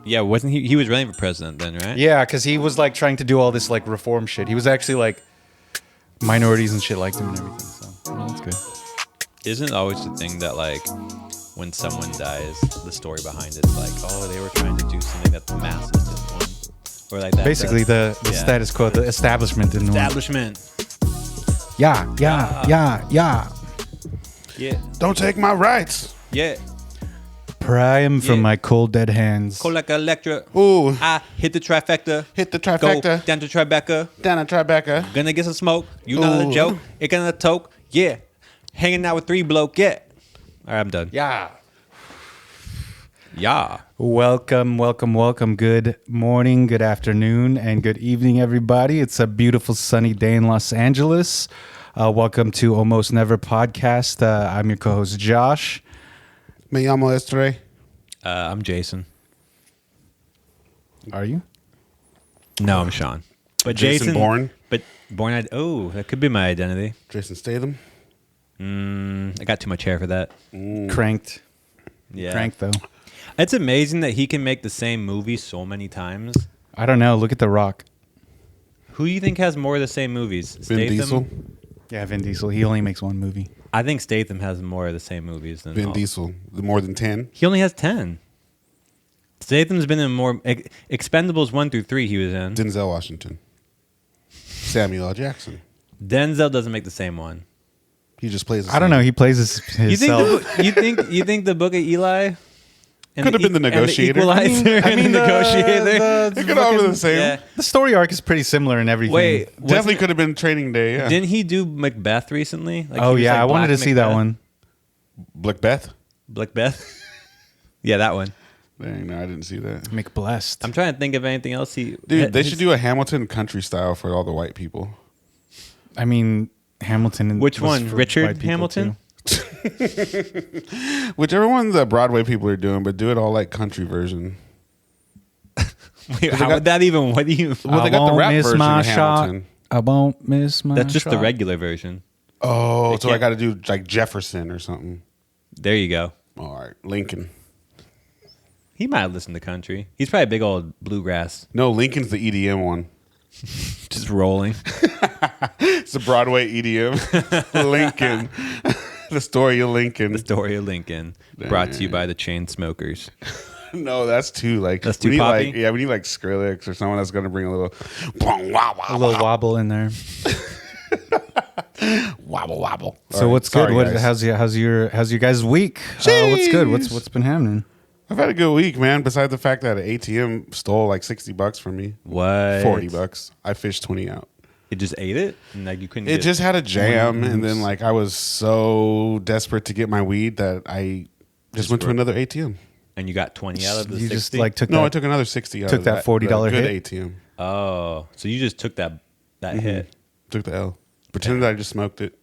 Yeah, wasn't he? He was running for president then, right? Yeah, because he was like trying to do all this like reform shit. He was actually like minorities and shit liked him and everything. So that's good. Isn't it always the thing that like when someone dies, the story behind it's like, oh, they were trying to do something that the masses didn't want, or like that. Basically, the status quo, the establishment didn't want. Yeah. Don't take my rights. Yeah. Pry him from my cold dead hands. Cold like Electra. Ooh. I hit the trifecta. Hit the trifecta. Go down to Tribeca. Down to Tribeca. Gonna get some smoke. You not a joke. It gonna toke. Yeah. Hanging out with 3 bloke. Yeah. All right, I'm done. Yeah. Yeah. Welcome. Good morning, good afternoon, and good evening, everybody. It's a beautiful sunny day in Los Angeles. Welcome to Almost Never Podcast. I'm your co-host, Josh. Me llamo Estre. I'm Jason. Are you? No, I'm Sean. But Jason Bourne. But Bourne, that could be my identity. Jason Statham. I got too much hair for that. Cranked. Yeah. Cranked, though. It's amazing that he can make the same movie so many times. I don't know. Look at The Rock. Who do you think has more of the same movies? Vin Diesel. Yeah, Vin Diesel. He only makes one movie. I think Statham has more of the same movies than Vin Diesel. More than 10. He only has 10. Statham's been in more Expendables 1 through 3 he was in. Denzel Washington. Samuel L. Jackson. Denzel doesn't make the same one. He just plays the I don't same. know. He plays himself. You think the Book of Eli could have been the negotiator. And the Equalizer and the negotiator. It could all be the same. Yeah. The story arc is pretty similar in everything. Wait, Definitely could have been Training Day. Yeah. Didn't he do Macbeth recently? Like, Oh, he was yeah. like I wanted to Black see that Macbeth. one. Blackbeth? Macbeth? Yeah, that one. Dang, no, I didn't see that. McBlessed. I'm trying to think of anything else Dude, they should do a Hamilton country style for all the white people. I mean, Hamilton. Which was one? for Richard white people, Hamilton? too. Whichever one the Broadway people are doing, but do it all like country version. Wait, how would that even? What do you? Well, they I got the won't rap miss version my of shot. Hamilton. I won't miss my That's just the shot. regular version. Oh, so I can't- got to do like Jefferson or something. There you go. All right, Lincoln. He might listen to country. He's probably a big old bluegrass, No, Lincoln's the EDM one. just rolling. It's the Broadway EDM. Lincoln. The story of Lincoln. The story of Lincoln, brought to you by the Chain Smokers. No, that's too like. That's too we need poppy? like, yeah, we need like Skrillex or someone that's gonna bring a little A little wobble in there. wobble. So All right, what's sorry, good? guys. How's your guys' week? What's good? What's been happening? I've had a good week, man. Besides the fact that an ATM stole like $60 from me. What? $40. I fished 20 out. It just ate it, and like you couldn't. It get just had a jam, and then like I was so desperate to get my weed that I just went to another ATM. And you got 20 out of the You 60? just like took No, that. I took another 60 out took of that $40 good hit? ATM. Oh, so you just took that hit. Took the L. Pretended I just smoked it.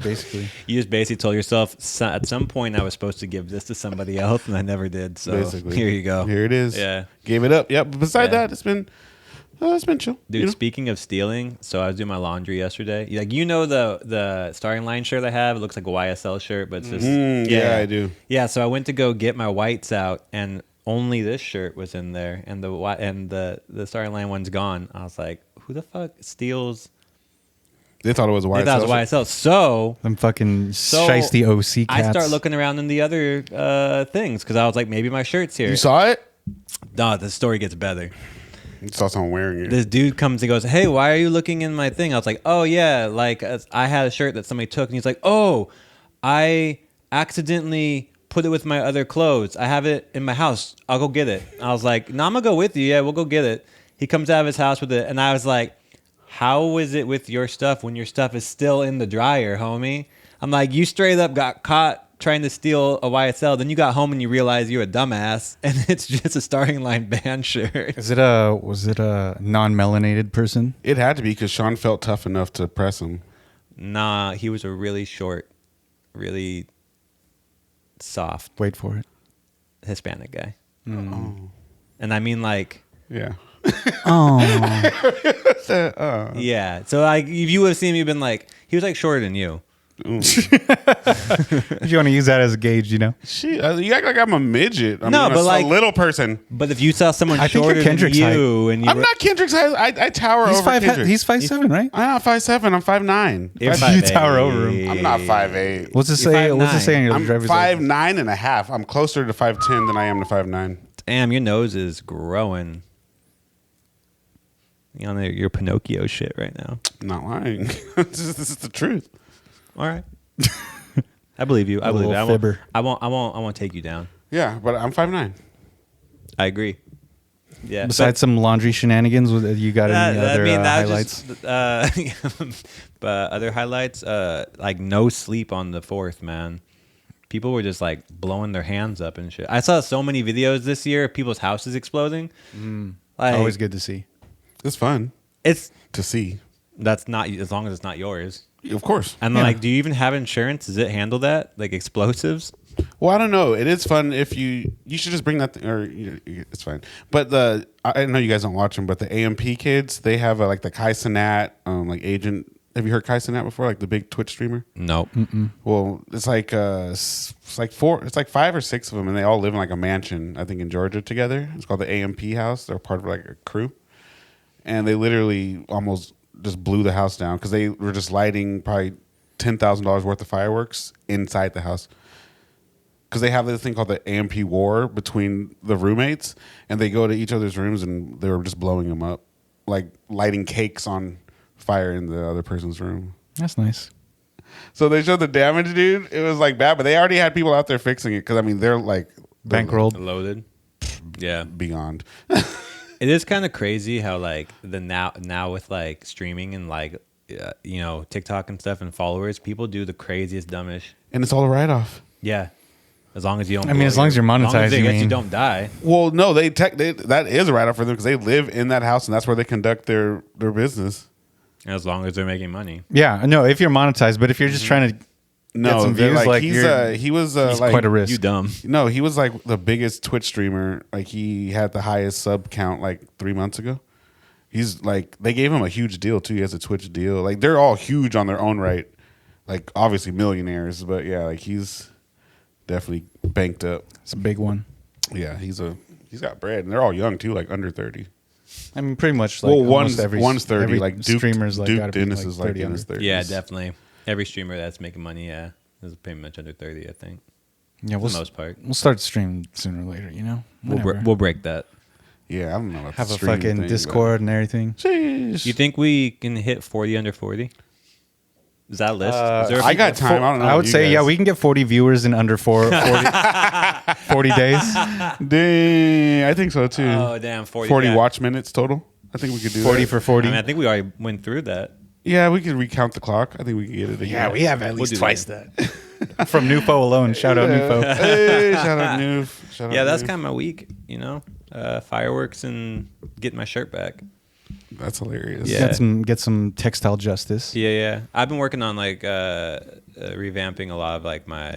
basically. You just basically told yourself at some point I was supposed to give this to somebody else, and I never did. So Basically. here you go. Here it is. Yeah. Gave it up. Yep. But beside Yeah. that, it's been chill. Dude, you know? speaking of stealing, so I was doing my laundry yesterday. Like, you know the starting line shirt I have? It looks like a YSL shirt, but it's just yeah, I do. Yeah, so I went to go get my whites out, and only this shirt was in there, and the starting line one's gone. I was like, who the fuck steals? They thought it was a YSL. They thought it was YSL. So Them fucking shiesty OC cats. I start looking around in the other things because I was like, maybe my shirt's here. You saw it? No, the story gets better. You saw someone wearing it. This dude comes and goes, hey, why are you looking in my thing? I was like, oh, yeah, like I had a shirt that somebody took. And he's like, oh, I accidentally put it with my other clothes. I have it in my house. I'll go get it. I was like, no, I'm going to go with you. Yeah, we'll go get it. He comes out of his house with it. And I was like, how is it with your stuff when your stuff is still in the dryer, homie? I'm like, you straight up got caught trying to steal a YSL. Then you got home and you realize you're a dumbass. And it's just a starting line band shirt. Was it a non-melanated person? It had to be because Sean felt tough enough to press him. Nah, he was a really short, really soft Wait for it. Hispanic guy. Oh. And I mean, like, Yeah. Oh, yeah. So like, if you would have seen him, you'd been like, he was like shorter than you. If you want to use that as a gauge, you know. Shit, you act like I'm a midget. I'm No, but like a little person. But if you saw someone I think shorter you're than Kendrick's you, and you I'm not Kendrick's height. I tower He's over Kendrick. He's 5'7", right? I'm not 5'7". I'm 5'9". You're You 5'8". tower over him. I'm not 5'8". What's it You're say? What's it 5'9". say on your I'm driver's 5'9" and a half. I'm closer to 5'10" than I am to 5'9". Damn, your nose is growing. You're on your Pinocchio shit right now. I'm not lying. this is the truth. All right. I believe you. I believe little it. fibber. I won't take you down. Yeah, but I'm 5'9". I agree. Yeah. Besides some laundry shenanigans, you got any other highlights? But other highlights, like no sleep on the 4th, man. People were just like blowing their hands up and shit. I saw so many videos this year of people's houses exploding. Like, Always good to see. It's fun It's to see. that's not as long as it's not yours. Of course. And Yeah. like, do you even have insurance? Does it handle that? Like explosives? Well, I don't know. It is fun if you should just bring that it's fine. But I know you guys don't watch them, but the AMP kids, they have like the Kai Cenat, like agent. Have you heard Kai Cenat before? Like the big Twitch streamer? Nope. Well, it's like 5 or 6 of them, and they all live in like a mansion, I think in Georgia together. It's called the AMP house. They're part of like a crew. And they literally almost just blew the house down because they were just lighting probably $10,000 worth of fireworks inside the house. Because they have this thing called the AMP war between the roommates, and they go to each other's rooms and they were just blowing them up, like lighting cakes on fire in the other person's room. That's nice. So they showed the damage, dude. It was like bad, but they already had people out there fixing it because I mean they're like Bankrolled. Loaded. Yeah. beyond. It is kind of crazy how like the now with like streaming and like TikTok and stuff and followers, people do the craziest dumbest. And it's all a write off. Yeah, as long as you don't. I mean, as long as you're monetized, you don't die. Well, no, that is a write off for them because they live in that house and that's where they conduct their business. As long as they're making money. Yeah, no, if you're monetized, but if you're just trying to get some views, like he was like quite a risk. You dumb. No, he was like the biggest Twitch streamer. Like he had the highest sub count like 3 months ago. He's like, they gave him a huge deal too. He has a Twitch deal. Like they're all huge on their own right. Like obviously millionaires, but yeah, like he's definitely banked up. It's a big one. Yeah, he's got bread, and they're all young too, like under 30. I mean, pretty much. Like one's 30. Every Like Duke, streamers like Duke gotta be Dennis like is like 30 in under. his 30s. Yeah, definitely. Every streamer that's making money, is pretty much under 30, I think. Yeah, For the most part. We'll start streaming sooner or later. You know, We'll break that. Yeah, I don't know. About have the a streaming fucking thing, Discord and everything. but- Sheesh. You think we can hit 40 under 40? Is that a list? Is there a I got time. I don't know. I would you say, guys. yeah, we can get 40 viewers in under 40 days. Dang, I think so too. Oh, damn. 40 40 watch minutes total. I think we could do 40 that. for 40. I mean, I think we already went through that. Yeah, we could recount the clock. I think we can get it again. Yeah, we have at least do twice that. From Nufo alone. Shout out Nufo. Hey, shout out Noof. Shout Yeah, out that's Noof. kind of my week, fireworks and getting my shirt back. That's hilarious. Yeah. Get some textile justice. Yeah. I've been working on like revamping a lot of like my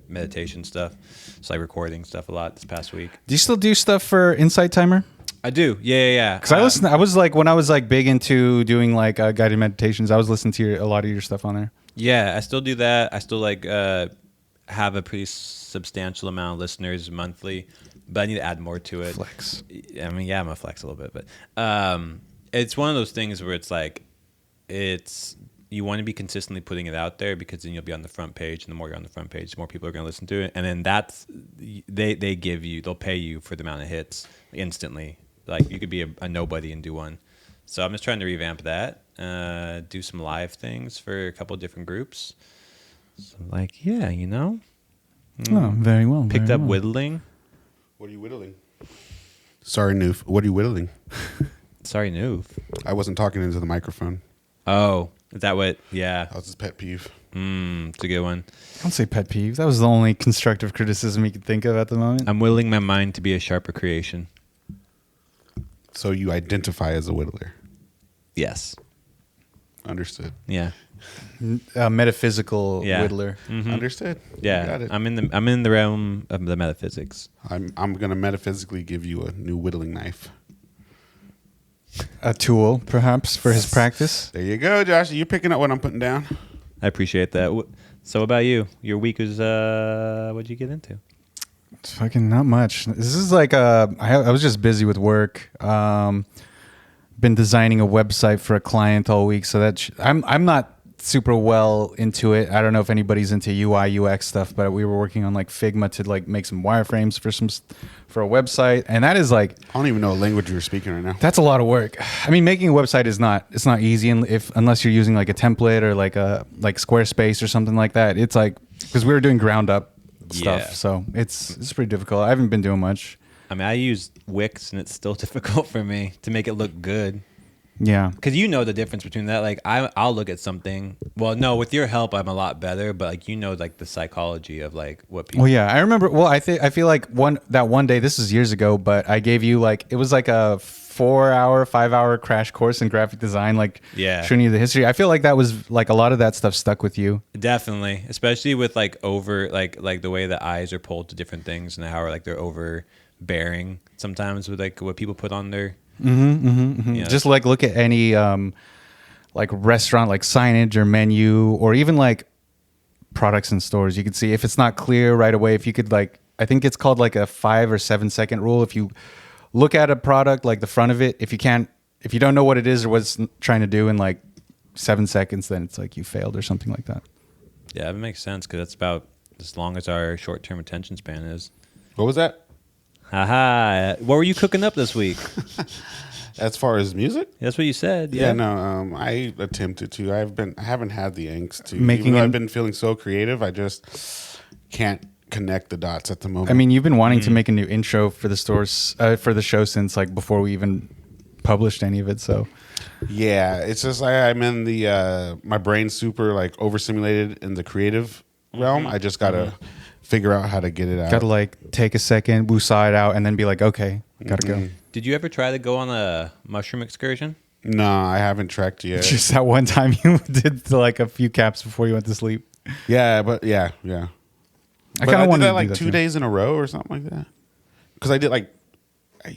meditation stuff. It's like recording stuff a lot this past week. Do you still do stuff for Insight Timer? I do. Yeah. Because I was like, when I was like big into doing like guided meditations, I was listening to a lot of your stuff on there. Yeah, I still do that. I still like have a pretty substantial amount of listeners monthly, but I need to add more to it. Flex. I mean, yeah, I'm a flex a little bit, but it's one of those things where it's like, you want to be consistently putting it out there because then you'll be on the front page, and the more you're on the front page, the more people are going to listen to it, and then they'll pay you for the amount of hits instantly. Like you could be a nobody and do one. So I'm just trying to revamp that, do some live things for a couple of different groups. So like, yeah, Oh, very well. picked very up well. whittling. What are you whittling? Sorry, Noof. What are you whittling? Sorry, Noof. I wasn't talking into the microphone. Oh, is that what? Yeah. That was his pet peeve. It's a good one. Don't say pet peeve. That was the only constructive criticism you could think of at the moment. I'm whittling my mind to be a sharper creation. So you identify as a whittler. Yes. Understood. Yeah. A metaphysical Yeah. whittler. Understood. Yeah. Got it. I'm in the realm of the metaphysics. I'm gonna metaphysically give you a new whittling knife. A tool, perhaps, for his practice. There you go, Josh. Are you picking up what I'm putting down? I appreciate that. So what about you? Your week is what'd you get into? It's fucking not much. This is like I was just busy with work. Been designing a website for a client all week, so that I'm not super well into it. I don't know if anybody's into UI UX stuff, but we were working on like Figma to like make some wireframes for a website, and that is like I don't even know what language you're speaking right now. that's a lot of work. I mean, making a website is not easy, and unless you're using like a template or like Squarespace or something like that. It's like because we were doing ground up stuff, Yeah. so it's pretty difficult. I haven't been doing much. I mean, I use Wix, and it's still difficult for me to make it look good. Yeah. Because you know the difference between that. Like, I'll look at something. Well, no, with your help, I'm a lot better. But like, like the psychology of like what people. Well, yeah, I remember. Well, I feel like one day. This is years ago, but I gave you like it was like a 5-hour crash course in graphic design. Like, showing you the history. I feel like that was like a lot of that stuff stuck with you. Definitely, especially with like like the way the eyes are pulled to different things and how like they're overbearing sometimes with like what people put on their. Just like look at any like restaurant like signage or menu or even like products in stores. You can see if it's not clear right away. If you could like, I think it's called like a 5 or 7 second rule. If you look at a product like the front of it, if you don't know what it is or what it's trying to do in like 7 seconds, then it's like you failed or something like that. Yeah, it makes sense because that's about as long as our short-term attention span is. What was that? Haha. What were you cooking up this week? As far as music? That's what you said. Yeah, Yeah. no. I attempted to. I haven't had the angst to. Making I've been feeling so creative. I just can't connect the dots at the moment. I mean, you've been wanting to make a new intro for the stores for the show since like before we even published any of it. So yeah, it's just I'm in the my brain's super like overstimulated in the creative realm. I just gotta figure out how to get it out. gotta like take a second, woosah it out, and then be like, okay, gotta go. Did you ever try to go on a mushroom excursion? No, I haven't trekked yet. Just that one time you did like a few caps before you went to sleep. Yeah, but yeah. I kind of wanted did to that like do that 2 too. days in a row or something like that. Because I did like,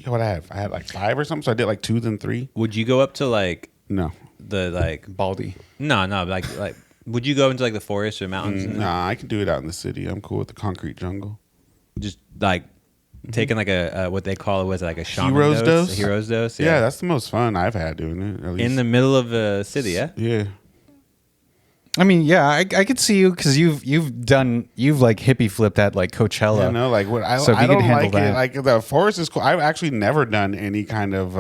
what I had like 5 or something. So I did like 2 then 3. Would you go up to like No, the like? Baldy. No, like would you go into like the forest or mountains? And nah, I can do it out in the city. I'm cool with the concrete jungle. just like taking like a what they call it was like a shaman Hero's dose? A hero's dose. Yeah, that's the most fun I've had doing it. At least. in the middle of a city. Yeah. Yeah. I mean, yeah, I could see you because you've like hippie flipped at like Coachella. Yeah, no, like what I, So if I you could don't handle like that. it. Like the forest is cool. I've actually never done any kind of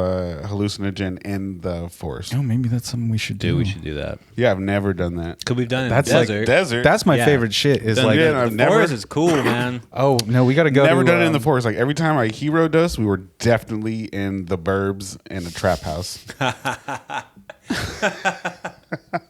hallucinogen in the forest. Oh, maybe that's something we should do. Dude, we should do that. Yeah, I've never done that. Cause we've done it in That's the like desert. Desert. That's my Yeah. favorite shit. Is Done like, Yeah, the I've never- forest is cool, man. oh no, we got to go. Never to, done it in the forest. Like every time I hero dose, we were definitely in the burbs and a trap house.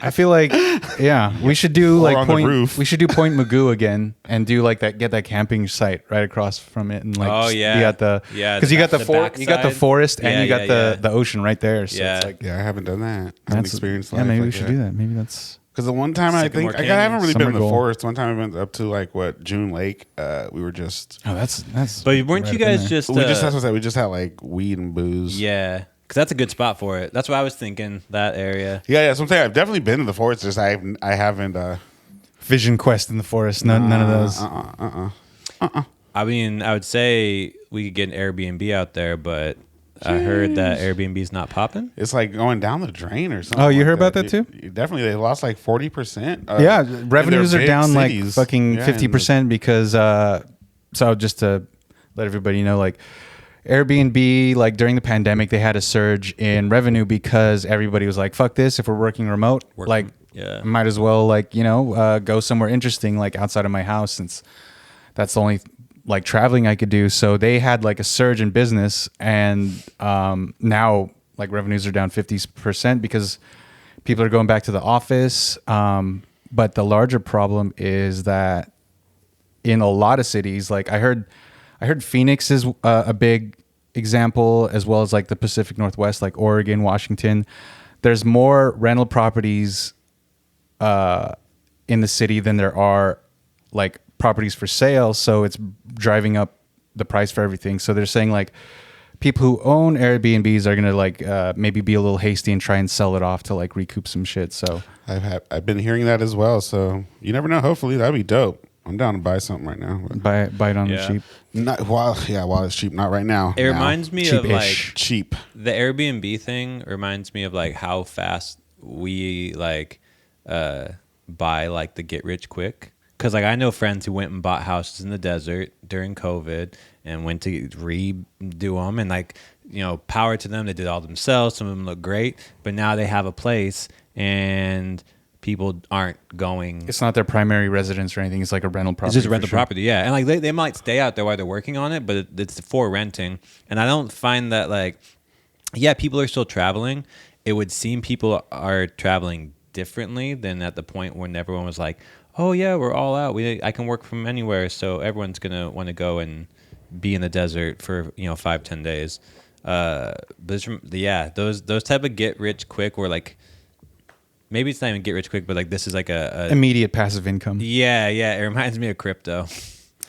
I feel like, yeah, we should do Or like on the Point. roof. We should do Point Magoo again and do like that. Get that camping site right across from it, and like, Oh, just- yeah. you got the Yeah, because the you got the back you got the side. forest and Yeah, you got yeah. the ocean right there. So Yeah. it's like Yeah, I haven't done that. I haven't that's experienced yeah. life Maybe like we should do that. Maybe that's Because the one time I Sycamore think I haven't really been Summer in the goal. forest. One time I went up to like June Lake. We were just that's. But weren't right you up in guys there. just? we just that's what I said. We just had like weed and booze. Yeah, because that's a good spot for it. That's what I was thinking. That area. Yeah. So I'm saying I've definitely been to the forest. Just I haven't. Vision Quest in the forest. None of those. I mean, I would say we could get an Airbnb out there, but I heard that Airbnb is not popping. It's like going down the drain or something. Oh, you like heard about that too? Definitely, they lost like 40%. Yeah, revenues are down like cities. fucking Yeah, 50% because so just to let everybody know, like Airbnb, like during the pandemic, they had a surge in revenue because everybody was like, fuck this, if we're working remote, like yeah. might as well like, go somewhere interesting like outside of my house since that's the only like traveling I could do. So they had like a surge in business, and now like revenues are down 50% because people are going back to the office. But the larger problem is that in a lot of cities, like I heard Phoenix is a big example, as well as like the Pacific Northwest, like Oregon, Washington. There's more rental properties in the city than there are like properties for sale, so it's driving up the price for everything. So they're saying like people who own Airbnbs are gonna like maybe be a little hasty and try and sell it off to like recoup some shit. So I've been hearing that as well. So you never know. Hopefully that'd be dope. I'm down to buy something right now. buy it on the cheap. Not while it's cheap. Not right now. It reminds me of like cheap. The Airbnb thing reminds me of like how fast we like buy like the get rich quick. Because like I know friends who went and bought houses in the desert during COVID and went to redo them, and like, you know, power to them. They did all themselves. Some of them look great, but now they have a place and people aren't going. It's not their primary residence or anything. It's like a rental property. It's just a rental property, yeah. And like they might stay out there while they're working on it, but it's for renting. And I don't find that like, yeah, people are still traveling. It would seem people are traveling differently than at the point when everyone was like, oh yeah, we're all out. I can work from anywhere, so everyone's gonna want to go and be in the desert for 5-10 days. But those type of get rich quick, or like maybe it's not even get rich quick, but like this is like a immediate passive income. Yeah, it reminds me of crypto.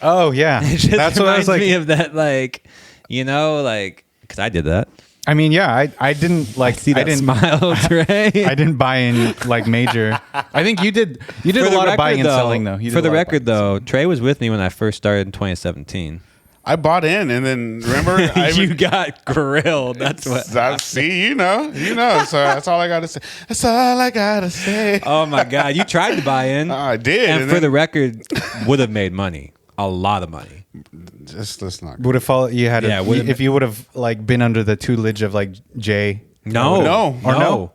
Oh yeah, That's what I was like. Me of that, like, because I did that. I mean, yeah, I didn't like. I didn't smile, Trey. I didn't buy in like major. I think you did. You did a lot of buying and selling though. For the record, though, Trey was with me when I first started in 2017. I bought in, and then remember, you got grilled. That's what. See, you know. So that's all I gotta say. That's all I gotta say. Oh my God, you tried to buy in. I did, and for the record, would have made money, a lot of money. Just let's not. Would have followed. You had. Yeah, if you would have like been under the tutelage of like Jay. No.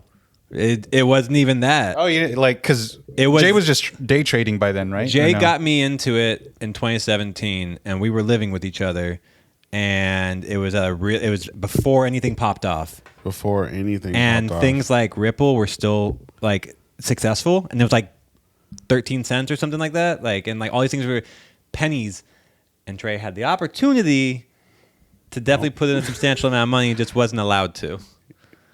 It wasn't even that. Oh, yeah, like because Jay was just day trading by then, right? Jay got me into it in 2017, and we were living with each other, and it was it was before anything popped off. Before anything, and popped things off. like Ripple were still like successful, and it was like 13 cents or something like that. Like, and like all these things were pennies, and Trey had the opportunity to definitely put in a substantial amount of money, just wasn't allowed to.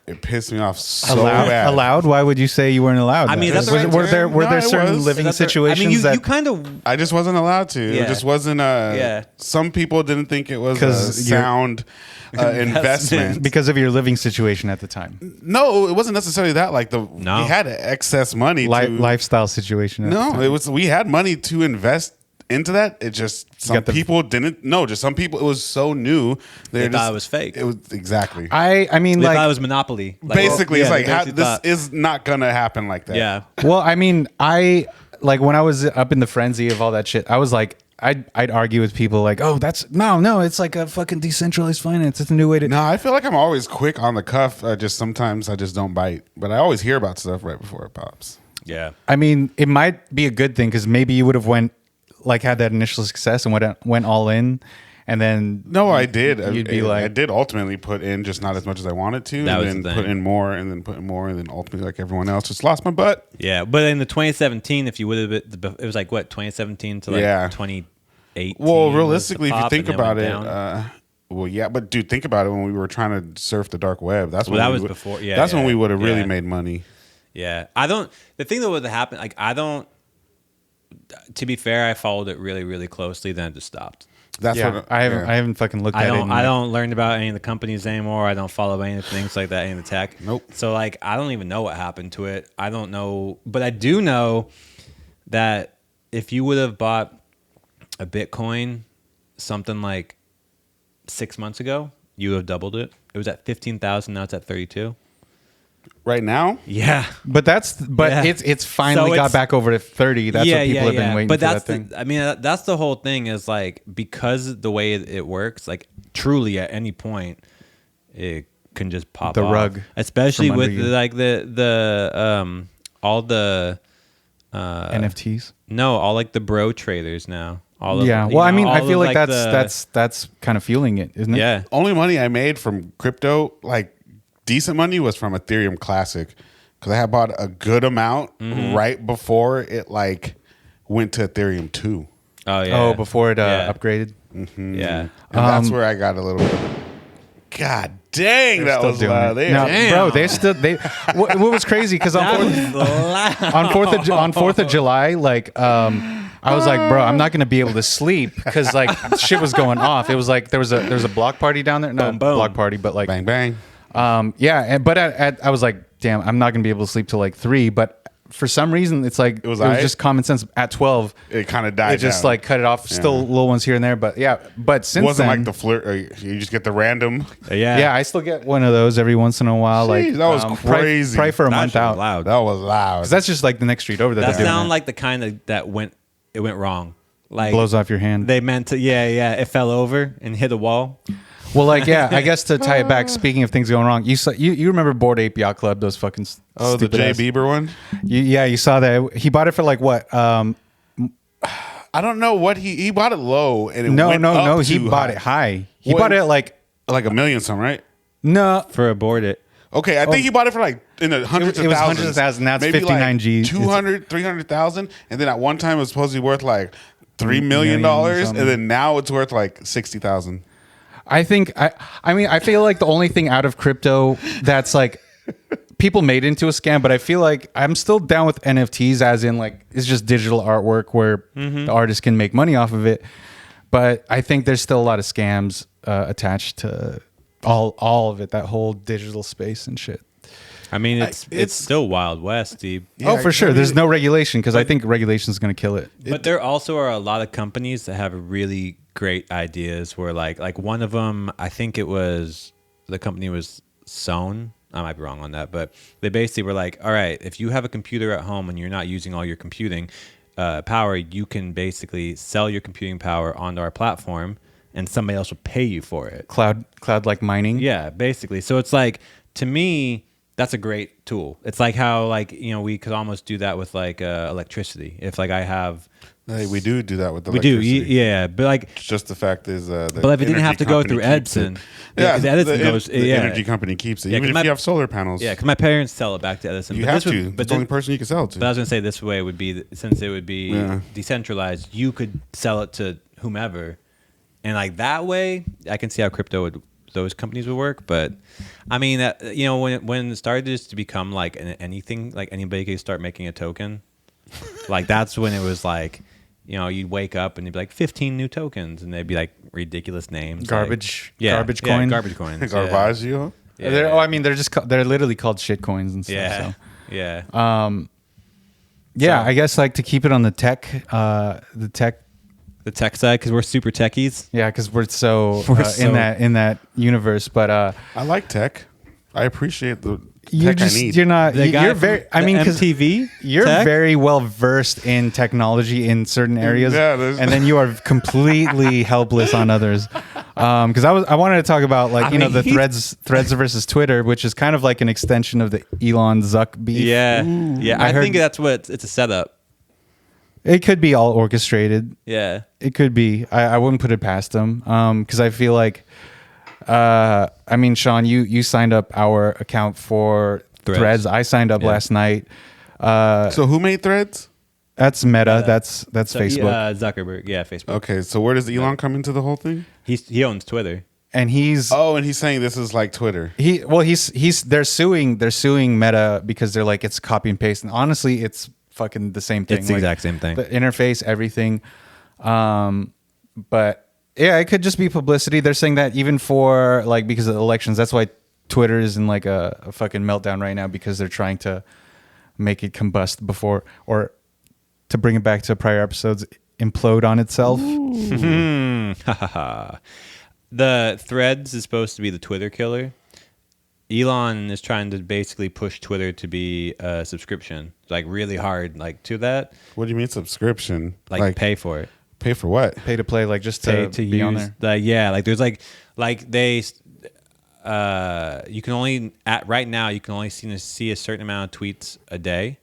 It pissed me off so bad. Allowed? Why would you say you weren't allowed? I mean, that's right. Were there certain living situations? I mean, that you kind of. I just wasn't allowed to. Yeah. It just wasn't a. Yeah. Some people didn't think it was a sound investment because of your living situation at the time. No, it wasn't necessarily that. Like we had excess money. Lifestyle situation. At the time. It was. We had money to invest into that. It just some people didn't. No, just some people. It was so new. They thought it was fake. It was exactly. I mean, they like thought it was Monopoly. Like, basically, it's like this is not gonna happen like that. Yeah. Well, I mean, like when I was up in the frenzy of all that shit, I was like, I'd argue with people like, oh, that's no, it's like a fucking decentralized finance. It's a new way to. No, I feel like I'm always quick on the cuff. Sometimes I just don't bite, but I always hear about stuff right before it pops. Yeah. I mean, it might be a good thing because maybe you would have had that initial success and went all in, and then I did. You'd be like, I did ultimately put in just not as much as I wanted to, that and then put in more, and then put in more, and then ultimately, like everyone else, just lost my butt. Yeah, but in the 2017, if you would have, it was like what 2017 to like 2018. Well, realistically, if you think about it, but dude, think about it. When we were trying to surf the dark web, that's when that was before. Yeah, that's when we would have really made money. Yeah, the thing that would have happened, like to be fair, I followed it really, really closely. Then I just stopped. That's what I haven't fucking looked at it. I don't learn about any of the companies anymore. I don't follow any of the things like that, any of the tech. Nope. So like, I don't even know what happened to it. I don't know, but I do know that if you would have bought a Bitcoin something like 6 months ago, you would have doubled it. It was at 15,000. Now it's at 32. Right now, yeah, but it's finally got back over to 30. That's what people have been waiting for. That thing. I mean, that's the whole thing. Is like because the way it works, like truly at any point, it can just pop the off. rug, especially with like the all the NFTs. No, all like the bro traders now. Well, I mean, I feel like that's kind of fueling it, isn't it? Yeah. Only money I made from crypto, like decent money, was from Ethereum Classic, because I had bought a good amount right before it like went to Ethereum 2. Oh yeah. Oh, before it upgraded. Mm-hmm. Yeah. And that's where I got a little bit. God dang, that was loud. Bro, what was crazy because on 4th of July, like I was like, bro, I'm not gonna be able to sleep because like shit was going off. It was like there was a block party down there. No, Boom, boom. block party, but like Bang bang. But I was like, damn, I'm not gonna be able to sleep till like 3. But for some reason, it's like it was just common sense. At 12, It kind of died. it just down. like cut it off. Still little ones here and there, but yeah. But since It wasn't then, like the flirt. You just get the random. yeah, I still get one of those every once in a while. Jeez, Like that was probably- crazy. Probably for a That month shit was out. loud. That was loud. 'Cause that's just like the next street over that That they're doing sound it. like the kind that went wrong. Like Blows off your hand. They meant to. Yeah. It fell over and hit a wall. Well, like, yeah, I guess to tie it back, speaking of things going wrong, you remember Bored Ape Yacht Club, those fucking the stupid Jay ass- Bieber one. You saw that. He bought it for like what? I don't know what he bought it low and it No, went no, up no. He too bought high. it high. He What? bought it at like, like $1 million something, right? no. For aboard it. Okay, I think he bought it for like in the hundreds It of was thousands. hundreds of thousands, now it's Maybe 59 like G. 200, 300,000, and then at one time it was supposed to be worth like $3 million, Million and then now it's worth like 60,000. I think, I mean, I feel like the only thing out of crypto that's like, people made into a scam, but I feel like I'm still down with NFTs as in like, it's just digital artwork where the artist can make money off of it. But I think there's still a lot of scams attached to all of it, that whole digital space and shit. I mean, it's still Wild West, Steve. Yeah, oh, for sure. There's no regulation because I think regulation is going to kill it. But there also are a lot of companies that have really great ideas where like one of them, I think the company was Sewn. I might be wrong on that, but they basically were like, all right, if you have a computer at home and you're not using all your computing power, you can basically sell your computing power onto our platform and somebody else will pay you for it. Cloud like mining. Yeah, basically. So it's like, to me, that's a great tool. It's like how we could almost do that with like electricity. If like I have, Hey, we do that with the we do, electricity. yeah. But like, It's just the fact is, but if it didn't have to go through Edison, yeah, because Edison goes, the energy company keeps it. Yeah, Even 'cause if you have solar panels, Yeah, because my parents sell it back to Edison. you but have this to. would- But the only person you can sell it to. But I was gonna say this way would be since it would be decentralized, you could sell it to whomever, and like that way, I can see how those companies would work. But I mean, when it started just to become like anything, like anybody could start making a token, like that's when it was like, you'd wake up and you'd be like 15 new tokens, and they'd be like ridiculous names, Garbage. like, Garbage coin. garbage coins, Garbaggio. Yeah. They're literally called shit coins and stuff. Yeah, So. yeah. Yeah, So- I guess like to keep it on the tech, The tech side, because we're super techies. yeah, because we're so so- in that universe. But I like tech. I appreciate the you're tech I just need. you're not The guy you're from very. I the mean, because MTV, you're tech? very well versed in technology in certain areas, Yeah, there's- and then you are completely helpless on others. Because I wanted to talk about like I mean, the threads versus Twitter, which is kind of like an extension of the Elon Zuck beef. Yeah, yeah. I heard- think that's what it's a setup. It could be all orchestrated. Yeah, It could be. I wouldn't put it past them. Because I feel like, I mean, Sean, you signed up our account for Threads. I signed up last night. So who made Threads? That's Meta. That's So Facebook. Zuckerberg. Yeah, Facebook. Okay, so where does Elon come into the whole thing? He owns Twitter. And he's Oh, and he's saying this is like Twitter. they're suing Meta because they're like it's copy and paste. And honestly, it's fucking the same thing. It's the Like, exact same thing. The interface, everything. But yeah, it could just be publicity. They're saying that even for like because of the elections, that's why Twitter is in like a fucking meltdown right now because they're trying to make it combust before, or to bring it back to prior episodes, implode on itself. The Threads is supposed to be the Twitter killer. Elon is trying to basically push Twitter to be a subscription, like really hard, like to that, What do you mean subscription? like pay for it. Pay for what? Pay to play, like just Pay to to be use on there. like like there's like they you can only right now you can only see a certain amount of tweets a day.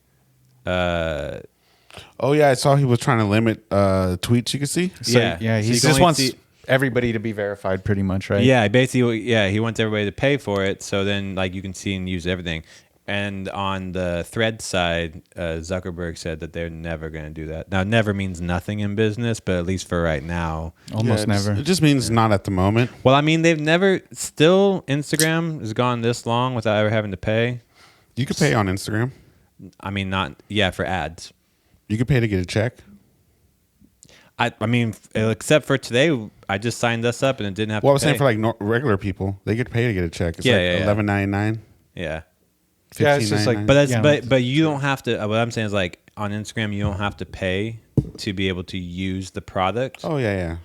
Oh yeah, I saw he was trying to limit tweets you could see. So, yeah, yeah, So he you can just only wants see- everybody to be verified, pretty much, right? Yeah, basically, he wants everybody to pay for it, so then like you can see and use everything. And on the Thread side, Zuckerberg said that they're never going to do that. Now, never means nothing in business, but at least for right now. Almost Yeah, it just- never. It just means not at the moment. Well, I mean, they've never. Still, Instagram has gone this long without ever having to pay. You could pay on Instagram. I mean, not for ads. You could pay to get a check. I mean, except for today, I just signed us up and it didn't have Well, I to was pay. saying for like regular people, they get paid to get a check. It's Yeah, like yeah, yeah. $11.99. Yeah. Yeah, it's just like- $15.99. But that's Yeah. but you don't have to. What I'm saying is like on Instagram, you don't have to pay to be able to use the product Oh yeah.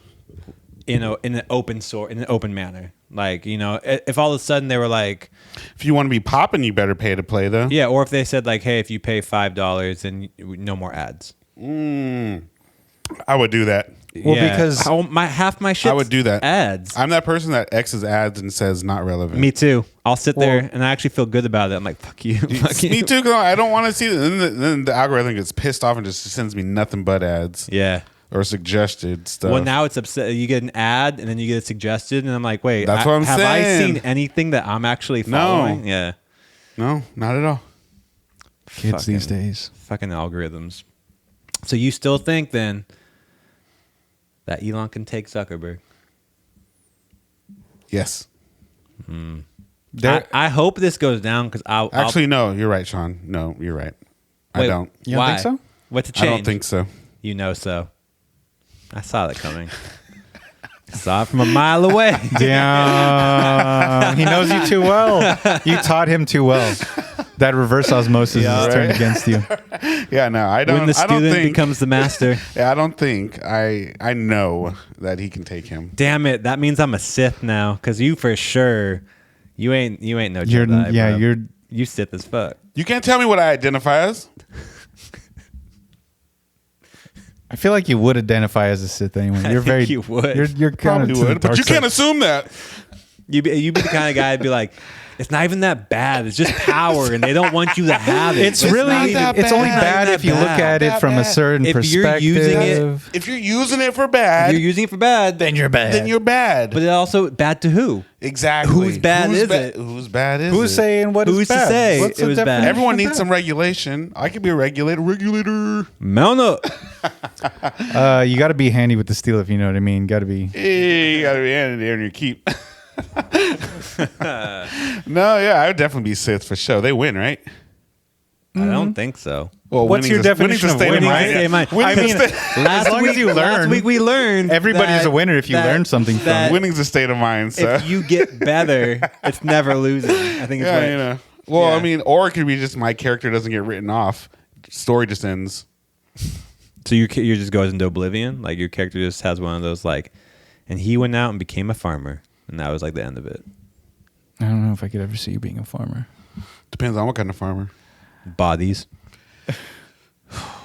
in an open manner. Like, you know, if all of a sudden they were like, If you want to be popping, you better pay to play though. yeah, or if they said like, hey, if you pay $5, then no more ads. I would do that. Well, because- half my shit I would do that. ads. I'm that person that X's ads and says not relevant. Me too. I'll sit there Well- and I actually feel good about it. I'm like, fuck you. Fuck you. Me too. Cause I don't want to see it. Then the algorithm gets pissed off and just sends me nothing but ads Yeah. or suggested stuff. Well, now it's upset. You get an ad and then you get it suggested, and I'm like, wait, That's what I'm have I saying. seen anything that I'm actually following? Yeah. No, not at all. Kids these Fucking- days. Fucking algorithms. So you still think then that Elon can take Zuckerberg? Yes. I hope this goes down because I'll Actually, no. You're right, Sean. No, you're right. I Wait, don't. You don't why? think so? What's a I change? don't think so. You know so. I saw that coming. Saw it from a mile away. Damn. He knows you too well. You taught him too well. That reverse osmosis Yeah, is turned against you. Yeah, no, I don't. When the I don't student think. becomes the master. Yeah, I don't think. I know that he can take him. Damn it! That means I'm a Sith now, because you for sure, you ain't no You're Jedi. yeah, bro. you're you Sith as fuck. You can't tell me what I identify as. I feel like you would identify as a Sith anyway. You're think very you would. You're kind Probably of would, but you can't assume that. You be the kind of guy to be like, it's not even that bad. It's just power, and they don't want you to have it. It's really not that it's only bad. bad if you look at it from a certain If you're perspective. using it- If you're using it for If bad, you're using it for bad, then you're bad. then you're bad. but it also bad to who? Exactly. Whose bad is it? Whose bad is Who's it? saying what is Who's to bad? say What's it the was bad? definition Everyone of needs bad? some regulation. I could be a regulator. Mount up. You got to be handy with the steel, if you know what I mean. Got to be. Hey, you gotta be in there in your keep. No, yeah, I would definitely be Sith for sure. They win, right? I don't think so. Well, What's your definition of winning's a winning? state of mind. State of mind. Winning's I a mean, state- Last long week, as you learn. last week we learned Everybody's that- a winner if you that- learn something from that it. winning's a state of mind. So If you get better, it's never losing. I think it's yeah, right. you know. Well, Yeah. I mean, or it could be just my character doesn't get written off. Story just ends. So you just goes into oblivion. Like your character just has one of those like, and he went out and became a farmer, and that was like the end of it. I don't know if I could ever see you being a farmer. Depends on what kind of farmer. Bodies,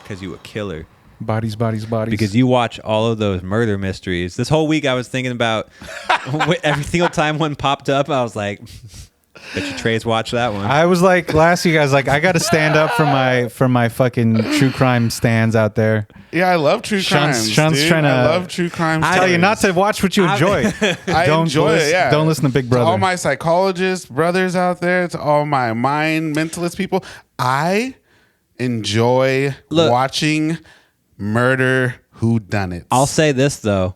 because you a killer. Bodies. Because you watch all of those murder mysteries. This whole week I was thinking about every single time one popped up. I was like, bet you Trey's watched that one. I was like last week. I was like, I got to stand up for my fucking true crime stands out there. Yeah, I love true Sean's- crime. Sean's dude. trying to- I love true crime. Tell you not to watch what you enjoy. I don't enjoy listen, it. Yeah, Don't listen to Big To Brother. all my psychologists, brothers out there, to all my mind mentalist people, I enjoy Look. watching murder whodunits. I'll say this though.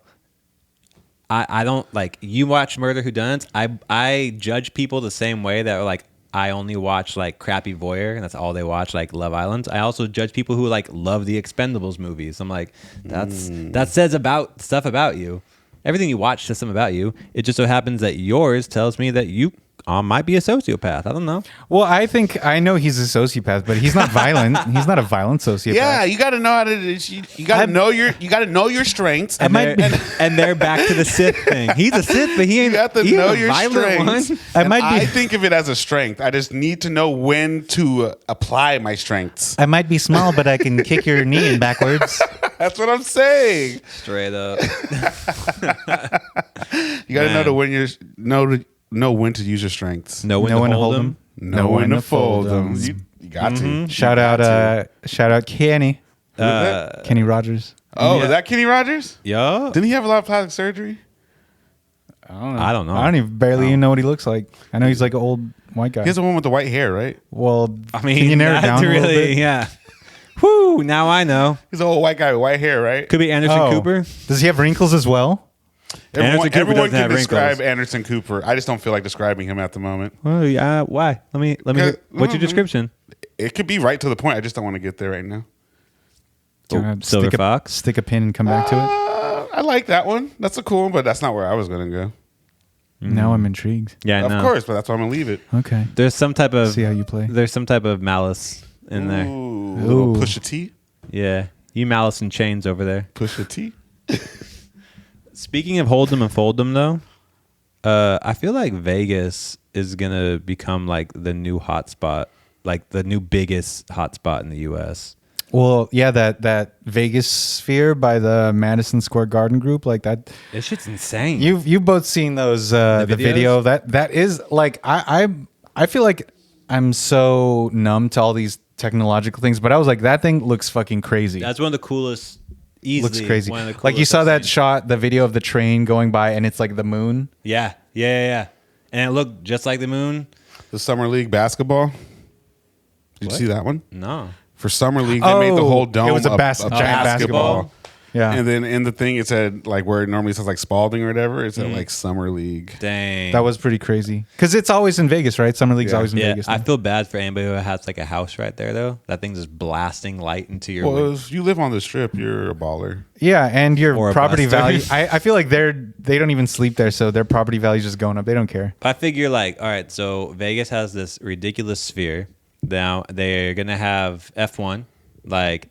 I don't like you watch Murder Whodunits. I judge people the same way that are like I only watch like crappy voyeur and that's all they watch, like Love Island. I also judge people who like love the Expendables movies. I'm like, that says about stuff about you. Everything you watch says something about you. It just so happens that yours tells me that you might be a sociopath. I don't know. Well, I think I know he's a sociopath, but he's not violent. He's not a violent sociopath. Yeah, you got to know how to. You got to know your strengths. And, might they're, be- and they're back to the Sith thing. He's a Sith, but he You ain't. got to he know ain't a your violent strengths. one. And might be- I think of it as a strength. I just need to know when to apply my strengths. I might be small, but I can kick your knee in backwards. That's what I'm saying. Straight up. You got to know to when you're know when to use your strengths. Know when Know to when to hold hold them. Know when to fold them. You got to. Shout out Kenny. Kenny Rogers. Oh, Yeah. is that Kenny Rogers? Yeah. Didn't he have a lot of plastic surgery? I don't know. I don't even barely even know what he looks like. I know he's like an old white guy. He has the one with the white hair, right? Well, I mean, can you narrow it not down a little bit? Yeah. Whoo! Now I know. He's an old white guy with white hair, right? Could be Anderson Oh. Cooper. Does he have wrinkles as well? Anderson Cooper Everyone doesn't have can describe wrinkles. Anderson Cooper. I just don't feel like describing him at the moment. Oh yeah. Why? Let me. Hear, what's your description? It could be right to the point. I just don't want to get there right now. Do you wanna Silver Fox. stick a pin and come back to it? I like that one. That's a cool one, but that's not where I was gonna go. Now I'm intrigued. Yeah, Of no. course, but that's why I'm gonna leave it. Okay. There's some type of See how you play. There's some type of malice in there. Ooh, little Ooh. Pusha T. Yeah, you malice and chains over there. Pusha T. Speaking of Hold'em and Fold'em, though, I feel like Vegas is gonna become like the new hotspot, like the new biggest hotspot in the U.S. Well, yeah, that Vegas sphere by the Madison Square Garden group, like that. This shit's insane. You've both seen those the videos? video that is like I feel like I'm so numb to all these technological things, but I was like, that thing looks fucking crazy. That's one of the coolest. Easily Looks crazy. one of the Like you coolest saw I've that seen. shot, the video of the train going by, and it's like the moon. Yeah. And it looked just like the moon. The Summer League basketball. Did you What? see that one? No. For Summer League, they made the whole dome it was a giant basketball. basketball. Yeah, And then in the thing, it said like where it normally says like Spalding or whatever. It said like Summer League. Dang. that was pretty crazy because it's always in Vegas, right? Summer League's Yeah. always in Yeah, Vegas. I now. feel bad for anybody who has like a house right there, though. That thing's just blasting light into your window. Well, if you live on the strip, you're a baller. Yeah, and Or your a property buster. value. I feel like they don't even sleep there, so their property value is just going up. They don't care. I figure like, all right, so Vegas has this ridiculous sphere. Now they're gonna have F1, like,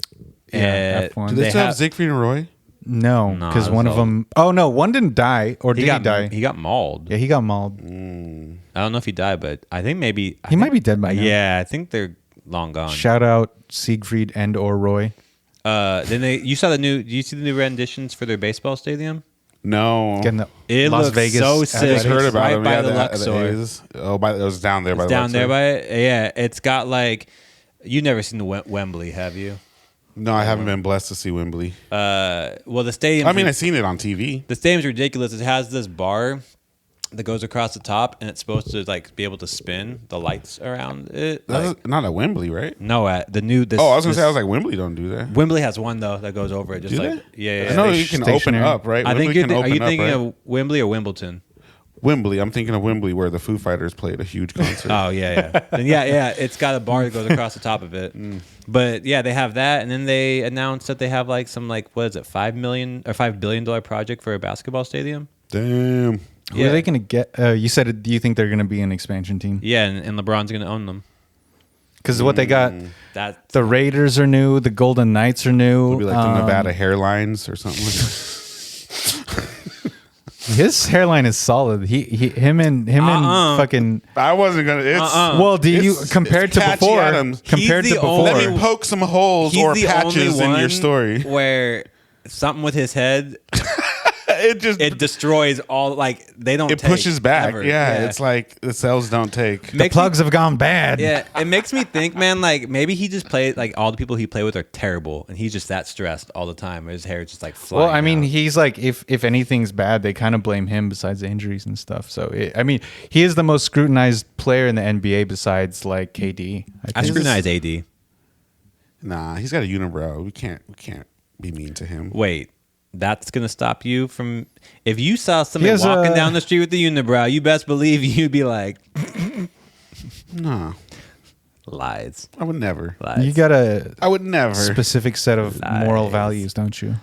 Yeah, Do F1. they, They still have have- Siegfried and Roy? No, No, because it was one of all- them. Oh no, one didn't die, or did he die? He got mauled. Yeah, he got mauled. I don't know if he died, but I think maybe He might be dead by now. Yeah, I think they're long gone. Shout out Siegfried and or Roy. Then you saw the new. Do you see the new renditions for their baseball stadium? No. Getting the It Las looks Vegas. so I sick. just heard It's about right them. by Yeah, the the Luxor. A's. Oh, it was down there by It's the down Luxor. there by it. Yeah, it's got like. You've never seen the Wembley, have you? No, I haven't been blessed to see Wembley. Well, the stadium. I mean, I've seen it on TV. The stadium's ridiculous. It has this bar that goes across the top, and it's supposed to like be able to spin the lights around it. That's Like, not at Wembley, right? no, at the new. This, Oh, I was gonna this- say, I was like, Wembley don't do that. Wembley has one though that goes over it. Just Do like they? yeah. No, they you can open stationary. up, right? I think Wembley you're. can Are you open up, thinking right? of Wembley or Wimbledon? Wembley? I'm thinking of Wembley, where the Foo Fighters played a huge concert. Oh yeah. Then yeah. It's got a bar that goes across the top of it. But yeah, they have that, and then they announced that they have like some like what is it, $5 million or $5 billion project for a basketball stadium. Damn. Who are they going to get? You said, do you think they're going to be an expansion team? Yeah, and LeBron's gonna own them. Because what they got, That the Raiders are new, the Golden Knights are new. It'll be like the Nevada hairlines or something like that. His hairline is solid. Him and fucking. I wasn't gonna. It's Well, do you it's- compared it's to Patchy before? Adams. Compared He's to the only- before, Let me poke some holes he's or the patches only in your one story. where something with his head It just it destroys all like they don't. it take pushes back. ever. Yeah, it's like the cells don't take. the Makes plugs have gone bad. Yeah, it makes me think, man. Like maybe he just played like all the people he played with are terrible, and he's just that stressed all the time. His hair is just like flying. Well, I mean, out. he's like, if anything's bad, they kind of blame him besides the injuries and stuff. So, I mean, he is the most scrutinized player in the NBA besides like KD. I think. scrutinize AD. Nah, he's got a unibrow. We can't be mean to him. Wait, that's gonna stop you from if you saw somebody has walking a- down the street with the unibrow, you best believe you'd be like Nah, lies. I would never. Lies. You got a I would never. specific set of moral Lies. values, don't you,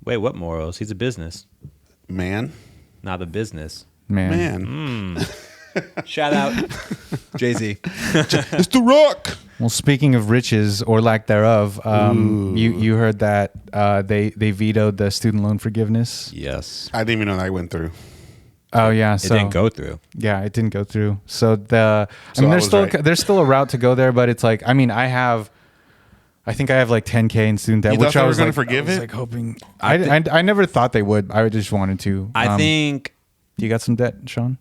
Wait, what morals? He's a business, Man, not a business. man? Shout out Jay-Z. it's the Rock. Well, speaking of riches or lack thereof, you heard that they vetoed the student loan forgiveness. Yes, I didn't even know that went through. Oh yeah, it so didn't go through. yeah, it didn't go through. So So I was right. there's still a route to go there, but it's like, I mean, I think I have like 10K in student debt, You which thought they I were was gonna like, forgive I was it? like hoping. I never thought they would. I just wanted to. I think, You got some debt, Sean?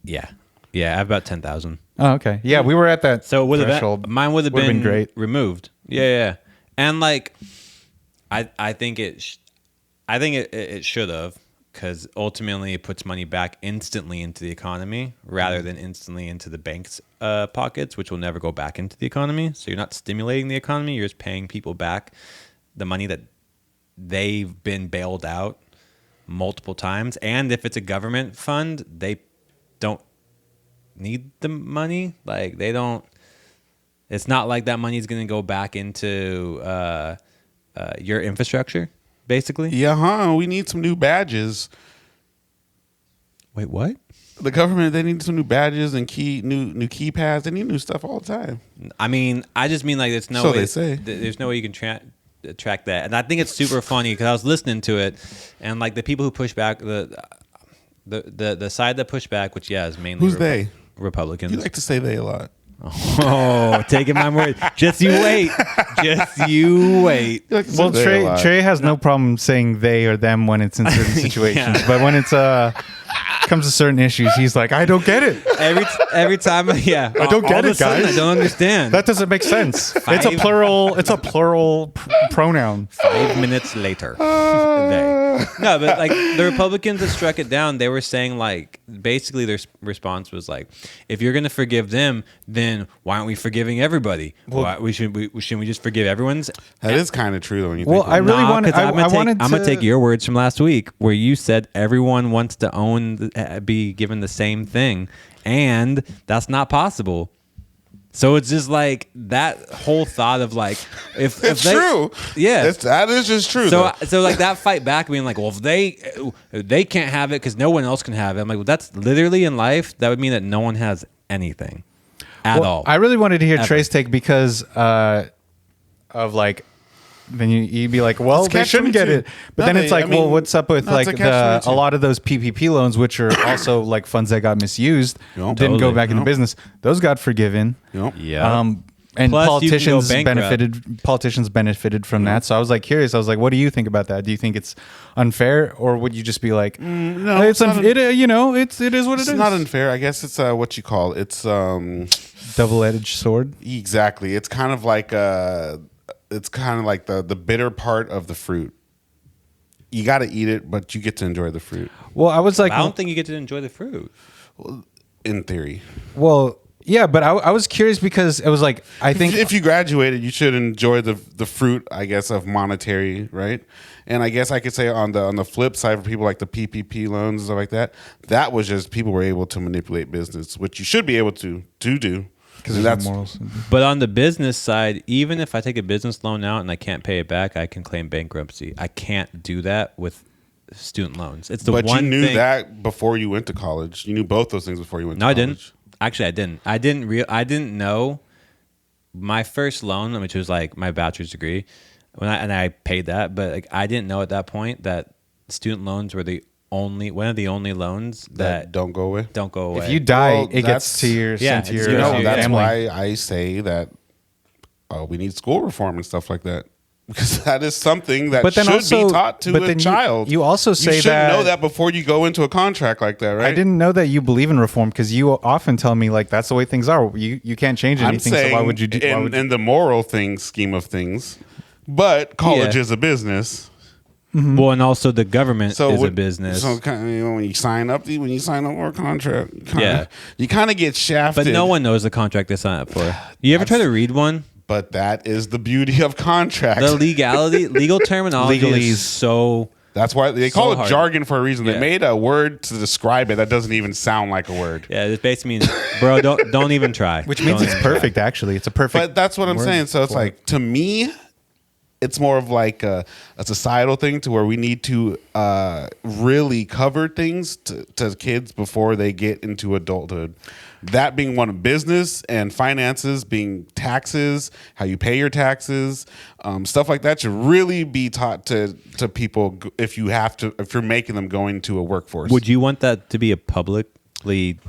yeah, I have about 10,000. Oh, okay. Yeah, we were at that. So it would have threshold. been, mine would have Would've been great. removed. Yeah. And like, I think it should have, because ultimately it puts money back instantly into the economy rather than instantly into the bank's pockets, which will never go back into the economy. So you're not stimulating the economy. You're just paying people back the money that they've been bailed out multiple times. And if it's a government fund, they don't need the money. Like they don't. It's not like that money is going to go back into your infrastructure, basically. Yeah, we need some new badges. Wait, what? The government, they need some new badges and new keypads. They need new stuff all the time. I mean, I just mean like there's no So way. they say. There's no way you can track that, and I think it's super funny because I was listening to it, and like the people who push back the side that push back, which is mainly Who's they? Republicans. You like to say they a lot. Oh, taking my word. Just you wait. Just you wait. You like to say Well, they a lot. Trey has no problem saying they or them when it's in certain situations, but when it's comes to certain issues, he's like, I don't get it. Every time, yeah. I don't get all of a it, sudden, guys. I don't understand. That doesn't make sense. It's a plural. It's a plural pronoun. 5 minutes later. They. No, but like the Republicans that struck it down, they were saying like basically their response was like, if you're gonna forgive them, then why aren't we forgiving everybody? Shouldn't we just forgive everyone's? That is kind of true though. When you Well, think I about it. really wanted. I'm gonna take your words from last week where you said everyone wants to be given the same thing, and that's not possible. So it's just like that whole thought of like if It's they, true. Yeah, that is just true. so like that fight back being like, well, if they can't have it because no one else can have it. I'm like, well, that's literally in life. That would mean that no one has anything at all. I really wanted to hear Ever. Trey's take because of like. Then you'd be like, well, It's they catch shouldn't get 22. it. But then it's like, well, what's up with no, like it's a catch a 22. lot of those PPP loans, which are also like funds that got misused, Yep. didn't go Totally. back into Yep. business. Those got forgiven. Yep. Yeah. And Plus, you can go politicians benefited from that. So I was like curious. I was like, what do you think about that? Do you think it's unfair, or would you just be like, no, it's it's not it is what it It's is. not unfair. I guess it's what you call it. It's Double-edged sword. exactly. It's kind of like the bitter part of the fruit. You got to eat it, but you get to enjoy the fruit. Well, I was like, I don't think you get to enjoy the fruit. In theory, well, yeah, but I was curious because it was like, I think if you graduated, you should enjoy the fruit, I guess, of monetary, right? And I guess I could say on the flip side, for people like the PPP loans and stuff like that, that was just people were able to manipulate business, which you should be able to do. because that's morals. But on the business side, even if I take a business loan out and I can't pay it back, I can claim bankruptcy. I can't do that with student loans. It's the But one you knew thing. that before you went to college. You knew both those things before you went No, to I college. didn't. Actually, I didn't. I didn't know my first loan, which was like my bachelor's degree, and I paid that. But like, I didn't know at that point that student loans were one of the only loans that don't go away. don't go away. If you die, Well, it gets to your yeah, sent to it's your good. No, Yeah. that's family. why I say that we need school reform and stuff like that. Because that is something that But then should also- be taught to but a then child. you also say you should that- know that before you go into a contract like that, right? I didn't know that you believe in reform because you often tell me like that's the way things are. You can't change I'm anything. saying So why would you do? Why in, would in the moral scheme of things, but college Yeah. is a business. well, and also the government is a what- business. So kind of, when you sign up for a contract, Yeah. you kind of get shafted. but no one knows the contract they sign up for. You ever try to read one? But that is the beauty of contracts. The legal terminology Legalese. is so. That's why they So call it hard. jargon for a reason. Yeah. They made a word to describe it that doesn't even sound like a word. Yeah, it basically means, bro, don't even try. which means Don't it's even try. perfect. Actually, it's a perfect. But that's what I'm word saying. So it's for it. like, to me, it's more of like a societal thing to where we need to really cover things to kids before they get into adulthood. That being one of business, and finances being taxes, how you pay your taxes, stuff like that should really be taught to people if you're making them go into a workforce. Would you want that to be a publicly,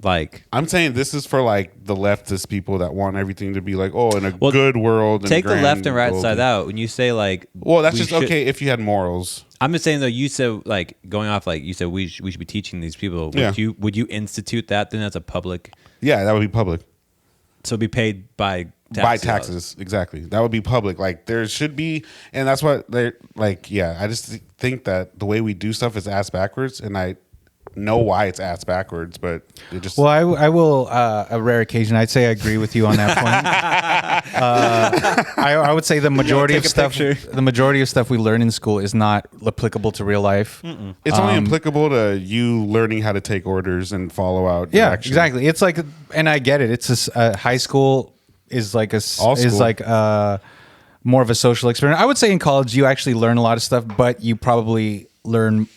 like? I'm saying this is for like the leftist people that want everything to be like, in a Well, good world. And Take the grand left and right world. side out. When you say like, Well, that's we just should- okay if you had morals. I'm just saying though. You said like going off like you said we should be teaching these people. Yeah. Would you institute that then as a public? Yeah, that would be public. So be paid by taxes. By taxes, exactly. That would be public. Like there should be, and that's what they're like. Yeah, I just think that the way we do stuff is ass backwards, and I know why it's ass backwards, but it just. Well, I will. A rare occasion, I'd say I agree with you on that point. I would say the majority Take of a stuff, picture. the majority of stuff we learn in school is not applicable to real life. it's only applicable to you learning how to take orders and follow out. Yeah, direction. exactly. It's like, and I get it. It's high school is like All is school. like more of a social experiment. I would say in college you actually learn a lot of stuff, but you probably learn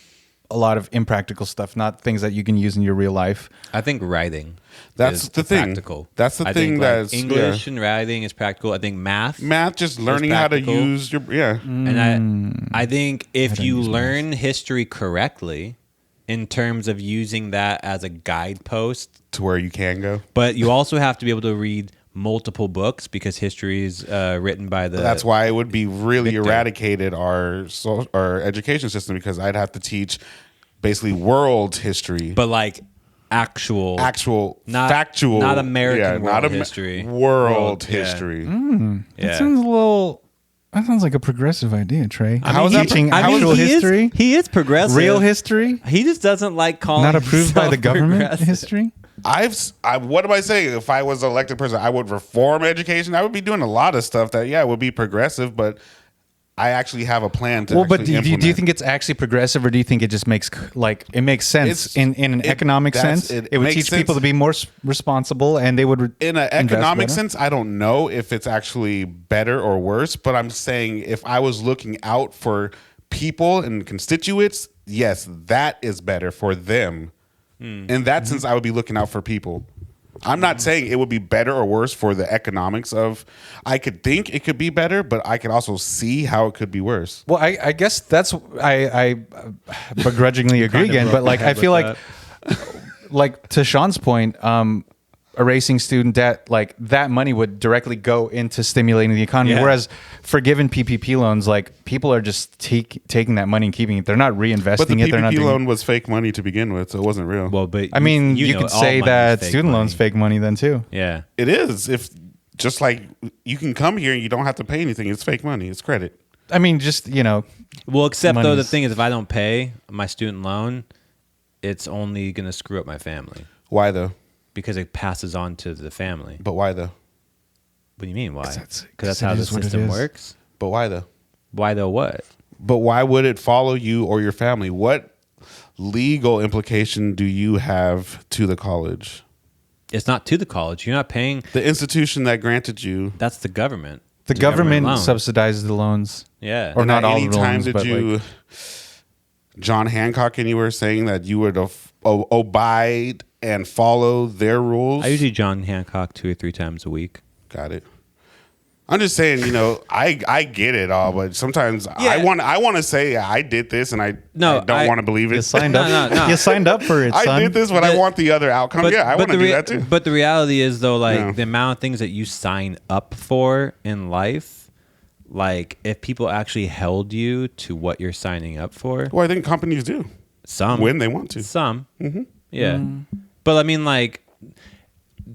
a lot of impractical stuff, not things that you can use in your real life. I think writing. That's is the thing. practical. That's the I thing think, that's English and writing is practical. I think math, just learning how to practical. use your and I think if you learn history correctly, in terms of using that as a guidepost to where you can go. But you also have to be able to read multiple books because history is written by the. That's why it would be really Victor. eradicated our education system, because I'd have to teach basically world history, But like actual, not factual, not American world not history, world yeah. history. That sounds a little. That sounds like a progressive idea, Trey. I How is mean, that teaching I mean, actual history? He is progressive. Real history? He just doesn't like calling. Not approved by the himself government progressive. history? What am I saying? If I was an elected person, I would reform education. I would be doing a lot of stuff that would be progressive, but I actually have a plan to. Well, but do implement. you think it's actually progressive, or do you think it just makes it makes sense in an economic sense? It would teach people to be more responsible, and they would in an economic sense. I don't know if it's actually better or worse, but I'm saying if I was looking out for people and constituents, yes, that is better for them. In that sense, I would be looking out for people. I'm not saying it would be better or worse for the economics of. I could think it could be better, but I could also see how it could be worse. Well, I guess that's I begrudgingly agree again, but like I feel like to Sean's point, erasing student debt, like that money would directly go into stimulating the economy. Yeah. Whereas forgiven PPP loans, like people are just taking that money and keeping it. They're not reinvesting But the it. They're not PPP doing loan was fake money to begin with, so it wasn't real. Well, but I mean, you know could all say money is that fake student money. loans fake money then too. Yeah. It is. If just like you can come here and you don't have to pay anything, it's fake money. It's credit. I mean, just Well, except though the money's- thing is, if I don't pay my student loan, it's only gonna screw up my family Why though? because it passes on to the family. But why though? What do you mean? Why? 'Cause Because it that's how the is what it system is. works. But why though? Why though? What? But why would it follow you or your family? What legal implication do you have to the college? It's not to the college. You're not paying. The institution that granted you. That's the government. the government loan. subsidizes the loans. Yeah. Or not at all any of the time loans, did but you, like, John Hancock anywhere saying that you would abide and follow their rules? I usually John Hancock 2 or 3 times a week. Got it. I'm just saying, I get it all, but sometimes Yeah. I want to say I did this and I don't want to believe it. you signed up. No. You signed up for it, son. I did this, but I want the other outcome. I want to do that too. But the reality is, though, like Yeah. the amount of things that you sign up for in life, like if people actually held you to what you're signing up for, Well, I think companies do some when they want to. some, yeah. But I mean, like,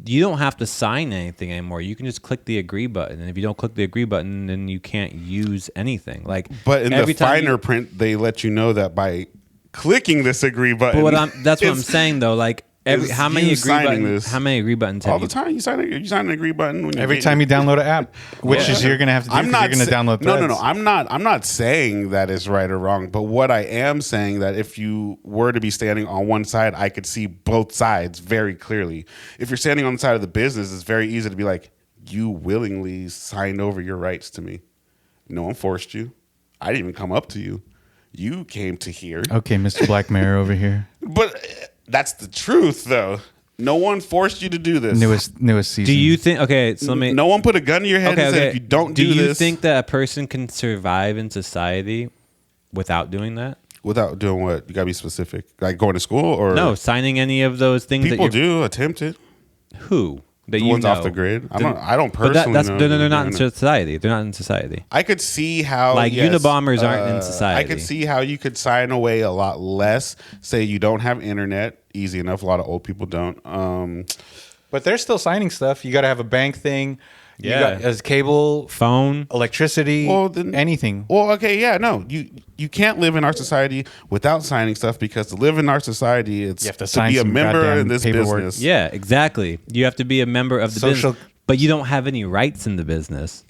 you don't have to sign anything anymore. You can just click the agree button, and if you don't click the agree button, then you can't use anything. Like, But in the every time finer you- print, they let you know that by clicking this agree button. But that's what I'm it's- saying, though. Like, it's how many you agree signing buttons? this. How many agree buttons have all the you? time. You sign an agree button when Every time you download an app, which is you're gonna have to do. I'm 'Cause not you're gonna sa- download No, threads. I'm not saying that is right or wrong. But what I am saying that if you were to be standing on one side, I could see both sides very clearly. If you're standing on the side of the business, it's very easy to be like, you willingly signed over your rights to me. No one forced you. I didn't even come up to you. You came to here. Okay, Mr. Black Mirror over here. But that's the truth, though. No one forced you to do this. Newest season. Do you think? Okay, so let me. No one put a gun to your head and said, if you don't do you this, think that a person can survive in society without doing that? without doing what? You gotta be specific. Like going to school or No, signing any of those things. people that you're, do attempt it. Who that The you ones know? off the grid. I don't But personally that's know. they're not in doing it. society. They're not in society. I could see how Like, Unabombers aren't in society. I could see how you could sign away a lot less. Say you don't have internet, easy enough. A lot of old people don't. But they're still signing stuff. You got to have a bank thing. Yeah. You got as cable, Phone. electricity, Well, then- anything. Well, okay, yeah, no, you can't live in our society without signing stuff because to live in our society, it's You have to sign be a some member goddamn in this paperwork. business. Yeah, exactly. You have to be a member of the Social- business, but you don't have any rights in the business.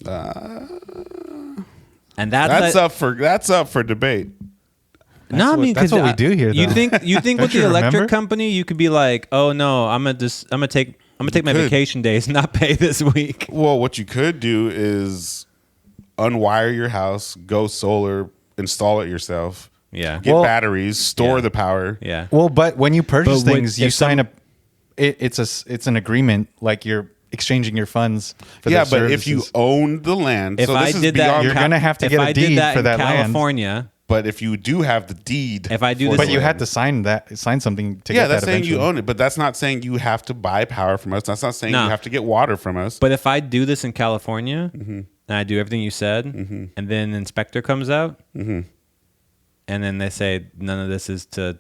And That's up for debate. No, I mean, that's what we do here, You though. think with Don't the you electric remember? company, you could be like, oh no, I'm gonna take my could. vacation days and not pay this week. Well, what you could do is unwire your house, go solar, install it yourself. Yeah. Get batteries, store the power. Yeah. Well, but when you purchase But things, you sign up. It's an agreement, like you're exchanging your funds. For Yeah, their but if you services. own the land, If so I this is did that, beyond. You're gonna have to if get a I did deed that for in that land. California, But if you do have the deed, if I do for this, But the you land- had to sign something to Yeah, get that's that saying you eventually. own it, but that's not saying you have to buy power from us. That's not saying No. you have to get water from us. but if I do this in California and I do everything you said, and then the inspector comes out, and then they say none of this is to,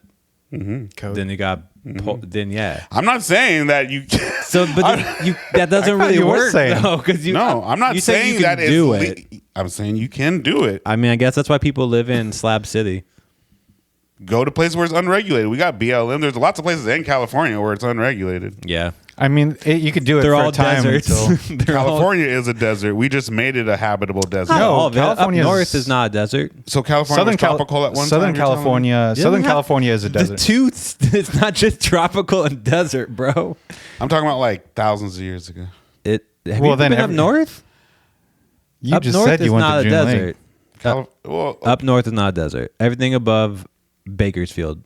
Code. then you got, then yeah. I'm not saying that you. So, but then that doesn't thought really you were work saying. though, because you. No, I'm not you said saying you can that it's do it. I'm saying you can do it. I mean, I guess that's why people live in Slab City. Go to places where it's unregulated. We got BLM. There's lots of places in California where it's unregulated. Yeah, I mean, you could do it they're for all a time deserts. until. They're all- California is a desert. We just made it a habitable desert. Not No, all of it. Up California's- north is not a desert. So California was tropical at one Southern time. you're telling me? California, Southern California is a desert. It's not just tropical and desert, bro. I'm talking about like thousands of years ago. Have Well, you then been up every- north? You Up just north said is you went not to a June desert. Lake. Well, Up north is not a desert. Everything above Bakersfield.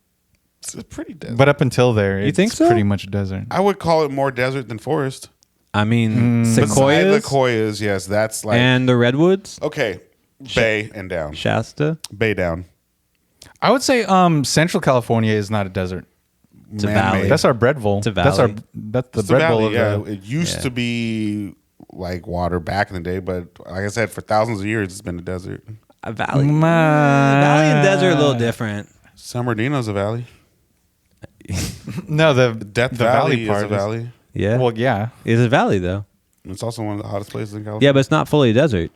it's a pretty desert. But up until there, You think it's so? pretty much a desert. I would call it more desert than forest. I mean, Beside sequoias sequoias, yes, that's like and the redwoods, okay. Bay and down. Shasta. Bay down. I would say Central California is not a desert. It's a Man-made. valley. That's our bread bowl. It's a That's valley. that's the It's the bread bowl valley, of yeah. It used Yeah. to be like water back in the day, but like I said, for thousands of years, it's been a desert. A valley. Ma- Valley and desert are a little different. San Bernardino's a valley. No, the Death the Valley, part is a valley. Yeah. Well, yeah. It's a valley though. It's also one of the hottest places in California. Yeah, but it's not fully a desert.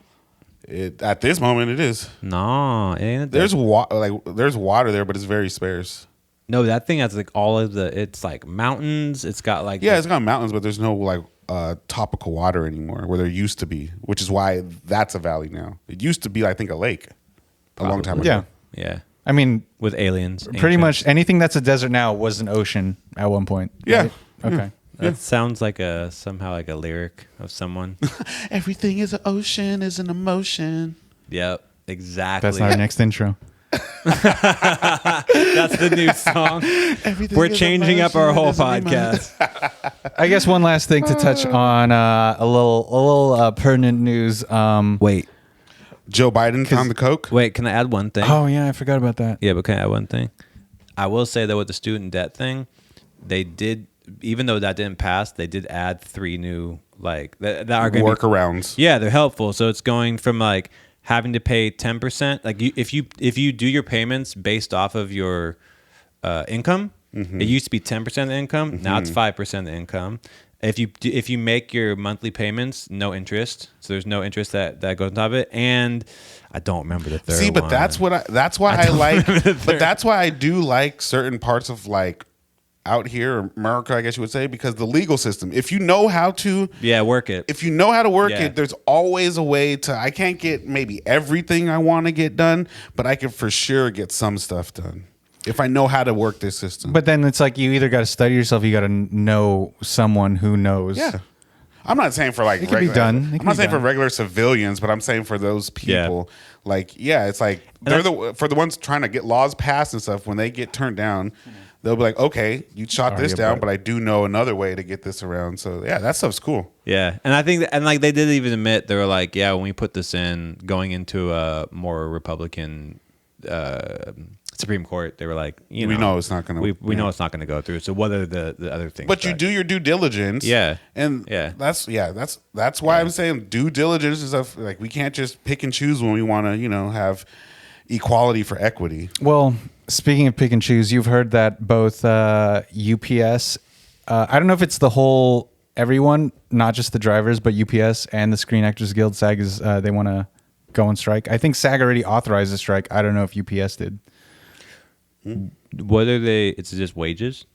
At this moment, it is. No, it ain't a There's desert. there's water there, but it's very sparse. No, that thing has like all of the. It's like mountains. It's got like Yeah, it's got mountains, but there's no like topical water anymore where there used to be, which is why that's a valley now. It used to be, I think, a lake a long time ago. Yeah. yeah I mean, with aliens. pretty ancient. much anything that's a desert now was an ocean at one point. Yeah. right? Okay. That sounds like somehow like a lyric of someone. Everything is an ocean, is an emotion. Yep, exactly. That's our next intro. That's the new song. Everything We're is changing up our emotion, whole is an emotion. podcast. I guess one last thing to touch on a little pertinent news. Wait, Joe Biden found the coke. wait. Can I add one thing? Oh yeah, I forgot about that. Yeah, but can I add one thing? I will say that with the student debt thing, they did, even though that didn't pass, they did add 3 new like that are going to be Workarounds. Yeah, they're helpful. So it's going from like having to pay 10%. Like if you do your payments based off of your income, it used to be 10% of the income. Now it's 5% of the income. If you make your monthly payments, no interest. So there's no interest that goes on top of it. And I don't remember the third. See, but one. that's why I like. But that's why I do like certain parts of like out here, America, I guess you would say, because the legal system. If you know how to, work it. if you know how to work Yeah. it, there's always a way to. I can't get maybe everything I want to get done, but I can for sure get some stuff done if I know how to work this system. But then it's like you either got to study yourself, you got to know someone who knows. yeah. I'm not saying for like It can be done. It I'm can not be saying for done. regular civilians, but I'm saying for those people. Like, yeah, it's like they're for the ones trying to get laws passed and stuff. When they get turned down, they'll be like, "Okay, you shot this down, but I do know another way to get this around." So yeah, that stuff's cool. Yeah, and I think and like they did even admit they were like, yeah, when we put this in, going into a more Republican Supreme Court, they were like, we know it's not gonna- we know it's not going to go through. So what are the other things? But you do your due diligence. Yeah. And Yeah. that's why I'm saying due diligence and stuff. Like we can't just pick and choose when we want to, have equality for equity. Well, speaking of pick and choose, you've heard that both UPS, I don't know if it's the whole everyone, not just the drivers, but UPS and the Screen Actors Guild, SAG is they want to go on strike. I think SAG already authorized a strike. I don't know if UPS did. What are they? It's just wages.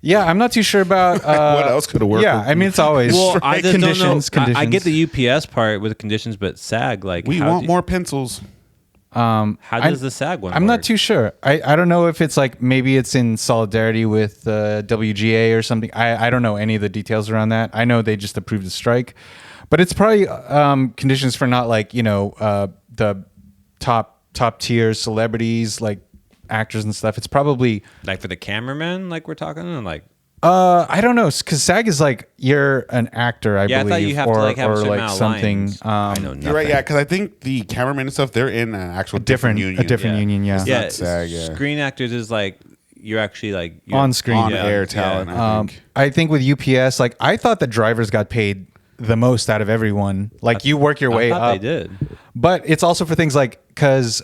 Yeah, I'm not too sure about What else could have worked? Yeah, I mean it's always I just conditions. don't know. I get the UPS part with the conditions, but SAG like We how want do- more pencils. How does the SAG one I'm work? not too sure. I don't know if it's like maybe it's in solidarity with WGA or something. I don't know any of the details around that. I know they just approved the strike, but it's probably conditions for not like the top tier celebrities like actors and stuff. It's probably Like for the cameraman, like we're talking, and like I don't know, because SAG is like you're an actor, I Yeah, I believe, thought you have to, or like, have a or certain like amount of something. lines. I know nothing. You're right, yeah, because I think the cameraman and stuff, they're in an actual different union. a different union, yeah. It's Yeah, not SAG, yeah. Screen actors is like you're actually like On screen. On Yeah, air talent, I think. I think with UPS, like I thought the drivers got paid the most out of everyone. Like you work your way I thought up. they did. But it's also for things like because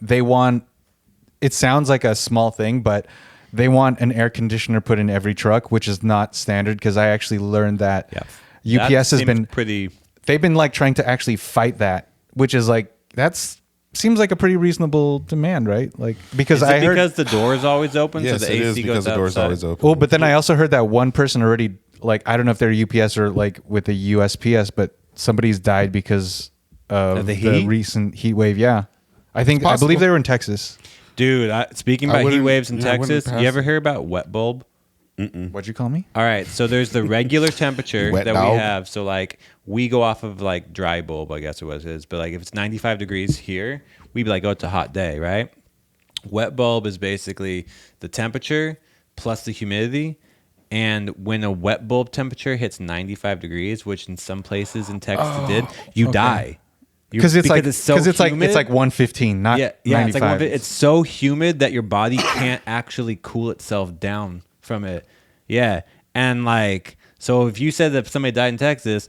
they want. It sounds like a small thing, but they want an air conditioner put in every truck, which is not standard. Because I actually learned that UPS That has seems been pretty. They've been like trying to actually fight that, which is like seems like a pretty reasonable demand, right? Like because Is it I heard. because the door is always open, Yes, so the it AC is because goes the door's outside? always open. Well, but then I also heard that one person already, like, I don't know if they're UPS or like with the USPS, but somebody's died because of the heat? recent heat wave. Yeah. I believe possible. they were in Texas. Dude, speaking I about heat wouldn't- waves in yeah, I wouldn't Texas, pass you ever it. hear about wet bulb? What'd you call me? All right, so there's the regular temperature Wet that dog. we have. So like we go off of like dry bulb, I guess it was is. But like if it's 95 degrees here, we'd be like, oh, it's a hot day, right? Wet bulb is basically the temperature plus the humidity. And when a wet bulb temperature hits 95 degrees, which in some places in Texas it did, you die. Because it's like so it's like humid. 115, not Yeah, 95. it's like it's so humid that your body can't actually cool itself down from it. Yeah, and like so, if you said that somebody died in Texas,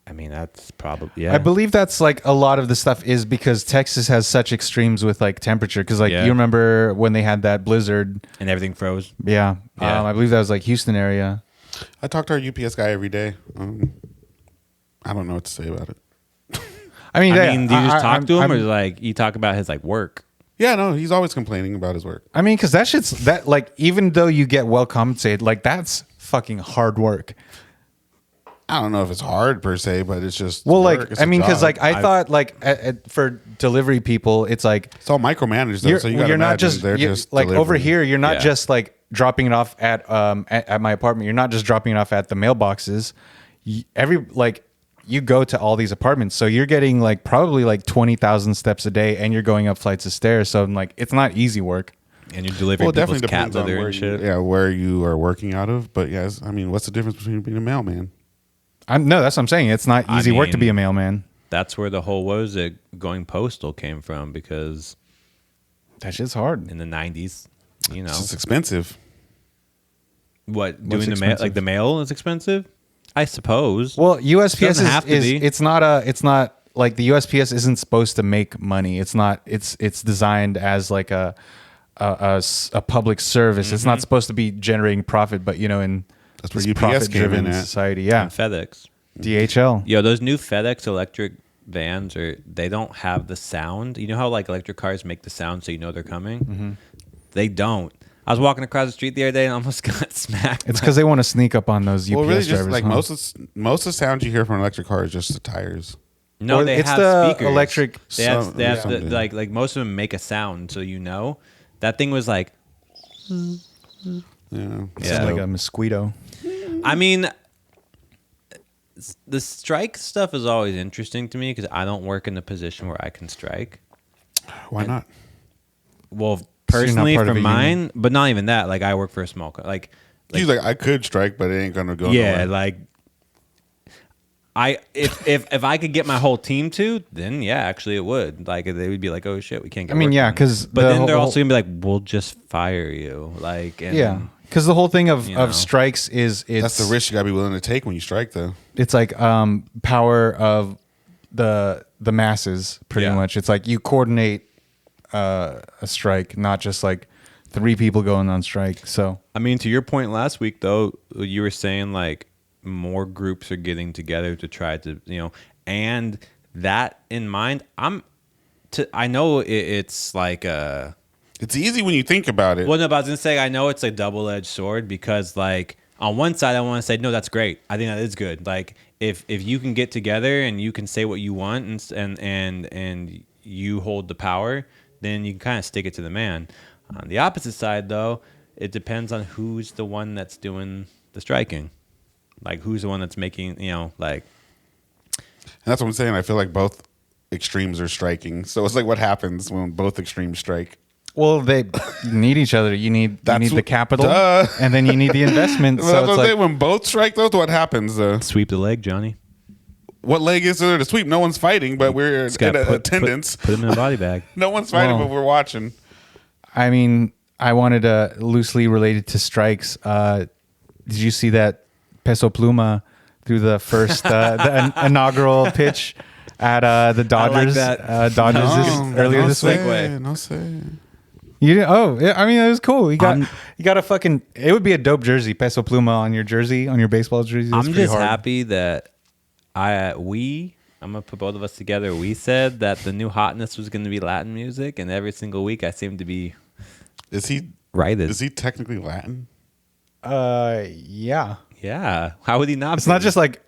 I mean that's probably I believe that's like a lot of the stuff is because Texas has such extremes with like temperature. Because like Yeah. you remember when they had that blizzard? and everything froze. Yeah, Yeah. I believe that was like Houston area. I talk to our UPS guy every day. I don't know what to say about it. I mean, I mean, do you just talk to him, or I'm- like you talk about his like work? Yeah, no, he's always complaining about his work. I mean, because that like even though you get well compensated, like that's fucking hard work. I don't know if it's hard per se, but it's just Well, work. like It's I a mean, because job. like I thought like for delivery people, it's like it's all micromanaged though, so you gotta you're not imagine just they're you're- just like over delivering. here. You're not Yeah. just like dropping it off at my apartment. You're not just dropping it off at the mailboxes. You go to all these apartments, so you're getting like probably like 20,000 steps a day, and you're going up flights of stairs. So I'm like, it's not easy work. And you're delivering Well, it people's definitely cat depends on litter where and shit. where you are working out of. But yes, I mean, what's the difference between being a mailman? No, that's what I'm saying. It's not I easy work to mean- be a mailman. That's where the whole what was it going postal came from because That shit's hard. in the 90s, you know, It's just expensive. what What's doing the mail expensive? like the mail is expensive. I suppose. Well, USPS Doesn't have to is be. it's not like the USPS isn't supposed to make money. It's not. It's designed as like a public service. It's not supposed to be generating profit, but in That's where this UPS came profit-driven in at. society. Yeah, And FedEx. DHL. Yo, those new FedEx electric vans they don't have the sound. You know how like electric cars make the sound so you know they're coming? Mm-hmm. They don't. I was walking across the street the other day and almost got smacked. It's because they want to sneak up on those UPS Well, really, just drivers. like huh? most of the sounds you hear from an electric car is just the tires. No, Or they it's have the speakers. electric- They have, Some- they have something. like most of them make a sound so you know. That thing was like, Yeah, It's Yeah. like a mosquito. I mean, the strike stuff is always interesting to me because I don't work in a position where I can strike. Why not? Well, So you're not personally part of for a mine, union? but not even that. Like I work for a small like He's like, I could strike, but it ain't gonna go. yeah, nowhere. like if I could get my whole team to, then yeah, actually it would. Like they would be like, oh shit, we can't get. I mean, work yeah, done. 'cause but the then they're whole- also gonna be like, we'll just fire you. Like and, Yeah, because the whole thing of You know. That's strikes it's the risk you gotta be willing to take when you strike, though. it's like power of the masses pretty Yeah. much. It's like you coordinate a strike, not just like 3 people going on strike. So I mean, to your point last week, though, you were saying like more groups are getting together to try to, and that in mind, I know it's like It's easy when you think about it. well, no, but I was gonna say I know it's a double-edged sword because like on one side I want to say no, that's great. I think that is good. Like if you can get together and you can say what you want and you hold the power, then you can kind of stick it to the man. On the opposite side, though, it depends on who's the one that's doing the striking. Like, who's the one that's making, like... And that's what I'm saying. I feel like both extremes are striking. So it's like what happens when both extremes strike. Well, they need each other. You need the capital, duh. and then you need the investment. So So it's like, when both strike, those what happens? Sweep the leg, Johnny. What leg is there to sweep? No one's fighting, but we're Just gotta in put attendance. Put him in a body bag. No one's fighting, Well, but we're watching. I mean, I wanted to loosely related to strikes. Did you see that Peso Pluma threw the first the inaugural pitch at the Dodgers? that. Dodgers earlier this week. segue. No say. You didn't, oh, yeah, I mean, it was cool. You got a fucking. It would be a dope jersey, Peso Pluma on your jersey, on your baseball jersey. That's I'm pretty just hard. happy that I'm gonna put both of us together. We said that the new hotness was gonna be Latin music, and every single week I seem to be Is he righted. Is he technically Latin? Yeah. Yeah, how would he not? It's not just like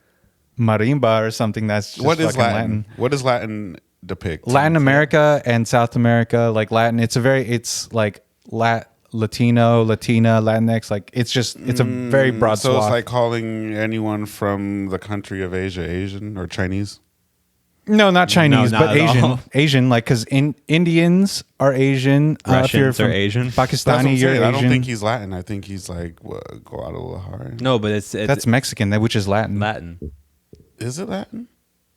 marimba or something. That's just What is fucking Latin? What does Latin depict? Latin America and South America, like Latin. It's like Latino, Latina, Latinx. Like it's a very broad So swath. it's like calling anyone from the country of Asia Asian or Chinese. No, not Chinese, not but at Asian. all. Asian, like because Indians are Asian. If Russians you're are from Asian. That's what I'm Pakistani, you're saying. Asian. I don't think he's Latin. I think he's like Guadalajara. No, but it's That's Mexican, which is Latin. Latin. Is it Latin?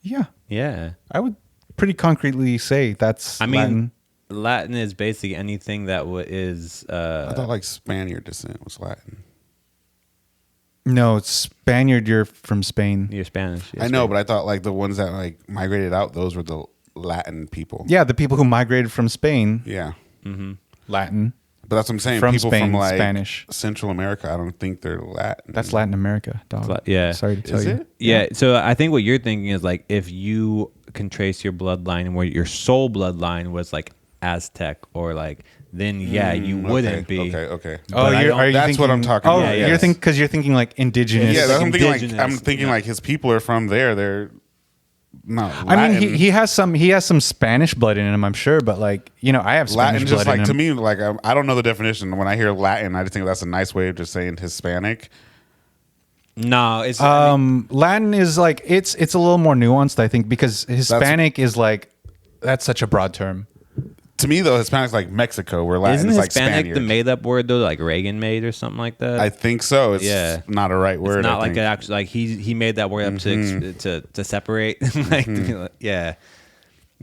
Yeah, Yeah, I would pretty concretely say that's I mean, Latin. Latin is basically anything that is. I thought like Spaniard descent was Latin. No, it's Spaniard. You're from Spain. You're Spanish. I know, but I thought like the ones that like migrated out, those were the Latin people. Yeah, the people who migrated from Spain, Yeah. Latin. But that's what I'm saying. From People Spain, from like Spanish. Central America, I don't think they're Latin. That's Latin America, dog. Yeah. Sorry to tell Is you. it? Yeah, so I think what you're thinking is like if you can trace your bloodline and where your soul bloodline was like Aztec or like, then you wouldn't be. Okay. Oh, But I don't- are you that's thinking, what I'm talking oh, about, you're yes. thinking because you're thinking like indigenous. Yeah, that's what I'm thinking. Like indigenous. I'm thinking like his people are from there. They're not. I mean, Latin. he has some Spanish blood in him, I'm sure, but like I have Spanish Latin blood just like in to him. me like I don't know the definition. When I hear Latin, I just think that's a nice way of just saying Hispanic. No, it's Latin is like it's a little more nuanced, I think, because Hispanic is like that's such a broad term. To me though, Hispanic's like Mexico, where Latin isn't is like Hispanic Spaniard. the made up word though, like Reagan made or something like that? I think so. It's Yeah. not a right word. It's not I like think. it actually like he made that word up to separate like to be like, yeah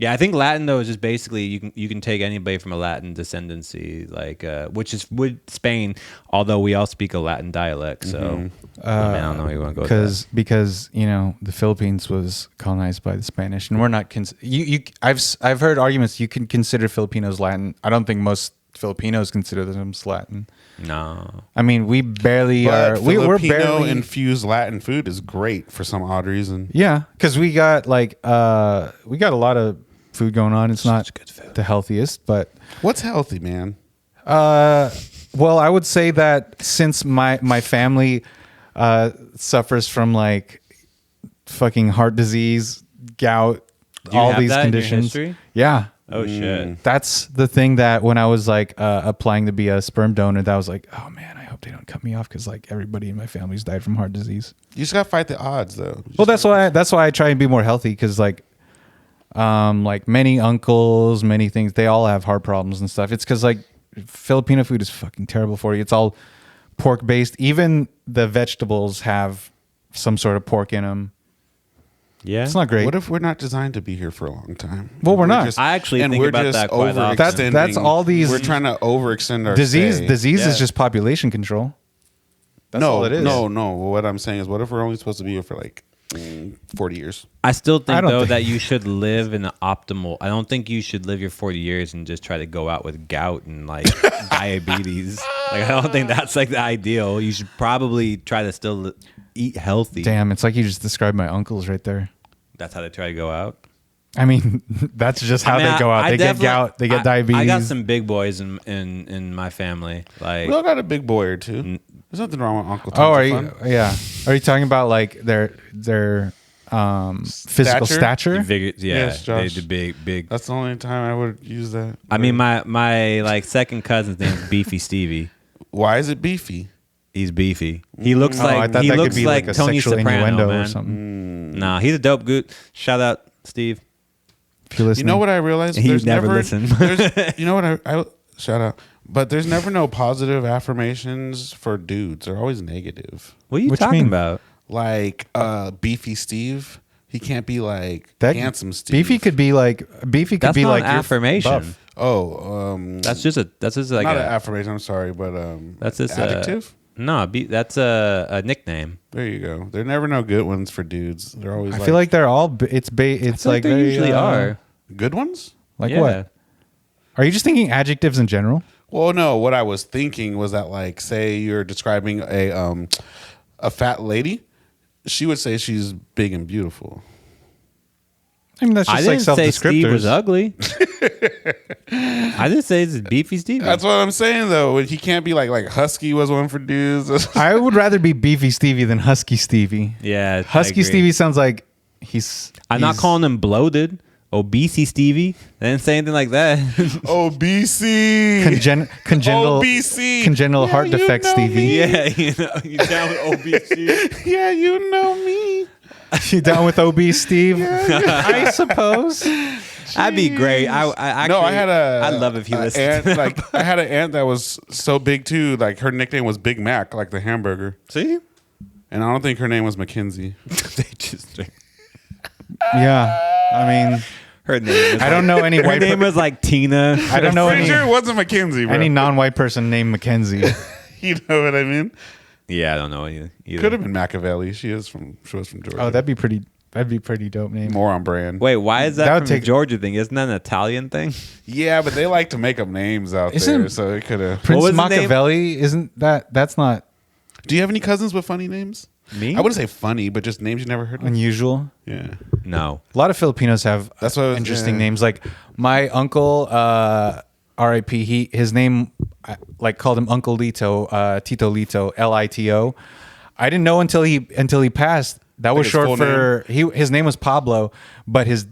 I think Latin though is just basically you can take anybody from a Latin descendancy like which is with Spain, although we all speak a Latin dialect, so I don't know where you want to go with that. because the Philippines was colonized by the Spanish, and we're not. I've heard arguments you can consider Filipinos Latin. I don't think most Filipinos consider themselves Latin. No, I mean, we barely are. But We're Filipino barely infused Latin food is great for some odd reason. Yeah, because we got a lot of food going on. It's not good food. the healthiest, but What's healthy, man? well, I would say that since my family suffers from like fucking heart disease, gout, Do you all have these that in your conditions. history? Yeah. Oh shit. That's the thing that when I was like applying to be a sperm donor, that was like, oh man, I hope they don't cut me off because like everybody in my family's died from heart disease. You just gotta fight the odds, though. Well, that's why I try and be more healthy because like many uncles, many things, they all have heart problems and stuff. It's because like Filipino food is fucking terrible for you. It's all pork based. Even the vegetables have some sort of pork in them. Yeah, It's not great. What if we're not designed to be here for a long time? Well, we're not. I actually think about that quite often. That's all these- We're trying to overextend our disease stay. is Yeah. just population control. That's all it is. No. What I'm saying is, what if we're only supposed to be here for like 40 years? I still I think don't though think- that you should live in an optimal. I don't think you should live your 40 years and just try to go out with gout and like diabetes. Like I don't think that's like the ideal. You should probably try to still eat healthy. Damn, it's like you just described my uncles right there. That's how they try to go out. I mean, that's just how they go out. They get definitely- gout. They get diabetes. I got some big boys in my family. Like We all got a big boy or two. There's nothing wrong with Uncle Oh, Tons are of you? Fun. Yeah. Are you talking about like their physical stature. Yeah, Yes, Josh. they the big. That's the only time I would use that. I mean, my like second cousin's name is Beefy Stevie. Why is it beefy? He's beefy. He looks I like thought he that looks could be like a Tony sexual Soprano, innuendo man. or something. Nah, he's a dope dude. Shout out Steve. If you're listening. You know what I realized? He There's never listened. You know what I shout out. But there's never no positive affirmations for dudes. They're always negative. What are you What you talking mean? about? Like Beefy Steve. He can't be like That handsome Steve. Beefy could be like That's be not like an your affirmation. buff. Oh, That's just like not a, an affirmation. I'm sorry, but that's just adjective. No, that's a nickname. There you go. There never no good ones for dudes. They're always. I feel like they're all. It's like they very, usually are. good ones. Like Yeah. what? Are you just thinking adjectives in general? Well, no. What I was thinking was that, like, say you're describing a fat lady, she would say she's big and beautiful. I mean, that's I just didn't like self say Steve was descriptors. ugly. I didn't say it's Beefy Stevie. That's what I'm saying, though. He can't be like husky was one for dudes. I would rather be Beefy Stevie than Husky Stevie. Yeah, Husky Stevie sounds like he's. I'm not calling him bloated. Obesity Stevie. I didn't say anything like that. OBC. Congenital OBC. congenital Yeah, heart you defect know Stevie. me. Yeah, you down with OBC. Yeah, you know me. You down with obese Steve? I suppose. That'd be great. I actually, No, I had I love if he listened. Aunt, like I had an aunt that was so big too. Like her nickname was Big Mac, like the hamburger. See, And I don't think her name was Mackenzie. they just Yeah, I mean, her name. Was I don't know any Her white. name was like Tina. I don't know Pretty any sure it wasn't Mackenzie, bro. any non-white person named Mackenzie. You know what I mean? Yeah, I don't know either. Could have been Machiavelli. She was from Georgia. Oh, that'd be pretty dope name. more on brand. Wait, why is that, That would from take- the Georgia thing? Isn't that an Italian thing? Yeah, but they like to make up names out Isn't- there, so it could have. Prince was his name? Machiavelli isn't that? That's not Do you have any cousins with funny names? Me? I wouldn't say funny, but just names you never heard of. unusual. Yeah. No. A lot of Filipinos have That's what I was- interesting yeah. names. Like my uncle, R.I.P. His name, I called him Uncle Lito, Tito Lito, Lito. I didn't know until he passed. That was his short full for his name was Pablo, but his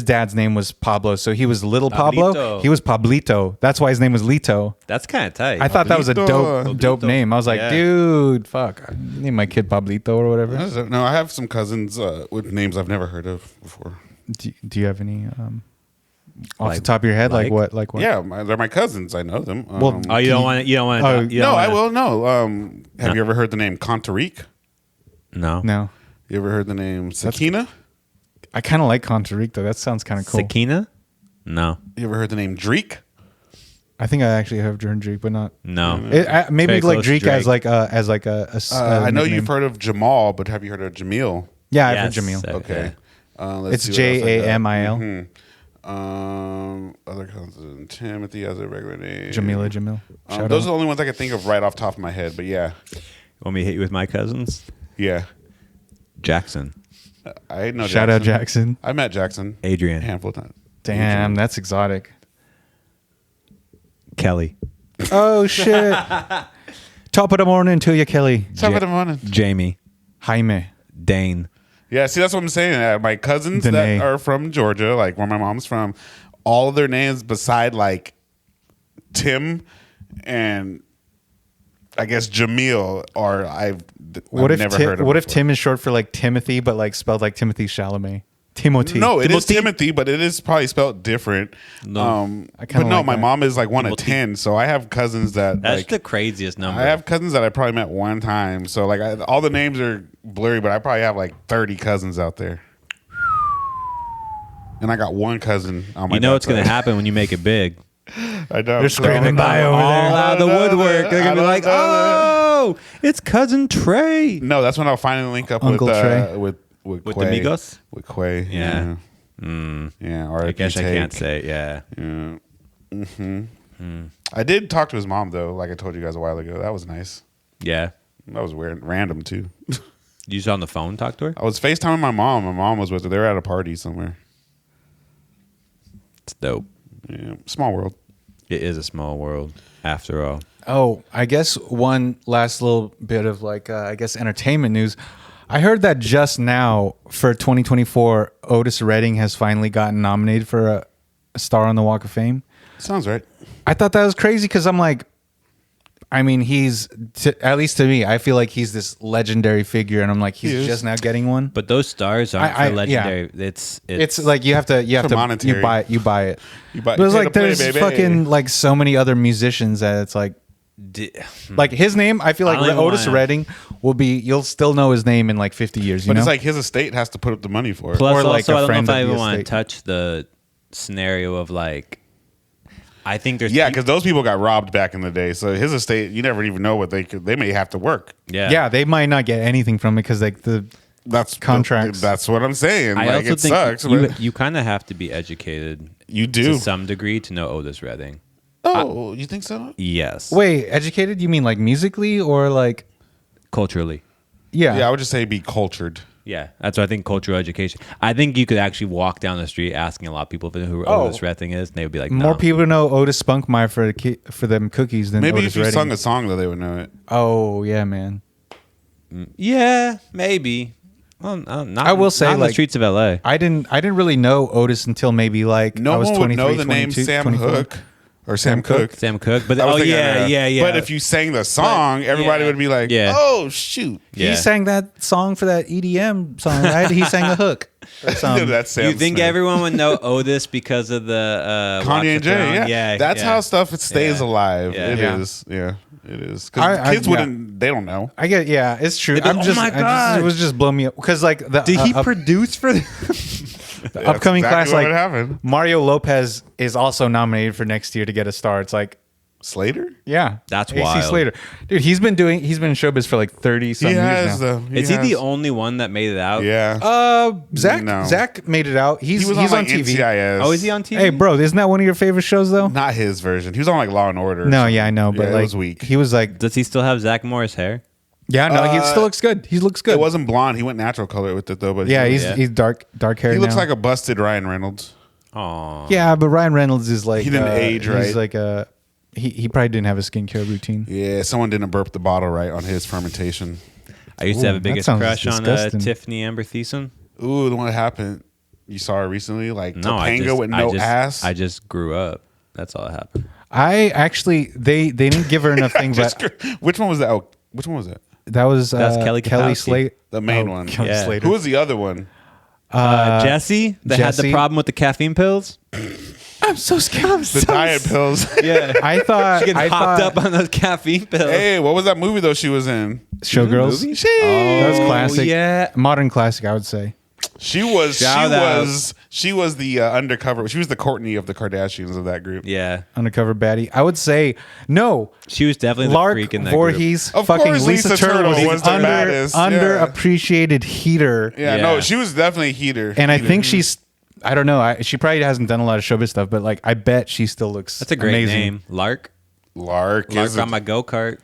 dad's name was Pablo, so he was Little Pablo. Pablito. He was Pablito. That's why his name was Lito. That's kind of tight. I thought that was a Pablito. dope Pablito. name. I was like, Yeah. dude, fuck, I name my kid Pablito or whatever. No, I have some cousins with names I've never heard of before. Do you have any off Like- the top of your head? Like what? Yeah, they're my cousins. I know them. Well, Oh, you don't want to. You don't want Oh, to. no, I will. No. Have No. you ever heard the name Contarique? No. No. You ever heard the name Sakina? I kind of like Costa Rica. That sounds kind of cool. Sakina? No. You ever heard the name Dreek? I think I actually have Drake, but not. No. Maybe Very like close to Drake as Drake. like a I know nickname. you've heard of Jamal, but have you heard of Jamil? Yeah, I've Yes. heard Jamil. Okay. It's Let's see what else I got. Jamil. Other cousins, Timothy has a regular name. Jamil. Shout Those are out. the only ones I can think of right off the top of my head. But yeah, Want me to hit you with my cousins? yeah. Jackson. I know. Shout out Jackson. I met Jackson. Adrian. A handful of times. Damn, that's exotic. Kelly. Oh shit! Top of the morning to you, Kelly. Top of the morning. Jamie. Jaime. Dane. Yeah, see, that's what I'm saying. My cousins Danae. that are from Georgia, like where my mom's from, all of their names beside like Tim and I guess Jamil are I've never heard of. What if before. Tim is short for like Timothy, but like spelled like Timothy Chalamet? Timothy. No, it is Timothy, but it is probably spelled different. No. I kinda but no, like my that. mom is like one of Timothy. 10, so I have cousins that That's like the craziest number. I have cousins that I probably met one time. So like all the names are blurry, but I probably have like 30 cousins out there. And I got one cousin on my You know dad's what's going to side. happen when you make it big. I know. They're screaming by All over there. out of the woodwork. They're going to be like, I don't know. oh, it's cousin Trey. No, that's when I'll finally link up Uncle Trey. with With Quay. amigos? With Quay. Yeah. Yeah. Or I guess I can't say it. Yeah. Yeah. I did talk to his mom though, like I told you guys a while ago. That was nice. Yeah. That was weird, random too. You just on the phone talk to her? I was FaceTiming my mom. My mom was with her. They were at a party somewhere. It's dope. Yeah, small world. It is a small world, after all. Oh, I guess one last little bit of like I guess entertainment news. I heard that just now for 2024, Otis Redding has finally gotten nominated for a star on the Walk of Fame. Sounds right. I thought that was crazy because I'm like, I mean, at least to me, I feel like he's this legendary figure, and I'm like, he's just now getting one. But those stars aren't for legendary. Yeah. It's like you have to monetary. you buy it. You buy, But it's like play, there's fucking like so many other musicians that it's like. Like his name, I feel like Otis Redding will be. You'll still know his name in like 50 years. But it's like his estate has to put up the money for it. Plus, or like also, a I don't know friend if I of the even want to estate. touch the scenario of like. I think there's Because those people got robbed back in the day. So his estate, you never even know what they could. They may have to work. Yeah, they might not get anything from it because like That's contracts. That's what I'm saying. I like also it think sucks. you kind of have to be educated. You do to some degree to know Otis Redding. Oh, you think so? Yes. Wait, educated? You mean like musically or like Culturally. yeah? Yeah, I would just say be cultured. Yeah, that's what I think. Cultural education. I think you could actually walk down the street asking a lot of people who Oh. Otis Redding is, and they would be like, no. More people know Otis Spunkmeyer for them cookies than Maybe Otis if you Redding. sung a song, though, they would know it. Oh yeah, man. Yeah, maybe. Well, not, I will say, not in the like- streets of LA. I didn't really know Otis until maybe like No I was one would 23, know the name 22, Sam 24. Hook or Sam Cooke. Sam Cooke, but I was oh thinking, yeah. But if you sang the song, everybody yeah. would be like, Yeah. "Oh shoot!" Yeah. He sang that song for that EDM song, right? He sang a hook. Or something. That's Sam You think Smith. everyone would know Otis because of the Watch Kanye and the Throne? Jay? Yeah, that's yeah. how stuff stays Yeah. alive. Yeah. It Yeah. is. Yeah, it is. I- Because kids yeah. wouldn't. They don't know. I get, yeah, it's true. They'd be I'm like, just, "Oh my God." it was just blowing me up because like the Did he produce for the upcoming That's class, exactly like what happened. Mario Lopez is also nominated for next year to get a star. It's like, Slater. yeah, That's AC wild. Slater, dude. He's been in showbiz for like 30 some He years has now. the. Is he the has- only one that made it out? Yeah. Zach, No. Zach made it out. He's he was he's on, on like, TV. NCIS. Oh, is he on TV? Hey, bro, isn't that one of your favorite shows though? Not his version. He was on like Law and Order. or No, something. yeah, I know, but Yeah, like it was weak. he was like, Does he still have Zach Morris hair? yeah, no, he still looks good. He looks good. It wasn't blonde. He went natural color with it though. But Yeah, he, he's dark hair. he looks now. like a busted Ryan Reynolds. Oh, Yeah, but Ryan Reynolds is like He didn't age He's right. like a he probably didn't have a skincare routine. Yeah, someone didn't burp the bottle right on his fermentation. I used to have Ooh, a biggest that sounds crush on disgusting. Tiffany Amber Thiessen. Ooh, the one that happened. You saw her recently, like No, I Topanga just, with no ass. I just grew up. That's all that happened. I actually they didn't give her enough thing, but Which one was that? Oh, which one was that? that was That's Kelly Kapowski. Slate, The main one. Kelly Yeah. Slater. Who was the other one? Jesse that had Jesse. the problem with the caffeine pills. I'm so scared. The diet pills. Yeah, I thought she gets I hopped thought up on those caffeine pills. Hey, what was that movie though she was in? Showgirls. Movie? That was Oh, classic. yeah. Modern classic, I would say. She was Shout out. she was the undercover. She was the Courtney of the Kardashians of that group. Yeah, Undercover baddie. I would say no. she was definitely the Lark freak in that group. Voorhees, Of fucking course, Lisa, Lisa Turtle Turtle was was the baddest, yeah. underappreciated heater. Yeah, Yeah. no, she was definitely a heater. And I think she's, I don't know, she probably hasn't done a lot of showbiz stuff, but like I bet she still looks That's a great amazing. name, Lark. Lark Lark is on my go kart.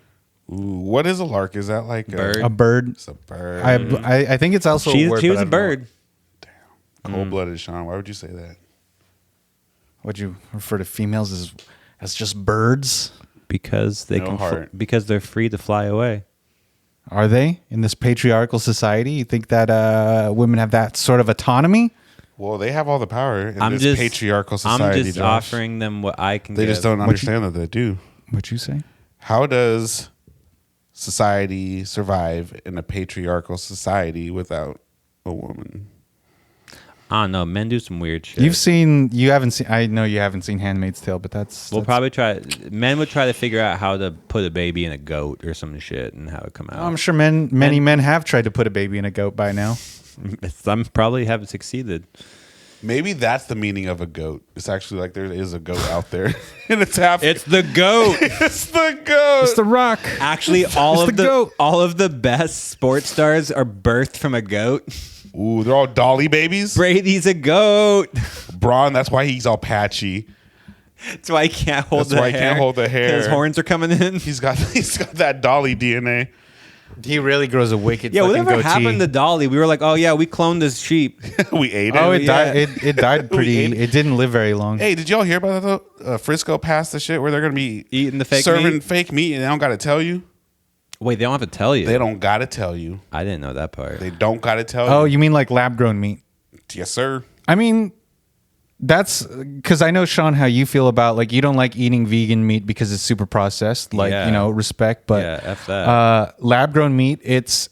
Ooh, what is a lark? Is that like Bird. A bird. It's a bird. I think it's also She a word, was but I a don't know. bird. Cold-blooded, Sean. Why would you say that? Would you refer to females as just birds? Because they No can heart. because they're free to fly away. Are they in this patriarchal society? You think that women have that sort of autonomy? Well, they have all the power in I'm this just patriarchal society. I'm just Josh. offering them what I can. They give. just don't understand that they do. What'd you say? How does society survive in a patriarchal society without a woman? I don't know. Men do some weird shit. You haven't seen. I know you haven't seen *Handmaid's Tale*, but We'll probably try. Men would try to figure out how to put a baby in a goat or some shit and how it come out. I'm sure many men have tried to put a baby in a goat by now. Some probably haven't succeeded. Maybe that's the meaning of a goat. It's actually like there is a goat out there, and it's half. It's the goat. It's the goat. It's the Rock. Actually, all It's of the goat. all of the best sports stars are birthed from a goat. Ooh, they're all dolly babies. Brady's a goat. Braun, that's why he's all patchy. That's why he can't hold That's the why hair. he can't hold the hair. His horns are coming in. He's got that dolly DNA. He really grows a wicked. Yeah, fucking whatever goatee. happened to Dolly? We were like, oh yeah, we cloned this sheep. We ate it. Oh, it Yeah. died. It died pretty. ate it. It didn't live very long. Hey, did y'all hear about that though? Frisco passed the shit where they're gonna be Eating the fake serving meat? fake meat, and they don't got to tell you. Wait, they don't have to tell you. They don't got to tell you. I didn't know that part. They don't got to tell Oh, you. you mean like lab grown meat? Yes, sir. I mean, that's because I know, Sean, how you feel about like you don't like eating vegan meat because it's super processed. Like respect, but Yeah, F that. lab grown meat, it's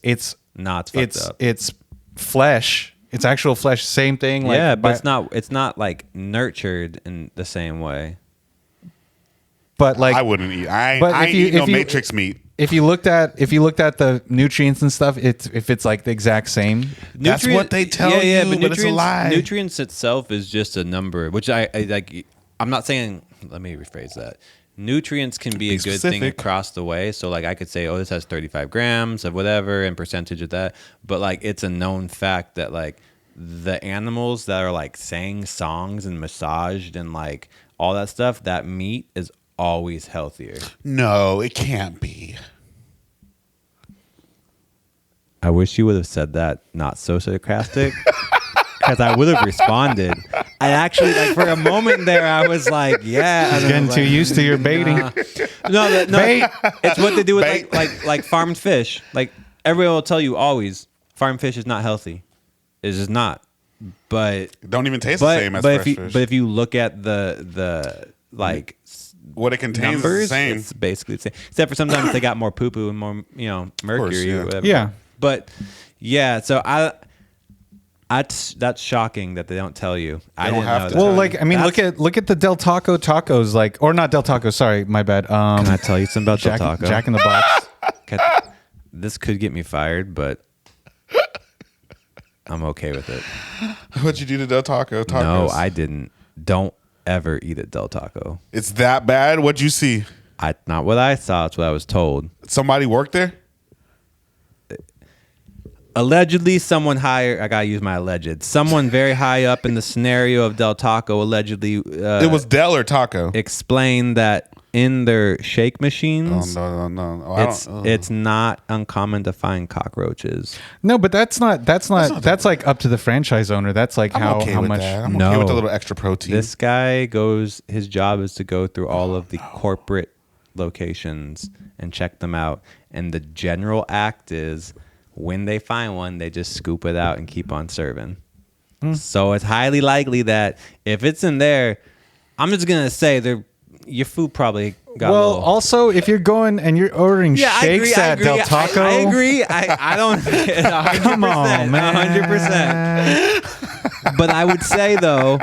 Nah, it's fucked up. it's flesh. It's actual flesh. Same thing. Like, Yeah, but it's not like nurtured in the same way. But like I wouldn't eat. I but ain't if you- eat no if you- Matrix meat. if you looked at the nutrients and stuff, if it's like the exact same. That's what they tell you, but it's a lie. Nutrients itself is just a number, which I like. I'm not saying. Let me rephrase that. Nutrients can be a good thing specific. across the way. So like I could say, oh, this has 35 grams of whatever and percentage of that. But like it's a known fact that like the animals that are like sang songs and massaged and like all that stuff, that meat is always healthier. No, it can't be. I wish you would have said that not so sarcastic. Because I would have responded. I actually, like, for a moment there, I was like, yeah. He's getting too used to your baiting. No, it's what they do with like farmed fish. Like everyone will tell you always, farmed fish is not healthy. It's just not. But It don't even taste the same as fresh fish. But if you look at the like what it contains numbers, is the same. it's basically the same. Except for sometimes they got more poo poo and more mercury yeah. or whatever. Yeah. But yeah, so that's shocking that they don't tell you. I don't didn't have know to that. tell Well, you. like I mean, look at the Del Taco tacos, like, or not Del Taco. Sorry, my bad. Can I tell you something about Del Taco? Jack in the Box. This could get me fired, but I'm okay with it. What'd you do to Del Taco? Tacos? No, I didn't. Don't ever eat at Del Taco. It's that bad? What'd you see? Not what I saw. It's what I was told. Somebody worked there? Allegedly, someone higher. I gotta use my alleged. Someone very high up in the scenario of Del Taco allegedly. It was Del or Taco? Explained that in their shake Oh, machines, no. Oh, it's not uncommon to find cockroaches. No, but that's like up to the franchise owner. That's like I'm how okay how with much. that. I'm No. okay with a little extra protein. This guy his job is to go through all of the corporate locations and check them out. And the general act is when they find one, they just scoop it out and keep on serving. So it's highly likely that if it's in there, I'm just going to say your food probably got a Well, little... also, if you're going and you're ordering shakes at Del Taco, I agree. I don't... 100%, come on, man. 100%. But I would say, though,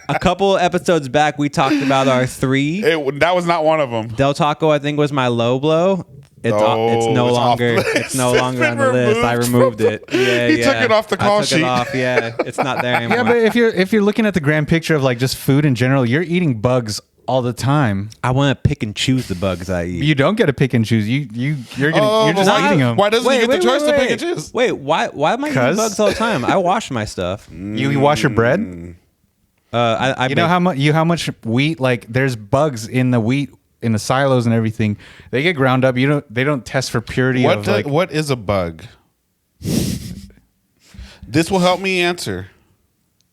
a couple episodes back, we talked about our 3. That was not one of them. Del Taco, I think, was my low blow. It's no it's off longer the list. it's no It's longer been on the list. I removed it. Yeah, He took it off the call I took sheet. It off. Yeah, it's not there anymore. yeah, but if you're looking at the grand picture of like just food in general, you're eating bugs all the time. I want to pick and choose the bugs I eat. You don't get to pick and choose. You're just why- eating them. Why doesn't he get the choice to pick and choose? Wait, why am I eating 'Cause- bugs all the time? I wash my stuff. You wash your bread. I You know how much wheat, like there's bugs in the wheat in the silos and everything. They get ground up. They don't test for purity of like What is a bug? This will help me answer.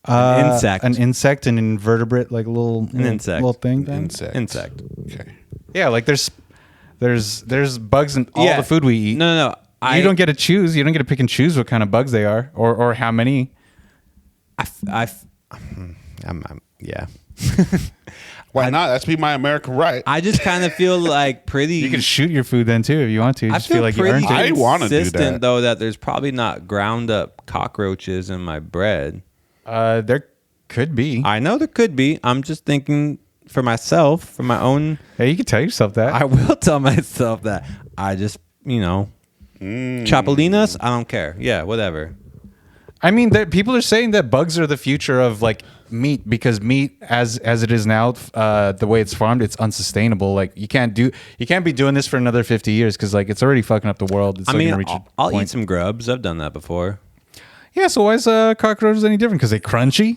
An insect. an insect, an invertebrate, like An insect. little thing. insect. Okay. Yeah, like there's bugs in all the food we eat. No. You don't get to choose. You don't get to pick and choose what kind of bugs they are or how many. Yeah. Why not? That's be my American right. I just kind of feel like pretty. You can shoot your food then too if you want to. You I just feel like you earned it. I wanna do consistent, that. though, that there's probably not ground up cockroaches in my bread. There could be. I know there could be. I'm just thinking for myself, for my own. Hey, you can tell yourself that. I will tell myself that. I just, chapalinas, I don't care. Yeah, whatever. I mean, people are saying that bugs are the future of like meat because meat, as it is now, the way it's farmed, it's unsustainable. Like you can't be doing this for another 50 years because like it's already fucking up the world. It's gonna reach I'll a point. eat some grubs. I've done that before. Yeah, so why is cockroaches any different? Because they crunchy.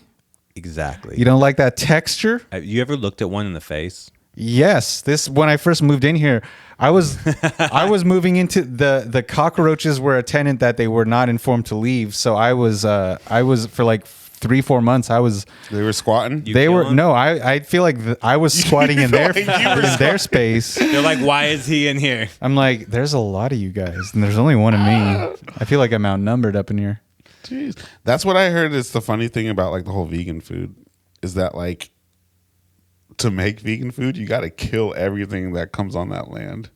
Exactly. You don't like that texture? Have you ever looked at one in the face? Yes. When I first moved in here, I was moving into the cockroaches were a tenant that they were not informed to leave. So I was for like 3-4 months, They were squatting. I feel like I was squatting in their in their space. They're like, why is he in here? I'm like, there's a lot of you guys, and there's only one of me. I feel like I'm outnumbered up in here. Jeez. That's what I heard is the funny thing about like the whole vegan food is that like to make vegan food, you got to kill everything that comes on that land.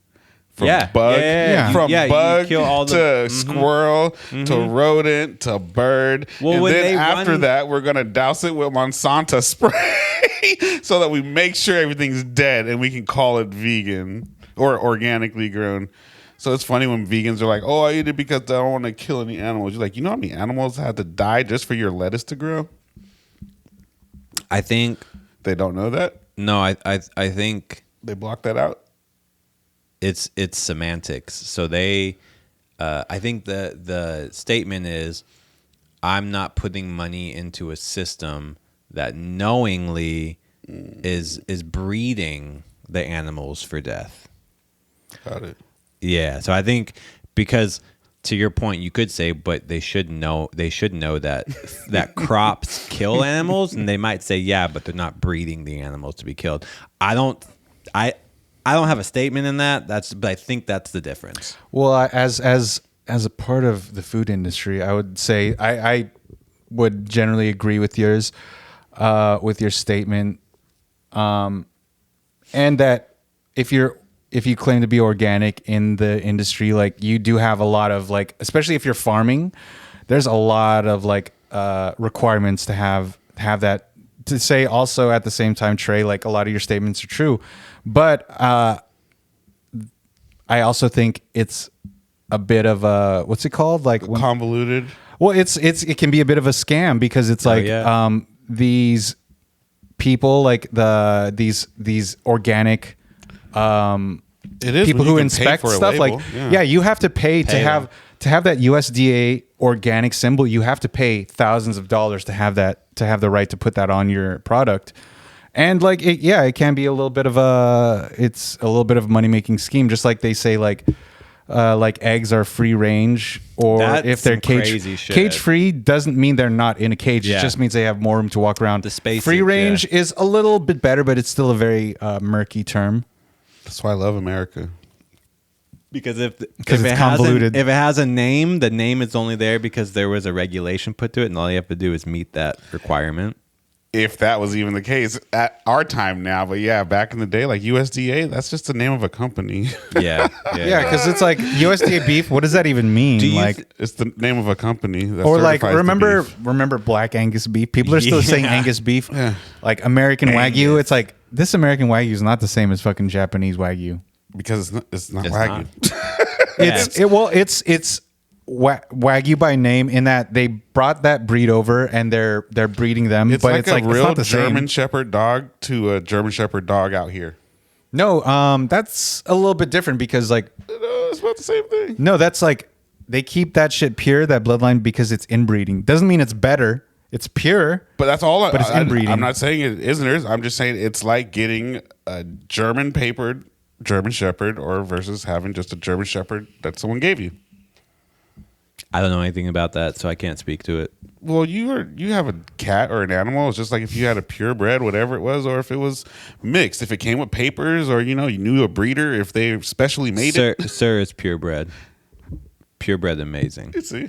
From bug, from bug kill all to squirrel to rodent to bird. Well, and then after that, we're going to douse it with Monsanto spray so that we make sure everything's dead and we can call it vegan or organically grown. So it's funny when vegans are like, oh, I eat it because I don't want to kill any animals. You're like, you know how many animals had to die just for your lettuce to grow? I think they don't know that. No, I think they block that out. It's semantics. So they, I think the statement is, I'm not putting money into a system that knowingly is breeding the animals for death. Got it. Yeah. So I think because to your point, you could say, but they should know that crops kill animals, and they might say, yeah, but they're not breeding the animals to be killed. I don't have a statement in that. But I think that's the difference. Well, as a part of the food industry, I would say I would generally agree with yours, with your statement, and that if you claim to be organic in the industry, like you do have a lot of like, especially if you're farming, there's a lot of like requirements to have that. To say also at the same time, Trey, like a lot of your statements are true, but I also think it's a bit of a, what's it called? Like convoluted. Well, it can be a bit of a scam because it's like these people, like these organic it is people who inspect stuff. Like you have to pay to have that USDA organic symbol. You have to pay thousands of dollars to have the right to put that on your product. And like it can be a little bit of a money making scheme, just like they say like eggs are free range, or That's if they're cage free doesn't mean they're not in a cage. It just means they have more room to walk around. The space free range is a little bit better, but it's still a very murky term. That's why I love America. Because if it convoluted. If it has a name, the name is only there because there was a regulation put to it, and all you have to do is meet that requirement. If that was even the case at our time now, but yeah, back in the day, like USDA, that's just the name of a company. Yeah, because it's like USDA beef. What does that even mean? It's the name of a company. That or like remember Black Angus beef? People are still saying Angus beef. Yeah. Like American Wagyu. It's like this American Wagyu is not the same as fucking Japanese Wagyu. Because it's not Wagyu. It's Wagyu by name in that they brought that breed over and they're breeding them. It's but like it's a like real it's not the German same. Shepherd dog to a German Shepherd dog out here. No, that's a little bit different because like it's about the same thing. No, that's like they keep that shit pure, that bloodline, because it's inbreeding. Doesn't mean it's better. It's pure. But that's all. But it's inbreeding. I'm not saying it isn't. I'm just saying it's like getting a German papered German Shepherd or versus having just a German Shepherd that someone gave you. I don't know anything about that, so I can't speak to it. Well, you have a cat or an animal. It's just like if you had a purebred, whatever it was, or if it was mixed. If it came with papers, or you knew a breeder, if they specially made it. Sir, it's purebred. Purebred, amazing. See,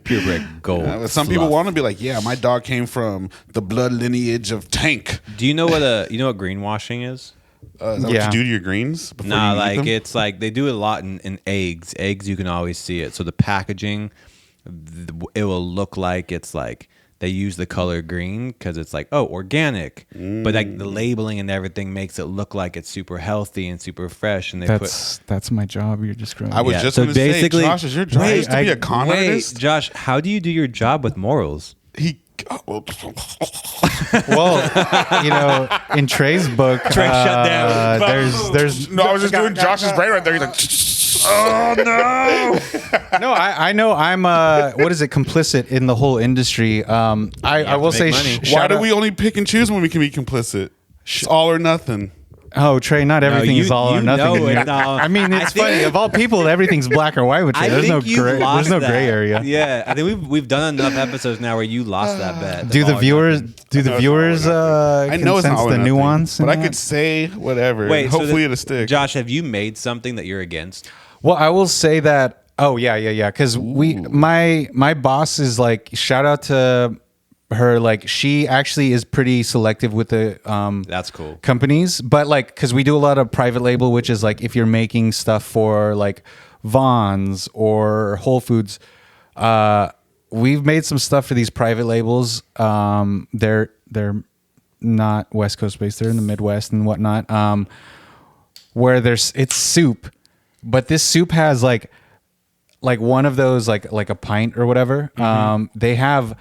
purebred gold. But some people want to be like, yeah, my dog came from the blood lineage of Tank. Do you know what greenwashing is? Is that what you do to your greens? Nah, like it's like they do it a lot in eggs. Eggs, you can always see it. So the packaging, it will look like it's like they use the color green because it's like, oh, organic. But like the labeling and everything makes it look like it's super healthy and super fresh. And that's my job. You're describing. I was just going to say, Josh, is your job to be a con artist? Josh, how do you do your job with morals? Well, in Trey's book, Trey shut down. There's. No, I was just doing Josh's brain right there. He's like, oh no. No, I know I'm what is it, complicit in the whole industry. I will say, why do we only pick and choose when we can be complicit? It's all or nothing. Oh, Trey, not everything is all or nothing. know in here. it's not. I mean, it's funny. Of all people, everything's black or white with Trey. I There's no think you've gray. lost There's no that. gray area. Yeah, I think we've done enough episodes now where you lost that bet. Do the viewers? Do the viewers? I know it's not sense all or the nothing, nuance? but in I that? could say whatever. Wait, and so hopefully it'll stick. Josh, have you made something that you're against? Well, I will say that. Oh yeah. Because my boss is like, shout out to her. Like, she actually is pretty selective with the That's cool. companies, but like, because we do a lot of private label, which is like if you're making stuff for like Vons or Whole Foods, we've made some stuff for these private labels. They're not West Coast based; they're in the Midwest and whatnot. Where it's soup, but this soup has like one of those like a pint or whatever. They have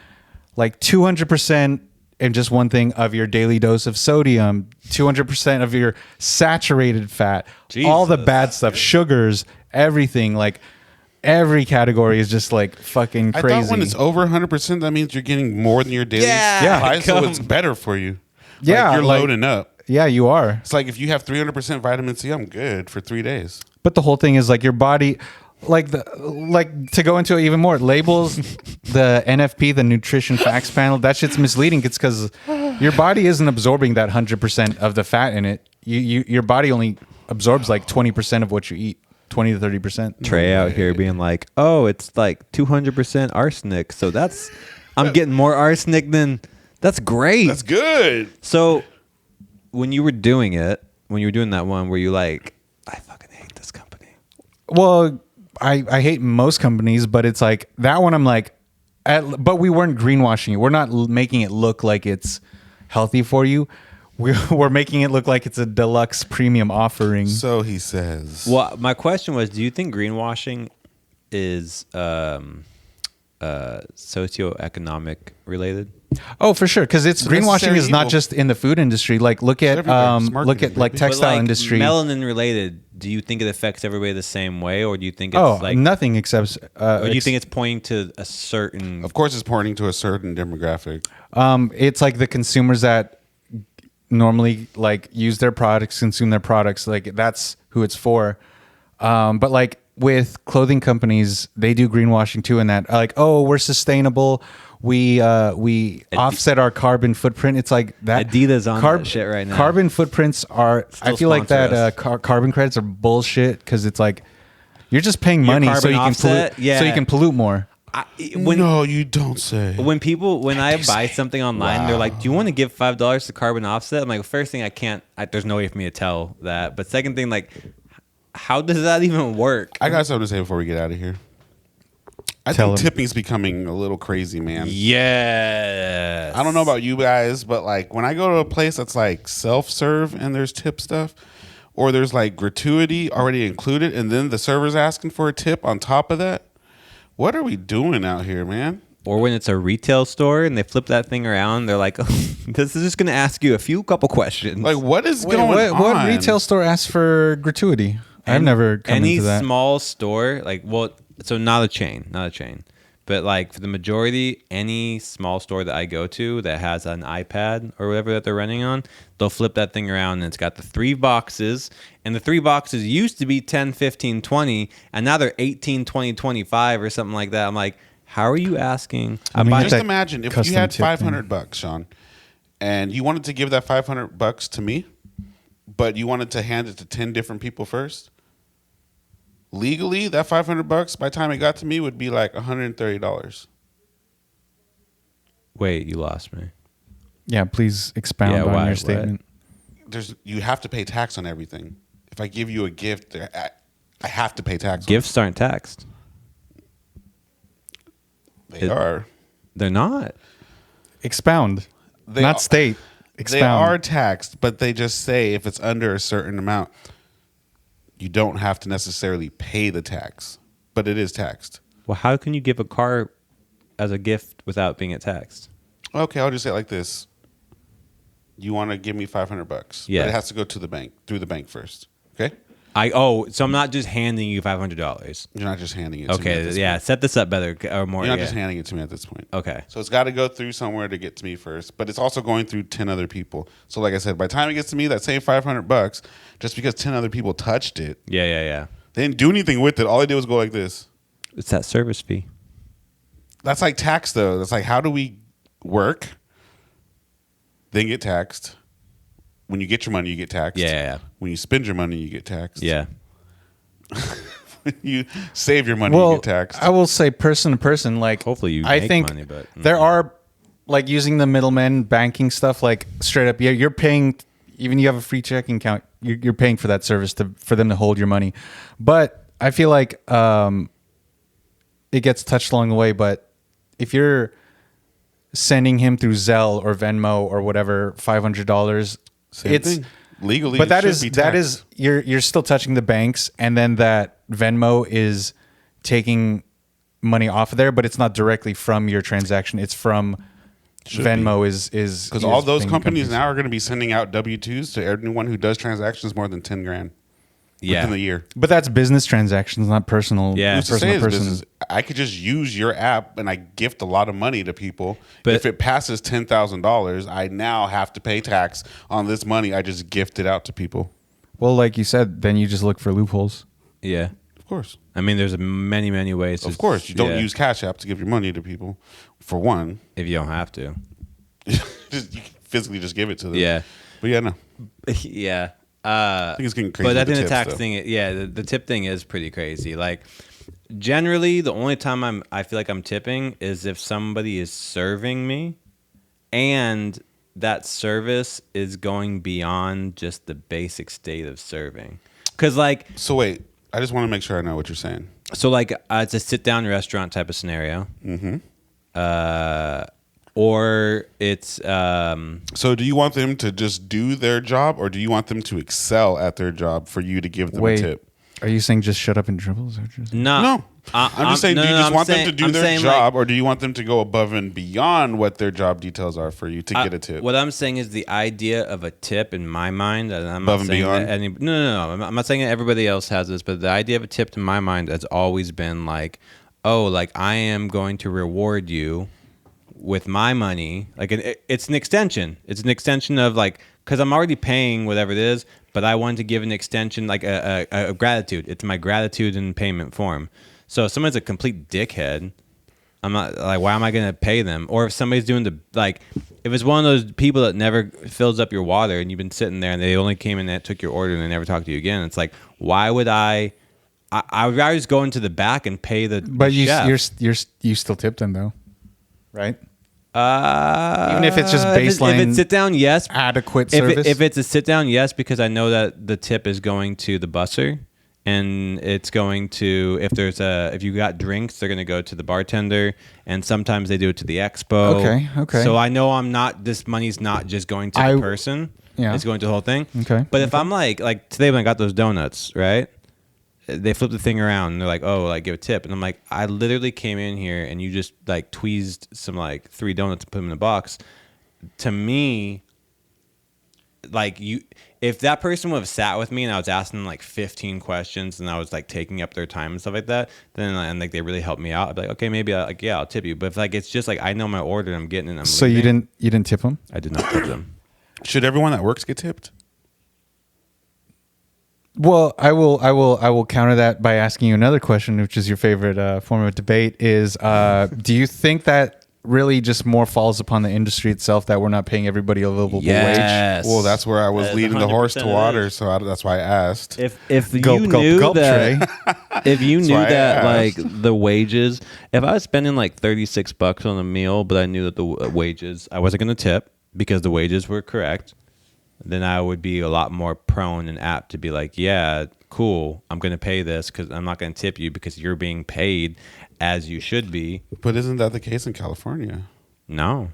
like 200% in just one thing of your daily dose of sodium, 200% of your saturated fat, all the bad stuff, sugars, everything. Like every category is just like fucking crazy. I thought when it's over 100%, that means you're getting more than your daily supply, so it's better for you. Yeah, like you're loading up. Yeah, you are. It's like if you have 300% vitamin C, I'm good for 3 days. But the whole thing is like your body, like to go into it even more, labels, the NFP, the nutrition facts panel, that shit's misleading. It's because your body isn't absorbing that 100% of the fat in it. Your body only absorbs like 20% of what you eat, 20 to 30%. Trey out here being like, oh, it's like 200% arsenic. So I'm getting more arsenic than, that's great. That's good. So when you were doing that one, were you like, I fucking hate this company? Well, I hate most companies, but it's like that one I'm like, but we weren't greenwashing it. We're not making it look like it's healthy for you. We're making it look like it's a deluxe premium offering. So he says. Well, my question was, do you think greenwashing is socioeconomic related? Oh, for sure, because it's greenwashing is not evil. just in the food industry. Like look at everywhere. It's like marketing, textile But, like, industry. Melanin related, do you think it affects everybody the same way, or do you think it's like, nothing except. or do you think it's pointing to a certain? Of course, it's pointing to a certain demographic. It's like the consumers that normally like use their products, consume their products. Like that's who it's for. But like with clothing companies, they do greenwashing too. In that, like, oh, we're sustainable. We offset our carbon footprint. It's like that. Adidas on that shit right now. Carbon footprints are. Still I feel like sponsor that carbon credits are bullshit because it's like you're just paying money so carbon you can offset? pollute. Yeah. So you can pollute more. No, you don't say. When I buy something online, they're like, "Do you want to give $5 to carbon offset?" I'm like, first thing, I can't. There's no way for me to tell that. But second thing, like, how does that even work? I got something to say before we get out of here. I Tell think him. tipping's becoming a little crazy, man. Yes. I don't know about you guys, but like when I go to a place that's like self-serve and there's tip stuff, or there's like gratuity already included, and then the server's asking for a tip on top of that. What are we doing out here, man? Or when it's a retail store and they flip that thing around, they're like, "This is just going to ask you a couple questions." Like, what is Wait, going on? what retail store asks for gratuity? I've never come any into that. small store, so not a chain, but like for the majority, any small store that I go to that has an iPad or whatever that they're running on, they'll flip that thing around and it's got the 3 boxes, and the 3 boxes used to be 10, 15, 20, and now they're 18, 20, 25 or something like that. I'm like, how are you asking? Just imagine if you had custom tip $500, Sean, and you wanted to give that $500 to me, but you wanted to hand it to 10 different people first. Legally, that $500 by the time it got to me would be like $130. Wait, you lost me. Yeah, please expound on why? your What? statement. You have to pay tax on everything. If I give you a gift, I have to pay tax. Gifts aren't taxed. They are. They're not. Expound, They not are- state. Expound. They are taxed, but they just say if it's under a certain amount, you don't have to necessarily pay the tax, but it is taxed. Well, how can you give a car as a gift without being taxed? Okay, I'll just say it like this. You want to give me $500. Yeah. But it has to go to the bank, through the bank first. Okay? So I'm not just handing you $500. You're not just handing it to me. Okay, yeah, set this up better or more. You're not just handing it to me at this point. Okay. So it's got to go through somewhere to get to me first, but it's also going through 10 other people. So like I said, by the time it gets to me, that same $500, just because 10 other people touched it. Yeah. They didn't do anything with it. All they did was go like this. It's that service fee. That's like tax, though. That's like, how do we work, then get taxed? When you get your money, you get taxed. Yeah. When you spend your money, you get taxed. Yeah. When you save your money, you get taxed. I will say person to person, like Hopefully you I make think money, but there are like using the middlemen banking stuff, like straight up, you're paying, even you have a free checking account, you're paying for that service for them to hold your money. But I feel like it gets touched along the way. But if you're sending him through Zelle or Venmo or whatever, $500, it's thing. Legally, but that it is should be taxed. you're still touching the banks, and then that Venmo is taking money off of there, but it's not directly from your transaction. It's from Venmo is because all those companies now are going to be sending out W-2s to everyone who does transactions more than 10 grand. Within the year. But that's business transactions, not personal. Yeah. Who's to say personal it's person. business? I could just use your app and I gift a lot of money to people. But if it passes $10,000, I now have to pay tax on this money I just gifted out to people. Well, like you said, then you just look for loopholes. Yeah. Of course. I mean, there's many ways. Of course. You don't use Cash App to give your money to people, for one. If you don't have to. You can physically just give it to them. Yeah. But yeah, no. Yeah. I think it's getting crazy. But I with think the tips, tax though. thing, the tip thing is pretty crazy. Like, generally, the only time I feel like I'm tipping is if somebody is serving me, and that service is going beyond just the basic state of serving. Because, like, So wait, I just want to make sure I know what you're saying. so like it's a sit down restaurant type of scenario. Mm-hmm. Or it's So do you want them to just do their job, or do you want them to excel at their job for you to give them a tip? Are you saying just shut up and dribble? Is that what you're saying? No. I'm just saying, do you just want them to do their saying, job, or do you want them to go above and beyond what their job details are for you to get a tip? What I'm saying is the idea of a tip in my mind, and I'm Above not and saying beyond? that no. I'm not saying that everybody else has this, but the idea of a tip in my mind has always been like, oh, like I am going to reward you with my money. Like it's an extension. It's an extension of like, because I'm already paying whatever it is, but I wanted to give an extension, like a gratitude. It's my gratitude in payment form. So if someone's a complete dickhead, I'm not like, why am I going to pay them? Or if somebody's doing if it's one of those people that never fills up your water and you've been sitting there and they only came in and took your order and they never talked to you again, it's like, why would I would rather just go into the back and pay the But chef. you still tip them though, right? Even if it's just baseline if it's sit down, yes. adequate service? If it's a sit down, yes, because I know that the tip is going to the busser, and it's going to if you got drinks, they're going to go to the bartender, and sometimes they do it to the expo. Okay. So I know this money's not just going to the person. Yeah. It's going to the whole thing. Okay. But if I'm like today when I got those donuts, right? They flip the thing around and they're like, oh, like give a tip. And I'm like, I literally came in here and you just like tweezed some like 3 donuts and put them in a box. To me, like if that person would have sat with me and I was asking them like 15 questions and I was like taking up their time and stuff like that, then and like they really helped me out, I'd be like, okay, maybe I'll tip you. But if like it's just like I know my order and I'm getting it and I'm So leaving, you didn't tip them? I did not tip them. Should everyone that works get tipped? Well, I will counter that by asking you another question, which is your favorite form of debate. Is do you think that really just more falls upon the industry itself that we're not paying everybody a livable wage? Well, that's where I was That's leading the horse to 100% water, so that's why I asked. If Gulp, you gulp, knew gulp, that, if you knew why I that like asked. the wages, if I was spending like $36 on a meal, but I knew that the wages I wasn't going to tip because the wages were correct, then I would be a lot more prone and apt to be like, yeah, cool, I'm going to pay this because I'm not going to tip you because you're being paid as you should be. But isn't that the case in California? No.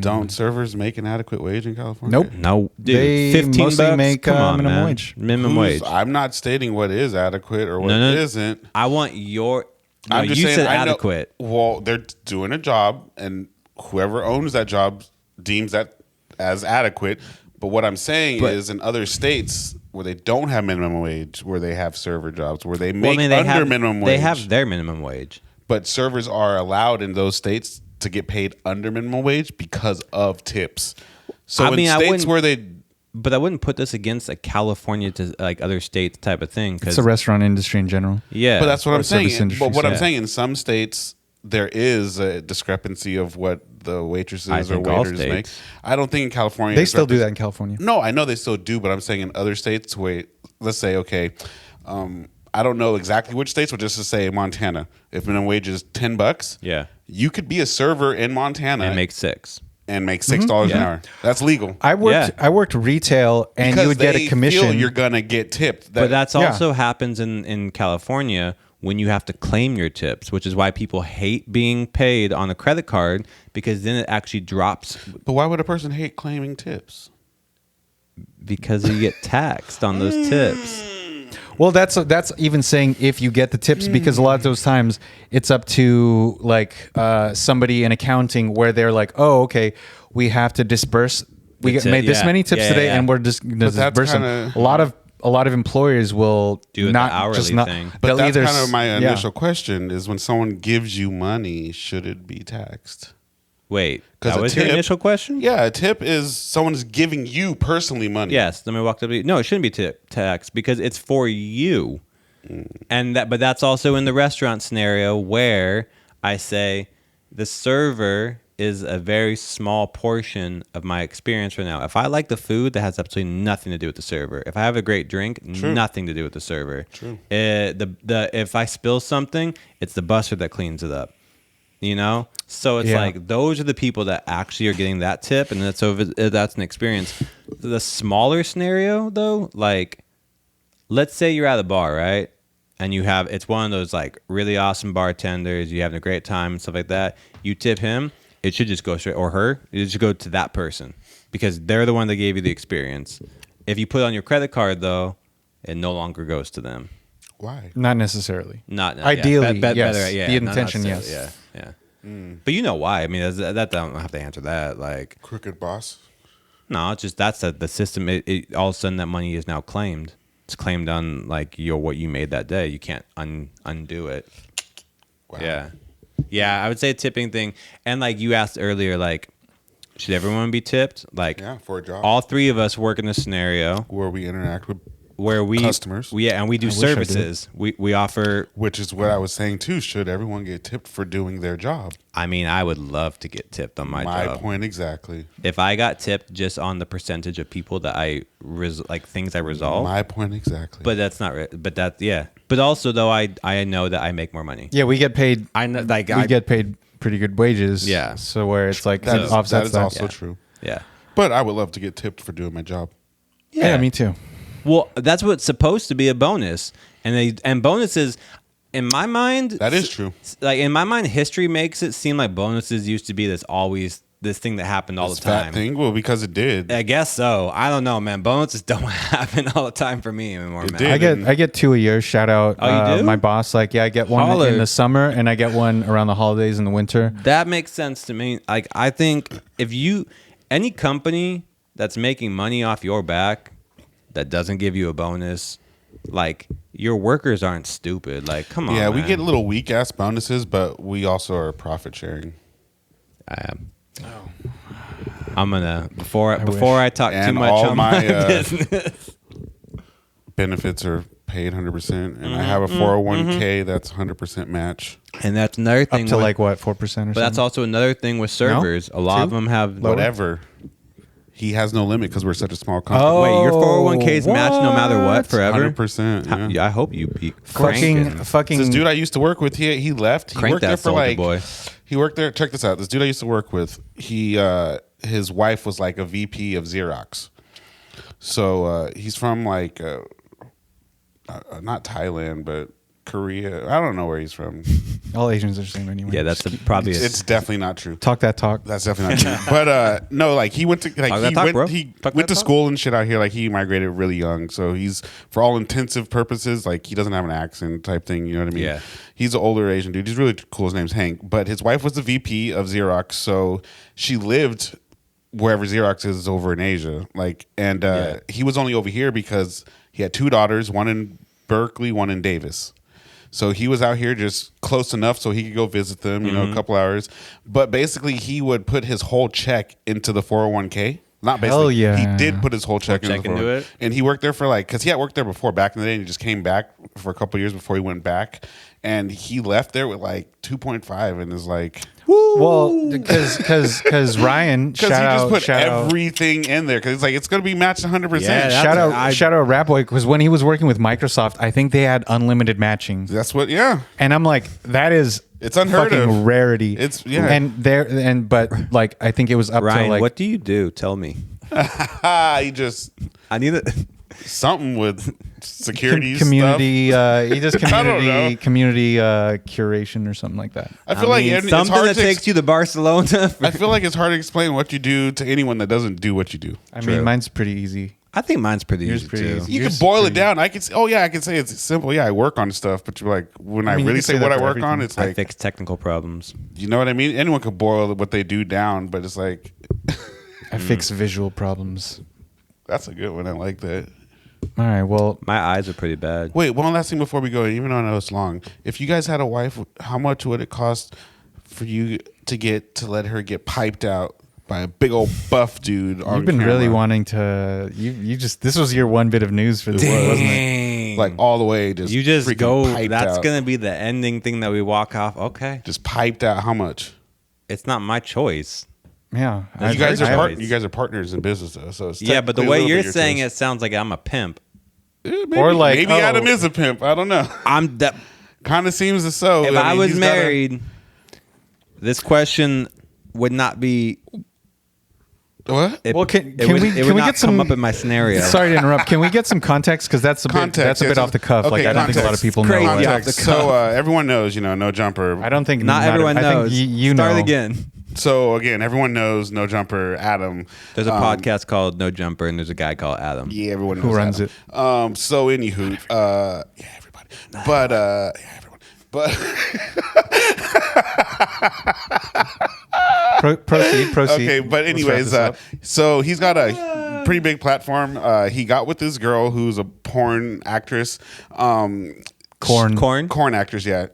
Don't servers make an adequate wage in California? Nope. No, dude, They 15 mostly bucks? make, Come on, minimum man. wage. Minimum wage. I'm not stating what is adequate or what No. isn't. I want your. No, I'm just you saying said I know- adequate. Well, they're doing a job, and whoever owns that job deems that as adequate. But what I'm saying is, in other states, where they don't have minimum wage, where they have server jobs, where they make Well, I mean, they under have, minimum wage. They have their minimum wage. But servers are allowed in those states to get paid under minimum wage because of tips. So in states where they... But I wouldn't put this against a California to like other states type of thing. It's the restaurant industry in general. Yeah. But that's what I'm saying. Industry, But what I'm saying, in some states, there is a discrepancy of what the waitresses or waiters make. I don't think in California... They still do that in California. No, I know they still do, but I'm saying in other states, where, let's say, okay, I don't know exactly which states, but just to say Montana, if minimum wage is $10, Yeah. you could be a server in Montana And make $6. and make $6 an hour. That's legal. I worked retail, and Because you would get a they commission. feel you're gonna get tipped. But that's also happens in California when you have to claim your tips, which is why people hate being paid on a credit card, because then it actually drops But why would a person hate claiming tips? because you get taxed on those tips. Well, that's even saying if you get the tips, because a lot of those times it's up to like somebody in accounting where they're like, oh, okay, we have to disperse. We made this many tips today, and we're just going to disperse them. A lot of employers will do not the hourly just not. thing. But that's kind of my initial question: is when someone gives you money, should it be taxed? Wait, that was your initial question? Yeah, a tip is someone is giving you personally money. Yes, let me walk up to you. No, it shouldn't be taxed because it's for you. But that's also in the restaurant scenario where I say the server is a very small portion of my experience right now. If I like the food, that has absolutely nothing to do with the server. If I have a great drink, nothing to do with the server. True. If I spill something, it's the busser that cleans it up. You know, so it's like those are the people that actually are getting that tip, and that's an experience. The smaller scenario, though, like let's say you're at a bar, right, and it's one of those like really awesome bartenders. You're having a great time and stuff like that. You tip him, it should just go straight, or her. It should go to that person because they're the one that gave you the experience. If you put it on your credit card, though, it no longer goes to them. Why? Not necessarily. Not ideally. Yes. Better, Yeah, the intention. Yes. Yeah. But you know why? I mean, that I don't have to answer that. Like Crooked boss. No, it's just that's the system. It all of a sudden that money is now claimed. It's claimed on like what you made that day. You can't undo it. Wow. Yeah. I would say a tipping thing. And like you asked earlier, like should everyone be tipped? Like for a job. All three of us work in a scenario where we interact with customers. And we do services. We offer, which is what I was saying too. Should everyone get tipped for doing their job? I mean, I would love to get tipped on my job. My point exactly. If I got tipped just on the percentage of people that things I resolve. My point exactly. But that's not right. But But also though, I know that I make more money. Yeah, we get paid. We get paid pretty good wages. Yeah. So where it's like that offsets is also true. Yeah. But I would love to get tipped for doing my job. Yeah, me too. Well, that's what's supposed to be a bonus, and bonuses, in my mind, that is true. Like in my mind, history makes it seem like bonuses used to be this thing that happened all the time. Fat thing, well, because it did. I guess so. I don't know, man. Bonuses don't happen all the time for me anymore, man. I get 2 a year. Shout out, you do? my boss. Like, I get one in the summer, and I get one around the holidays in the winter. That makes sense to me. Like, I think any company that's making money off your back that doesn't give you a bonus, like your workers aren't stupid. Like, come on. Yeah, we man. get little weak ass bonuses, but we also are profit sharing. I am. I'm gonna before I talk too much all on my business. Benefits are paid 100%, and I have a 401k that's 100% match. And that's another thing. Up to like what 4% or something. But that's also another thing with servers. A lot of them have whatever. He has no limit because we're such a small company. Oh, wait, your 401k's match no matter what forever? 100%. Yeah. I hope you be fucking. This dude I used to work with, he left. He worked there for like. Boy. He worked there. Check this out. This dude I used to work with, his wife was like a VP of Xerox. So he's from like not Thailand, but Korea. I don't know where he's from. All Asians are the same anyway. Yeah, that's probably. It's definitely not true. Talk that talk. That's definitely not true. But no, like he went to he went to school and shit out here. Like he migrated really young, so he's for all intensive purposes like he doesn't have an accent type thing. You know what I mean? Yeah. He's an older Asian dude. He's really cool. His name's Hank. But his wife was the VP of Xerox, so she lived wherever Xerox is over in Asia. Like, and he was only over here because He had 2 daughters, one in Berkeley, one in Davis. So he was out here just close enough so he could go visit them, a couple hours. But basically, he would put his whole check into the 401k. Not basically. Hell yeah. He did put his whole check into the 401k. it. And he worked there for because he had worked there before back in the day, and he just came back for a couple of years before he went back. And he left there with 2.5 and is like... Well, because Ryan, because he just put everything in there because it's going to be matched 100%. Yeah, shout out Rap Boy, because when he was working with Microsoft, I think they had unlimited matching. That's what, yeah. And I'm like, that is it's unheard fucking of. rarity. It's but I think it was up Ryan, to what do you do? Tell me. He just I need it. something with security community. He does know. community curation or something like that. I feel like it's something hard that takes you to Barcelona. I feel like it's hard to explain what you do to anyone that doesn't do what you do. I mean, mine's pretty easy. I think mine's pretty easy pretty too. easy. You can boil it down. I can say it's simple. Yeah, I work on stuff, but you're like, when I mean, you really can say say what that I for work on, everything. it's I like, fix technical problems. you know what I mean? Anyone could boil what they do down, but it's like, I fix visual problems. that's a good one. I like that. All right, well, My eyes are pretty bad. Wait, one last thing before we go, even though I know it's long. If you guys had a wife, how much would it cost for you to let her get piped out by a big old buff dude on you've been camera? really wanting to. You just this was your one bit of news for the day, wasn't it? Dang. Like all the way, just You just freaking go. piped That's out. gonna be the ending thing that we walk off. Okay, Just piped out. How much? it's not my choice. Yeah, You guys I- are partners in business though, so it's Yeah, but the technically a way little you're bit your saying choice. it sounds like I'm a pimp. Maybe, Or like, maybe Adam is a pimp. I don't know. I'm that. Kind of seems as so. If I I mean, was he's gotta- married, this question would not be. what? Well, can it we would can we not get some come up in my scenario? Sorry to interrupt. Can we get some context? Because that's a Context, bit yes. off the cuff. Okay, Like I don't think a lot of context. people Crazy know. off What, the Context. cuff. So everyone knows, no jumper. I don't think Not everyone I knows. think you Start know. again. So again, everyone knows no jumper. Adam. There's a podcast called No Jumper, and there's a guy called Adam. Yeah, everyone knows Who runs Adam. it? So anywho, yeah, everybody. But yeah, everyone. But Proceed. okay, but Let's wrap anyways, this up. so he's got a pretty big platform. He got with this girl who's a porn actress. Corn actress, yeah.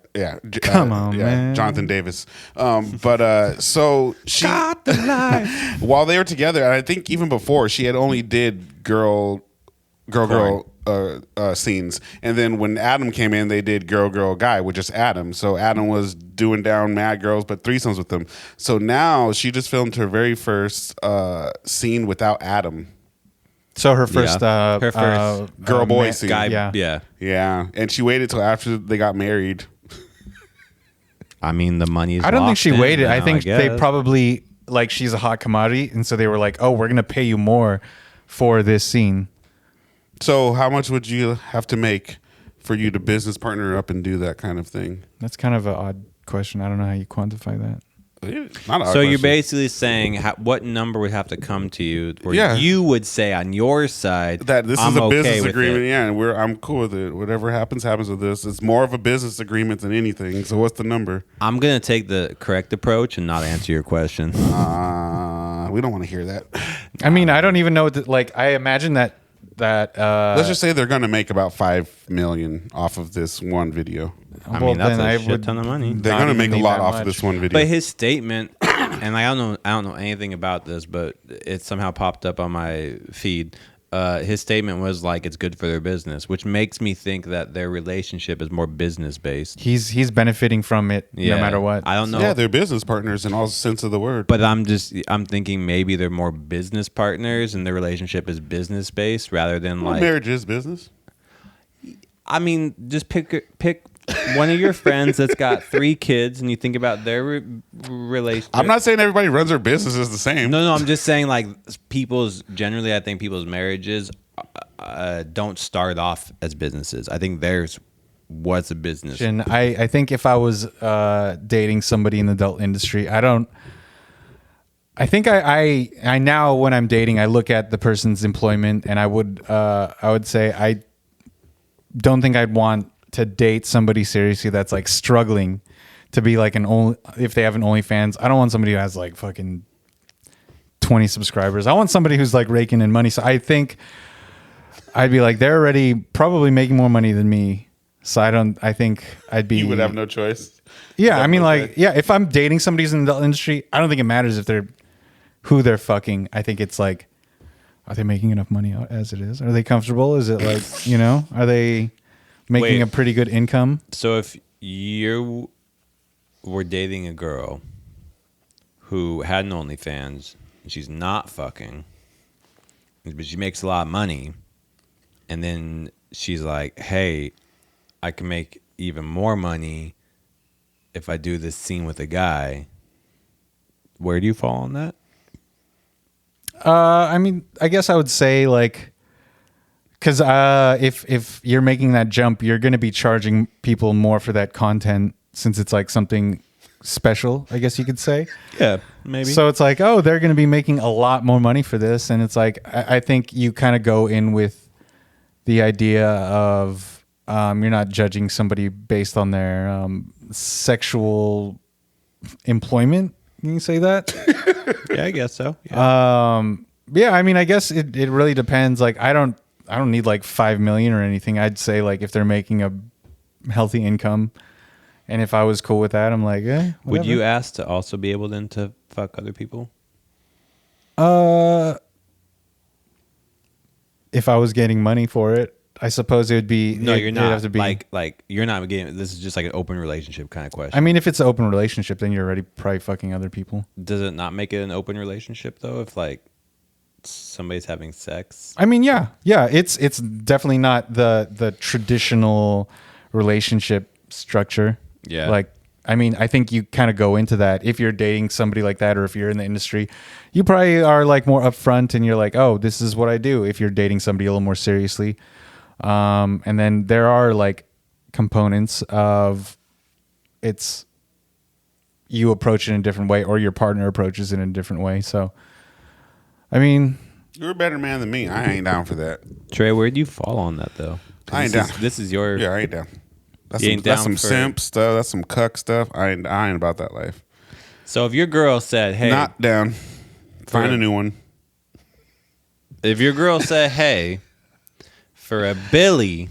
Come on, man. Jonathan Davis. So she, while they were together, and I think even before, she had only did girl scenes, and then when Adam came in, they did girl guy with just Adam. So Adam was doing down mad girls, but threesomes with them. So now she just filmed her very first scene without Adam. So her first girl boy scene. Guy, Yeah. Yeah, and she waited till after they got married. I mean, the money's. I don't think she locked in waited. I now, think they guess. probably like she's a hot commodity, and so they were like, "Oh, we're gonna pay you more for this scene." So how much would you have to make for you to business partner up and do that kind of thing? That's kind of an odd question. I don't know how you quantify that. Not a hard So you're question. basically saying what number would have to come to you where Yeah. you would say on your side that this I'm is a okay business with agreement, it. yeah, and I'm cool with it. Whatever happens with this. It's more of a business agreement than anything. So what's the number? I'm gonna take the correct approach and not answer your question. We don't want to hear that. I mean, I don't even know. Like, I imagine that. Let's just say they're going to make about $5 million off of this one video. I mean, that's a shit ton of money. They're Not going to make even a need lot that off much. of this one video. But his statement, and I don't know anything about this, but it somehow popped up on my feed. His statement was like it's good for their business, which makes me think that their relationship is more business based. he's benefiting from it no matter what. I don't know. Yeah, they're business partners in all sense of the word. But I'm thinking maybe they're more business partners and their relationship is business based rather than Well, like. marriage is business. I mean, just pick one of your friends that's got 3 kids and you think about their relationship. I'm not saying everybody runs their businesses the same. No, I'm just saying like generally I think people's marriages don't start off as businesses. I think theirs was a business. And I think if I was dating somebody in the adult industry, I think I now when I'm dating, I look at the person's employment, and I would say I don't think I'd want to date somebody seriously that's like struggling to be like if they have an OnlyFans. I don't want somebody who has like fucking 20 subscribers. I want somebody who's like raking in money. So I think I'd be like, they're already probably making more money than me. So I think I'd be. You would have no choice. Yeah, I mean, like, yeah, if I'm dating somebody who's in the industry, I don't think it matters if who they're fucking. I think it's like, are they making enough money as it is? Are they comfortable? Is it like, are they making a pretty good income? So if you were dating a girl who had an OnlyFans, and she's not fucking, but she makes a lot of money, and then she's like, hey, I can make even more money if I do this scene with a guy, where do you fall on that? I mean, I guess I would say like, because if you're making that jump, you're going to be charging people more for that content since it's like something special, I guess you could say. Yeah, maybe. So it's like, oh, they're going to be making a lot more money for this. And it's like, I think you kind of go in with the idea of you're not judging somebody based on their sexual employment. Can you say that? Yeah, I guess so. Yeah. Yeah, I mean, I guess it really depends. Like, I don't need like 5 million or anything. I'd say like if they're making a healthy income, and if I was cool with that, I'm like, whatever. Would you ask to also be able then to fuck other people? If I was getting money for it, I suppose it would be. No, you're not. Have to be, like you're not getting. This is just like an open relationship kind of question. I mean, if it's an open relationship, then you're already probably fucking other people. Does it not make it an open relationship though? If like somebody's having sex. I mean, yeah. It's definitely not the traditional relationship structure. Yeah. Like, I mean, I think you kind of go into that if you're dating somebody like that, or if you're in the industry, you probably are like more upfront, and you're like, oh, this is what I do. If you're dating somebody a little more seriously. And then there are like components of it's you approach it in a different way, or your partner approaches it in a different way. So, I mean, You're a better man than me. I ain't down for that. Trey, where do you fall on that though? I ain't down. This is your. Yeah, I ain't down. That's You some, ain't down that's some for- simp stuff. That's some cuck stuff. I ain't about that life. So if your girl said, "Hey," Not down. Find a new one. if your girl said, "Hey," for a Billy,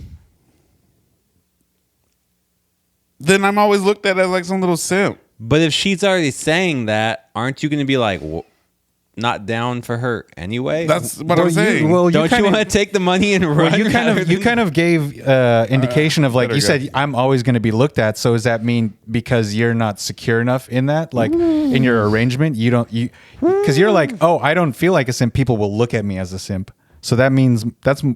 Then I'm always looked at as like some little simp. but if she's already saying that, aren't you going to be like, not down for her anyway? That's what I'm saying. Don't you want to take the money and run? Well, you kind of gave indication of like better you go. said I'm always going to be looked at. So does that mean because you're not secure enough in that, like in your arrangement, because you're like, oh, I don't feel like a simp. People will look at me as a simp. So that means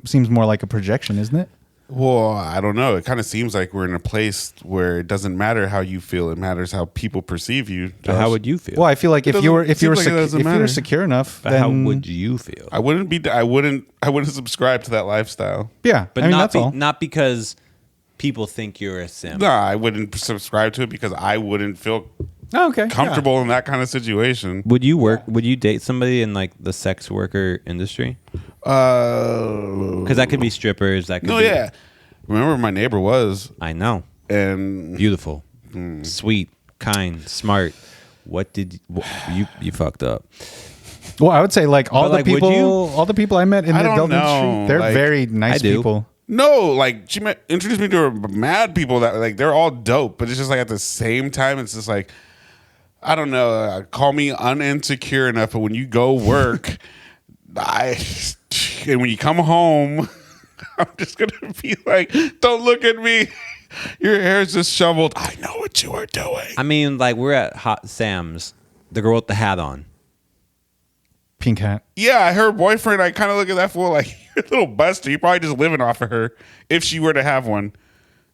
seems more like a projection, isn't it? Well, I don't know. It kind of seems like we're in a place where it doesn't matter how you feel; it matters how people perceive you. But how would you feel? Well, I feel like if you were seems like it doesn't matter. secure enough, But then how would you feel? I wouldn't subscribe to that lifestyle. yeah. But I mean, not that's all. not because people think you're a simp. No, I wouldn't subscribe to it because I wouldn't feel Oh, okay. comfortable in that kind of situation. Would you would you date somebody in like the sex worker industry? Because that could be strippers. That could No, be, yeah. Remember, my neighbor was, I know. and Beautiful, sweet, kind, smart. What did you fucked up? Well, I would say like all But, the like, would you? all the people I met in I the don't adult know, industry, they're like, very nice I do. people. No, like she introduced me to mad people that like they're all dope, but it's just like at the same time, it's just like I don't know. Call me uninsecure enough, but when you go work, and when you come home, I'm just gonna be like, "Don't look at me. Your hair's just shoveled. I know what you are doing." I mean, like we're at Hot Sam's, the girl with the hat on. Pink hat. Yeah, her boyfriend. I kind of look at that fool like you're a little buster. You're probably just living off of her if she were to have one.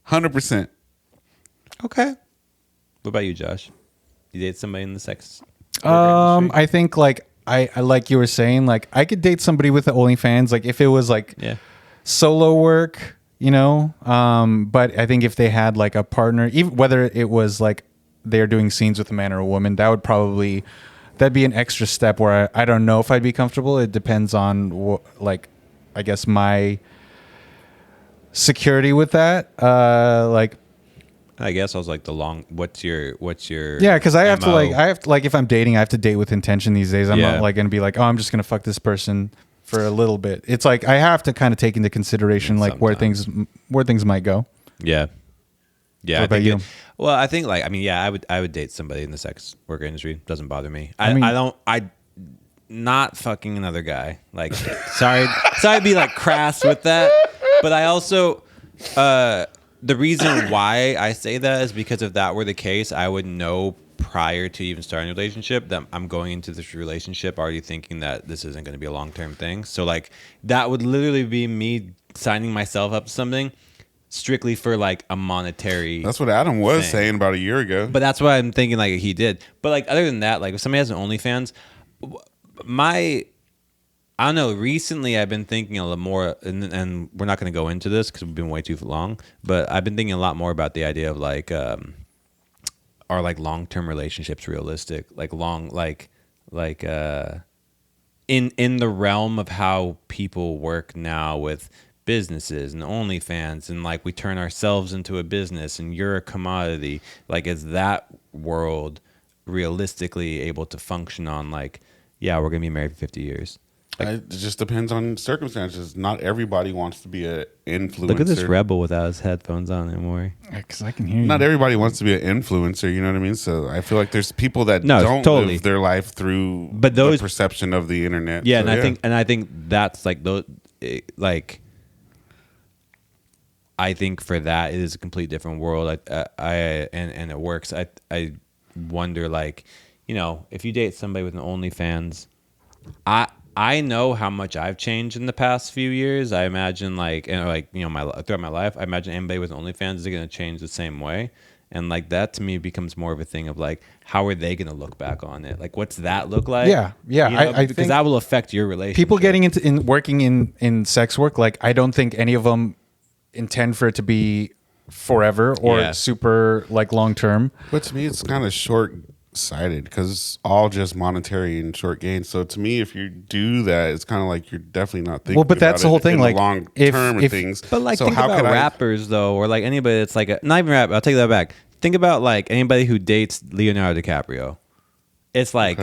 100%. Okay. What about you, Josh? You date somebody in the sex? worker industry? I think like I like you were saying, like I could date somebody with the OnlyFans, like if it was like Yeah. solo work, you know. But I think if they had like a partner, even whether it was like they're doing scenes with a man or a woman, that'd be an extra step where I don't know if I'd be comfortable. It depends on like I guess my security with that. Like I guess I was like what's your yeah, because I have MO? to like if I'm dating, I have to date with intention these days. I'm Yeah. not like gonna be like, oh, I'm just gonna fuck this person for a little bit. It's like I have to kind of take into consideration like where things might go. Yeah. Yeah. What about you? I think like, I mean, yeah, I would date somebody in the sex work industry. Doesn't bother me. Not fucking another guy. Like, sorry to be like crass with that, but I also, the reason why I say that is because if that were the case, I would know prior to even starting a relationship that I'm going into this relationship already thinking that this isn't going to be a long-term thing. So like that would literally be me signing myself up to something strictly for like a monetary. That's what Adam was thing. saying about a year ago. But that's what I'm thinking like he did. But like other than that, like if somebody has an OnlyFans, I don't know. Recently, I've been thinking a lot more, and we're not going to go into this because we've been way too long. But I've been thinking a lot more about the idea of like, are like long-term relationships realistic? Like in the realm of how people work now with businesses and OnlyFans, and like we turn ourselves into a business, and you're a commodity. Like, is that world realistically able to function on like, yeah, we're gonna be married for 50 years? Like, it just depends on circumstances. Not everybody wants to be an influencer. Look at this rebel without his headphones on anymore. Because I can hear you. Not everybody wants to be an influencer. You know what I mean? So I feel like there's people that don't live their life through the perception of the internet. Yeah, so, I think that's like those like. I think for that it is a complete different world. And it works. I wonder, like, you know, if you date somebody with an OnlyFans, I know how much I've changed in the past few years. I imagine throughout my life, I imagine anybody with OnlyFans is going to change the same way. And like that to me becomes more of a thing of like, how are they going to look back on it? Like, what's that look like? Yeah. You know, I because think that will affect your relationship. people getting into working in sex work, like I don't think any of them intend for it to be forever or super like long term. But to me, it's kind of short-sighted because it's all just monetary and short gain. So to me, if you do that, it's kind of like you're definitely not thinking. Well, but that's the whole thing. Like long term of things. But like, so think about rappers though, or like anybody that's like not even rap. I'll take that back. Think about like anybody who dates Leonardo DiCaprio. It's like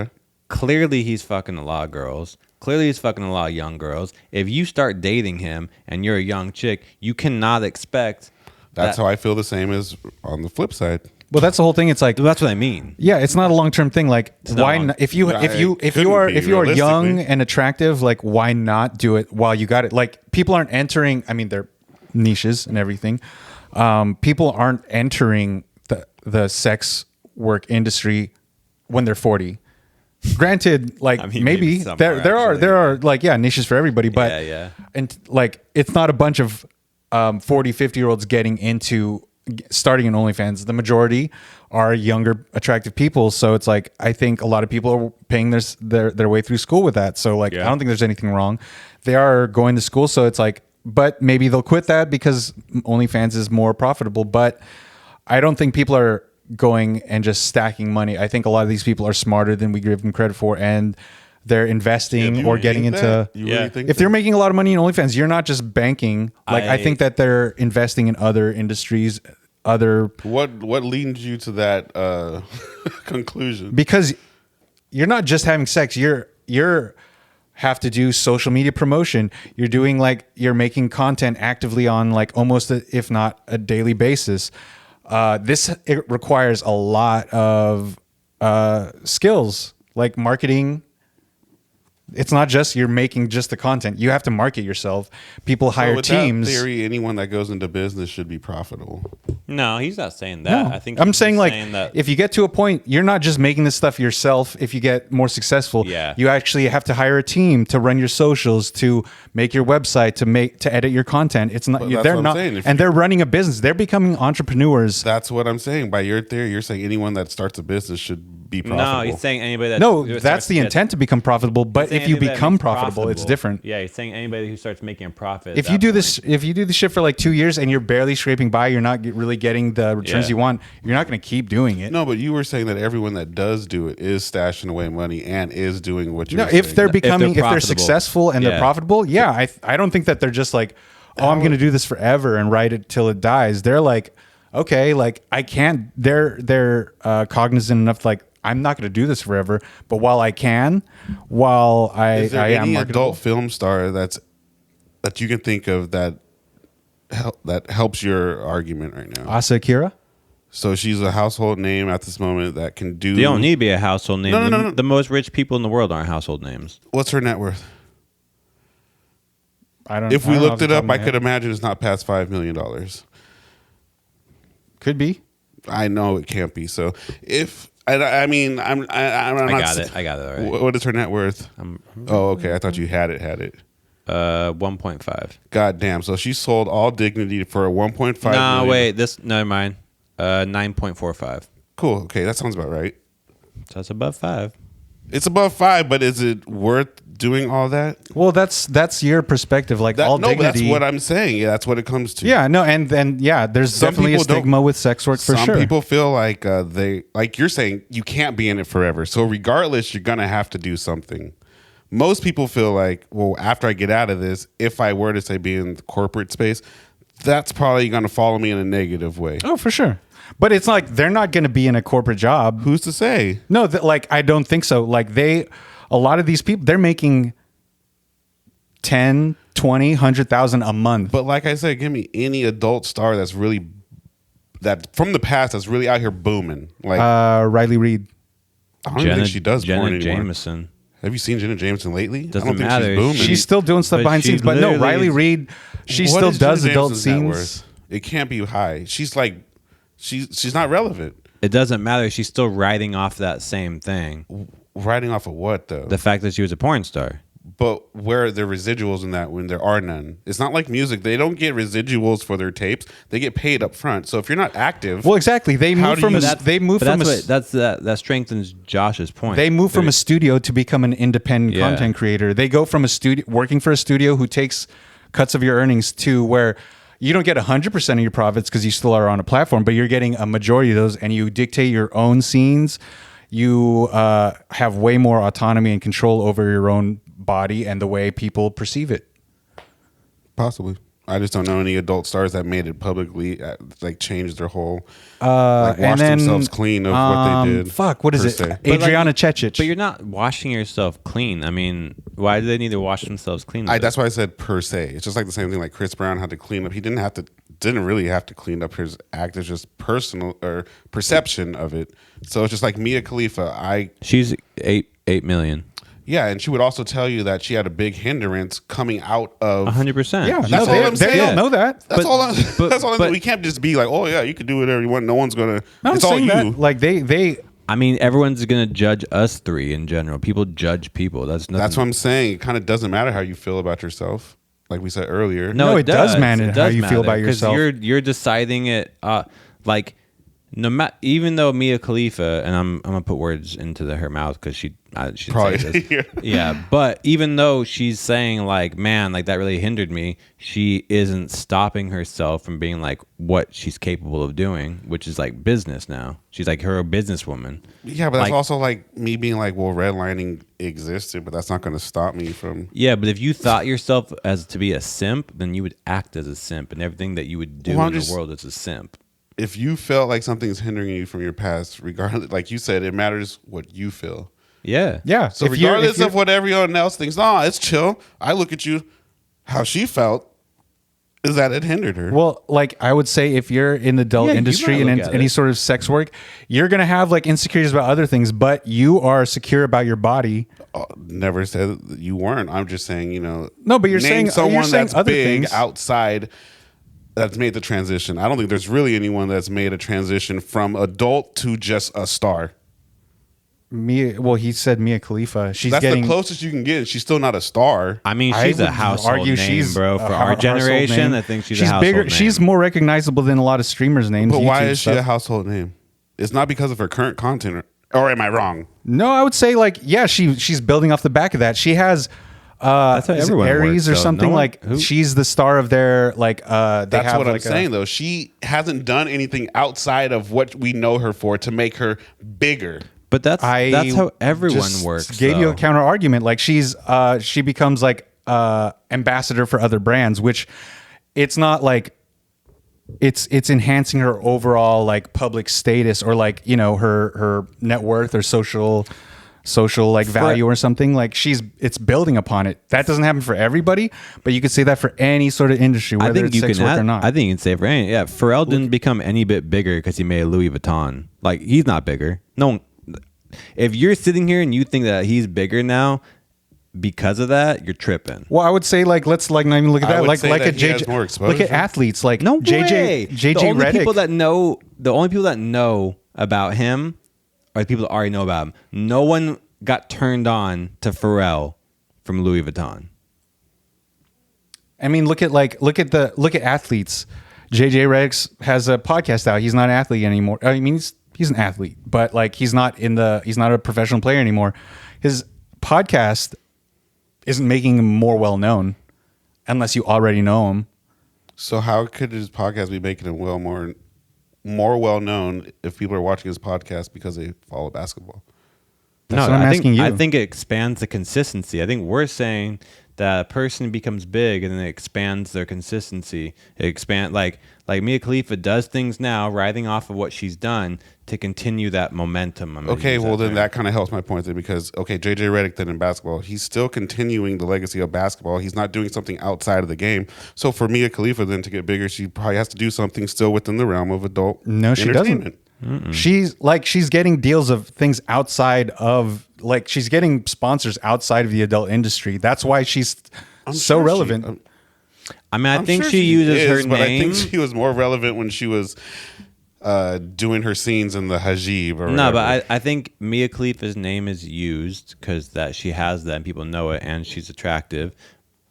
clearly he's fucking a lot of girls. Clearly he's fucking a lot of young girls. If you start dating him and you're a young chick, you cannot expect. That's how I feel the same as on the flip side. Well, that's the whole thing. It's like that's what I mean. Yeah, it's not a long term thing. Like, why? If you are young and attractive, like, why not do it while you got it? Like, people aren't entering. I mean, they're niches and everything. People aren't entering the sex work industry when they're 40. Granted, like I mean, maybe there are like niches for everybody, but and like it's not a bunch of 40, 50-year-olds getting into starting an OnlyFans. The majority are younger, attractive people. So it's like I think a lot of people are paying their way through school with that. So like I don't think there's anything wrong. They are going to school, so it's like, but maybe they'll quit that because OnlyFans is more profitable. But I don't think people are going and just stacking money. I think a lot of these people are smarter than we give them credit for, and they're investing or getting into. If they're making a lot of money in OnlyFans, you're not just banking. Like I think that they're investing in other industries. What leads you to that conclusion? Because you're not just having sex. You're have to do social media promotion. You're doing you're making content actively on like almost if not a daily basis. It requires a lot of skills like marketing. It's not just you're making just the content. You have to market yourself. People hire teams. In theory, anyone that goes into business should be profitable. No, he's not saying that. No. I think I'm saying that if you get to a point, you're not just making this stuff yourself. If you get more successful, you actually have to hire a team to run your socials, to make your website, to edit your content. It's not. They're not, and they're running a business. They're becoming entrepreneurs. That's what I'm saying. By your theory, you're saying anyone that starts a business should be profitable. No, he's saying anybody that. No, that's the intent to become profitable. But if you become profitable, it's different. Yeah, he's saying anybody who starts making a profit. If you do this shit for like 2 years and you're barely scraping by, you're not really getting the returns you want. You're not going to keep doing it. No, but you were saying that everyone that does do it is stashing away money and is doing what you're saying. If they're successful and they're profitable, I don't think that they're just like, oh, I'm going to do this forever and ride it till it dies. They're like, okay, like I can't. They're cognizant enough, like I'm not going to do this forever. But while I can, while Is there I am any marketable, adult film star that you can think of that helps your argument right now? Asa Akira? So she's a household name at this moment that can do. They don't need to be a household name. No. The most rich people in the world aren't household names. What's her net worth? I don't. If I we don't know looked off the it top up, of my I could head. imagine it's not past $5 million. Could be. I know it can't be. So if I mean, I'm not. I got it already. What is her net worth? Oh, okay. I thought you had it. 1.5. God damn. So she sold all dignity for a 1.5 No, million. wait. Never mind. 9.45. Cool. Okay, that sounds about right. So that's above 5. It's above 5, but is it worth doing all that? Well, that's your perspective. Like all No, but dignity. that's what I'm saying. Yeah, that's what it comes to. Yeah, no, and then there's Some definitely a people don't- stigma with sex work for Some sure. people feel like like you're saying, you can't be in it forever. So regardless, you're gonna have to do something. Most people feel like, well, after I get out of this, if I were to say be in the corporate space, that's probably gonna follow me in a negative way. Oh, for sure. But it's like they're not going to be in a corporate job. Who's to say? No, like I don't think so. Like a lot of these people, they're making 10, 20, 100,000 a month. But like I said, give me any adult star that's really from the past that's really out here booming. Like Riley Reid. I don't even think she does porn Jenna anymore. Jameson. Have you seen Jenna Jameson lately? Doesn't I don't think matter. she's booming. She's still doing stuff But behind she scenes. But no, literally- Riley Reid, she What still is does Jenna adult Jameson's net scenes. worth? It can't be high. She's like, she's not relevant. It doesn't matter. She's still riding off that same thing. Riding off of what though? The fact that she was a porn star. But where are the residuals in that when there are none? It's not like music. They don't get residuals for their tapes. They get paid up front. So if you're not active, Well, exactly. They How move do from you- a, But they move But from that strengthens Josh's point. they move from a studio to become an independent Yeah. content creator. They go from a studio working for a studio who takes cuts of your earnings to where you don't get 100% of your profits because you still are on a platform, but you're getting a majority of those, and you dictate your own scenes. You have way more autonomy and control over your own body and the way people perceive it. possibly. I just don't know any adult stars that made it publicly, like changed their whole, like washed themselves clean of what they did. Fuck, what is per it? se. Adriana Chechich. But you're not washing yourself clean. I mean, why do they need to wash themselves clean? That's why I said per se. It's just like the same thing. Like Chris Brown had to clean up. He didn't really have to clean up his act. It's just personal or perception of it. So it's just like Mia Khalifa. She's 8 million. Yeah, and she would also tell you that she had a big hindrance coming out of 100%. yeah, That's no, all they I'm saying. don't know that. That's all. but- That's all. but- We can't just be like, oh yeah, you can do whatever you want. No one's gonna. No, I'm it's all saying you. that. Like they I mean, everyone's gonna judge us three in general. People judge people. That's nothing. That's what I'm saying. It kind of doesn't matter how you feel about yourself, like we said earlier. No, it does matter It how does you feel about 'cause yourself. You're deciding it. Like no matter, even though Mia Khalifa, and I'm gonna put words into her mouth because she Probably. say this. Yeah, but even though she's saying like, man, like that really hindered me, she isn't stopping herself from being like what she's capable of doing, which is like business now. She's like her a businesswoman. Yeah, but that's Like- also like me being like, well, redlining existed, but that's not going to stop me from. Yeah, but if you thought yourself as to be a simp, then you would act as a simp, and everything that you would do Well, in the world is a simp. If you felt like something's hindering you from your past, regardless, like you said, it matters what you feel. Yeah. yeah. So if you're- regardless if of what everyone else thinks, nah, it's chill. I look at you, how she felt is that it hindered her. Well, like I would say, if you're in the adult Yeah, you industry might and look in at any it. sort of sex work, you're gonna have like insecurities about other things, but you are secure about your body. Never said that you weren't. I'm just saying, No, but you're name saying- someone you're saying that's other big things. outside that's made the transition. I don't think there's really anyone that's made a transition from adult to just a star. He said Mia Khalifa. She's That's getting the closest you can get. She's still not a star. I mean, I she's a would household argue name, she's bro. a For hou- our household generation, name. I think she's a household name. She's more recognizable than a lot of streamers' names. But why YouTube is she stuff. a household name? It's not because of her current content, or am I wrong? No, I would say like she's building off the back of that. She has That's how is it everyone Aries works, or though. something No one- like who? she's the star of their like they That's have what I'm like a- saying, though. She hasn't done anything outside of what we know her for to make her bigger. But that's how everyone just works. Gave you though. a counter argument. Like she becomes like ambassador for other brands, which it's not like it's enhancing her overall like public status or like, you know, her net worth or social like value or something. Like it's building upon it. That doesn't happen for everybody, but you could say that for any sort of industry, whether it's sex work or not. I think you can say for any. Yeah, Pharrell didn't become any bit bigger because he made Louis Vuitton. Like, he's not bigger. No, if you're sitting here and you think that he's bigger now because of that, you're tripping. Well, I would say like let's like not even look at that. Like a JJ. Look at athletes like no JJ Redick. The only people that know about him are the people that already know about him. No one got turned on to Pharrell from Louis Vuitton. I mean, look at athletes. JJ Redick has a podcast out. He's not an athlete anymore. I mean, he's an athlete, but like he's not a professional player anymore. His podcast isn't making him more well known unless you already know him. So how could his podcast be making him more well known if people are watching his podcast because they follow basketball? That's what I'm asking you. I think it expands the consistency. I think we're saying that a person becomes big and then it expands their consistency. It like Mia Khalifa does things now, riding off of what she's done to continue that momentum. Okay, well then that kind of helps my point then, because JJ Redick then in basketball, he's still continuing the legacy of basketball. He's not doing something outside of the game. So for Mia Khalifa then to get bigger, she probably has to do something still within the realm of adult entertainment. Mm-mm. She's getting deals of things outside of, like, she's getting sponsors outside of the adult industry. That's why she's so relevant. I think she uses her name. But I think she was more relevant when she was doing her scenes in the Hajib. Or no, but I think Mia Khalifa's name is used because that she has that and people know it, and she's attractive.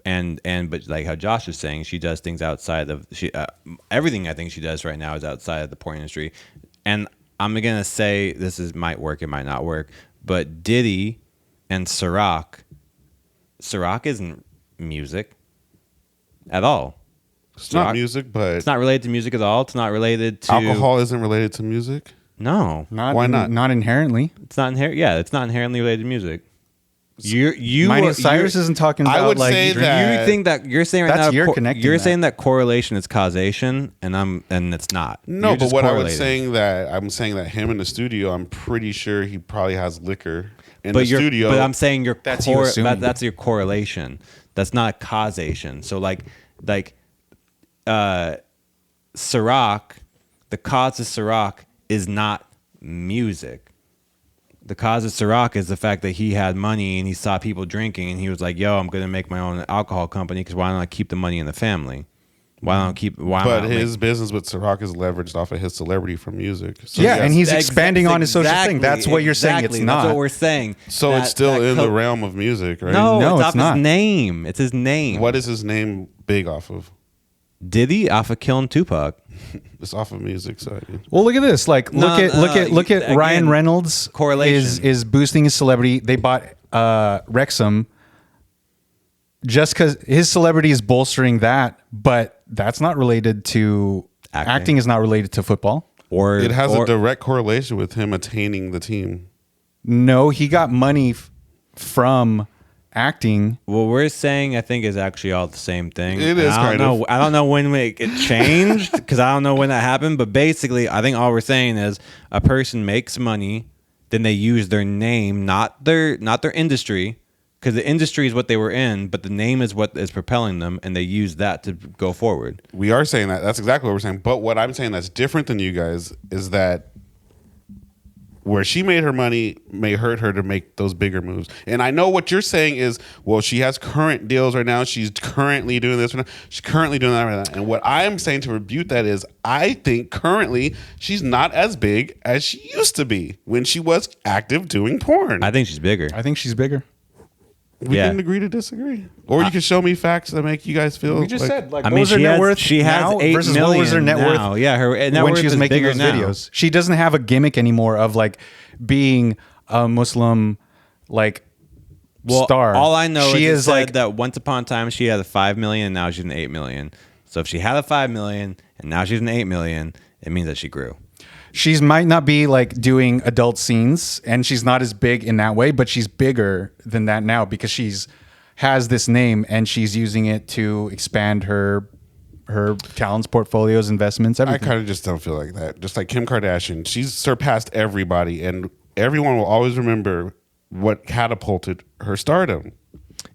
But like how Josh was saying, she does things outside of everything. I think she does right now is outside of the porn industry. And I'm gonna say might work, it might not work. But Diddy and Ciroc isn't music at all. It's not music, but it's not related to music at all. It's not related to alcohol. Isn't related to music. No, why not? Not inherently. It's not inherent. Yeah, it's not inherently related to music. Miley Cyrus isn't talking about. I would like, say that you think that you're saying right that's now. You're connecting. You're saying that correlation is causation, and it's not. No, but what I'm saying that him in the studio, I'm pretty sure he probably has liquor in the studio. But I'm saying that's your correlation. That's not causation. So like Ciroc, the cause of Ciroc is not music. The cause of Ciroc is the fact that he had money and he saw people drinking and he was like, "Yo, I'm going to make my own alcohol company because why don't I keep the money in the family? But his business with Ciroc is leveraged off of his celebrity from music. So yeah, and he's expanding on his social thing. That's what you're saying. It's not. That's what we're saying. So it's still in the realm of music, right? No, it's off his name. It's his name. What is his name big off of? Diddy off of killing Tupac. It's off of music, so well, look at this. Like, look at Ryan Reynolds. Correlation is boosting his celebrity. They bought Wrexham just because his celebrity is bolstering that, but that's not related to acting. Is not related to football. Or it has a direct correlation with him attaining the team. No, he got money from acting. What we're saying, I think, is actually all the same thing. It is kind of. I don't know when it changed because I don't know when that happened. But basically, I think all we're saying is a person makes money, then they use their name, not their industry, because the industry is what they were in, but the name is what is propelling them, and they use that to go forward. We are saying that. That's exactly what we're saying. But what I'm saying that's different than you guys is that where she made her money may hurt her to make those bigger moves. And I know what you're saying is, well, she has current deals right now. She's currently doing this right now. She's currently doing that right now. And what I'm saying to rebuke that is I think currently she's not as big as she used to be when she was active doing porn. I think she's bigger. We can agree to disagree. Or you can show me facts that make you guys feel. We just said, what was her net worth? She has $8 versus million what was her net worth? now. Yeah, her net when worth she was is making bigger those now. videos. She doesn't have a gimmick anymore of like being a Muslim star. All I know she is that once upon a time she had a $5 million, and now she's an $8 million. So if she had a $5 million and now she's an $8 million, it means that she grew. She might not be like doing adult scenes, and she's not as big in that way, but she's bigger than that now because has this name and she's using it to expand her her talents, portfolios, investments, I everything. kind of just don't feel like that. Just like Kim Kardashian, she's surpassed everybody, and everyone will always remember what catapulted her stardom.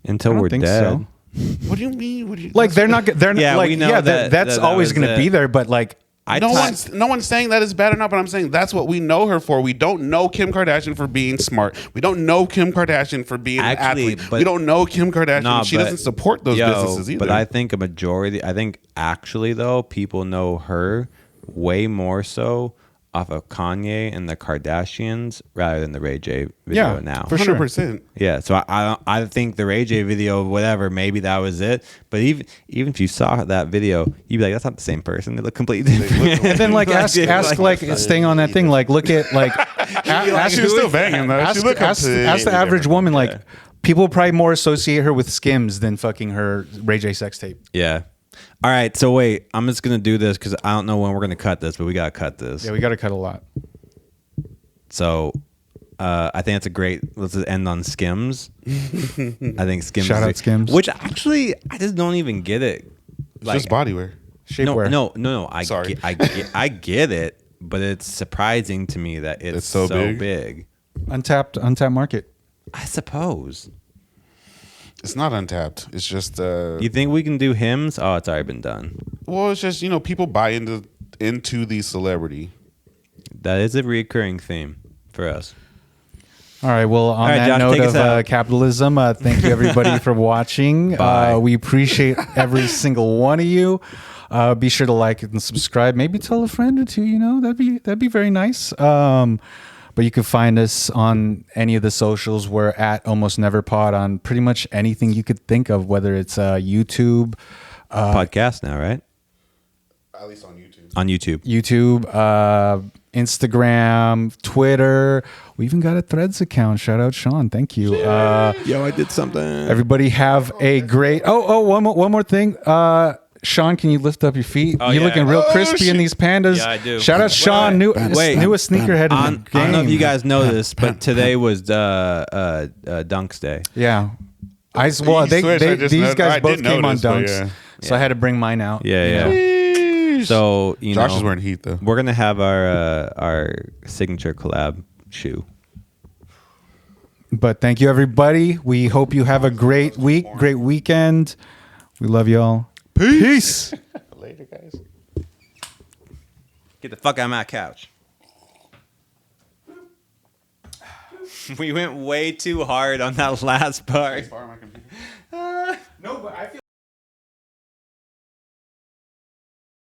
Until I don't we're think dead. so. What do you mean? What do you, Like they're not. They're Yeah, like we know yeah. that Always was going to be it. there. But like no one's saying that is bad or not, but I'm saying that's what we know her for. We don't know Kim Kardashian for being smart. We don't know Kim Kardashian for being an athlete. but- We don't know Kim Kardashian. She but- doesn't support those businesses either. But I think I think actually though, people know her way more so off of Kanye and the Kardashians rather than the Ray J video Yeah, now. for sure. 100%. Yeah, so I think the Ray J video, whatever, maybe that was it. But even if you saw that video, you'd be like, that's not the same person. They look completely different. And then like ask staying on that thing. Like look at like ask She was still banging though. ask, She looked ask the completely average different. woman. Like people probably more associate her with Skims than fucking her Ray J sex tape. Yeah. All right, so wait, I'm just gonna do this because I don't know when we're gonna cut this, but we gotta cut this. Yeah, we got to cut a lot. So I think it's a great. Let's just end on Skims. I think Skims. Shout out Skims. Which actually, I just don't even get it. It's just bodywear. Shapewear. No. Sorry. I get it, but it's surprising to me that it's so big. Untapped market. I suppose. It's not untapped. It's just You think we can do hymns? Oh, it's already been done. well, it's just people buy into the celebrity. That is a recurring theme for us. All right. Well, on right, that Josh, note take us of out. capitalism, thank you everybody for watching. Bye. We appreciate every single one of you. Be sure to like and subscribe. Maybe tell a friend or two. That'd be very nice. But you can find us on any of the socials. We're at Almost Never Pod on pretty much anything you could think of, whether it's YouTube, Podcast now, right? At least on YouTube. On YouTube. Instagram, Twitter. We even got a Threads account. Shout out Sean. Thank you. Yo, I did something. Everybody have a great. One more thing. Sean, can you lift up your feet? Oh, You're yeah. looking real crispy in these pandas. Yeah, I do. Shout out Sean, newest sneakerhead in the I game. don't know if you guys know this, but today was Dunks Day. Yeah. You switched, I just these know- guys I both did came on notice, but Dunks, yeah. so I had to bring mine out. Yeah. Sheesh. So Josh is wearing heat though. We're gonna have our signature collab shoe. But thank you, everybody. We hope you have a great week, great weekend. We love y'all. Peace. Later, guys. Get the fuck out of my couch. We went way too hard on that last part.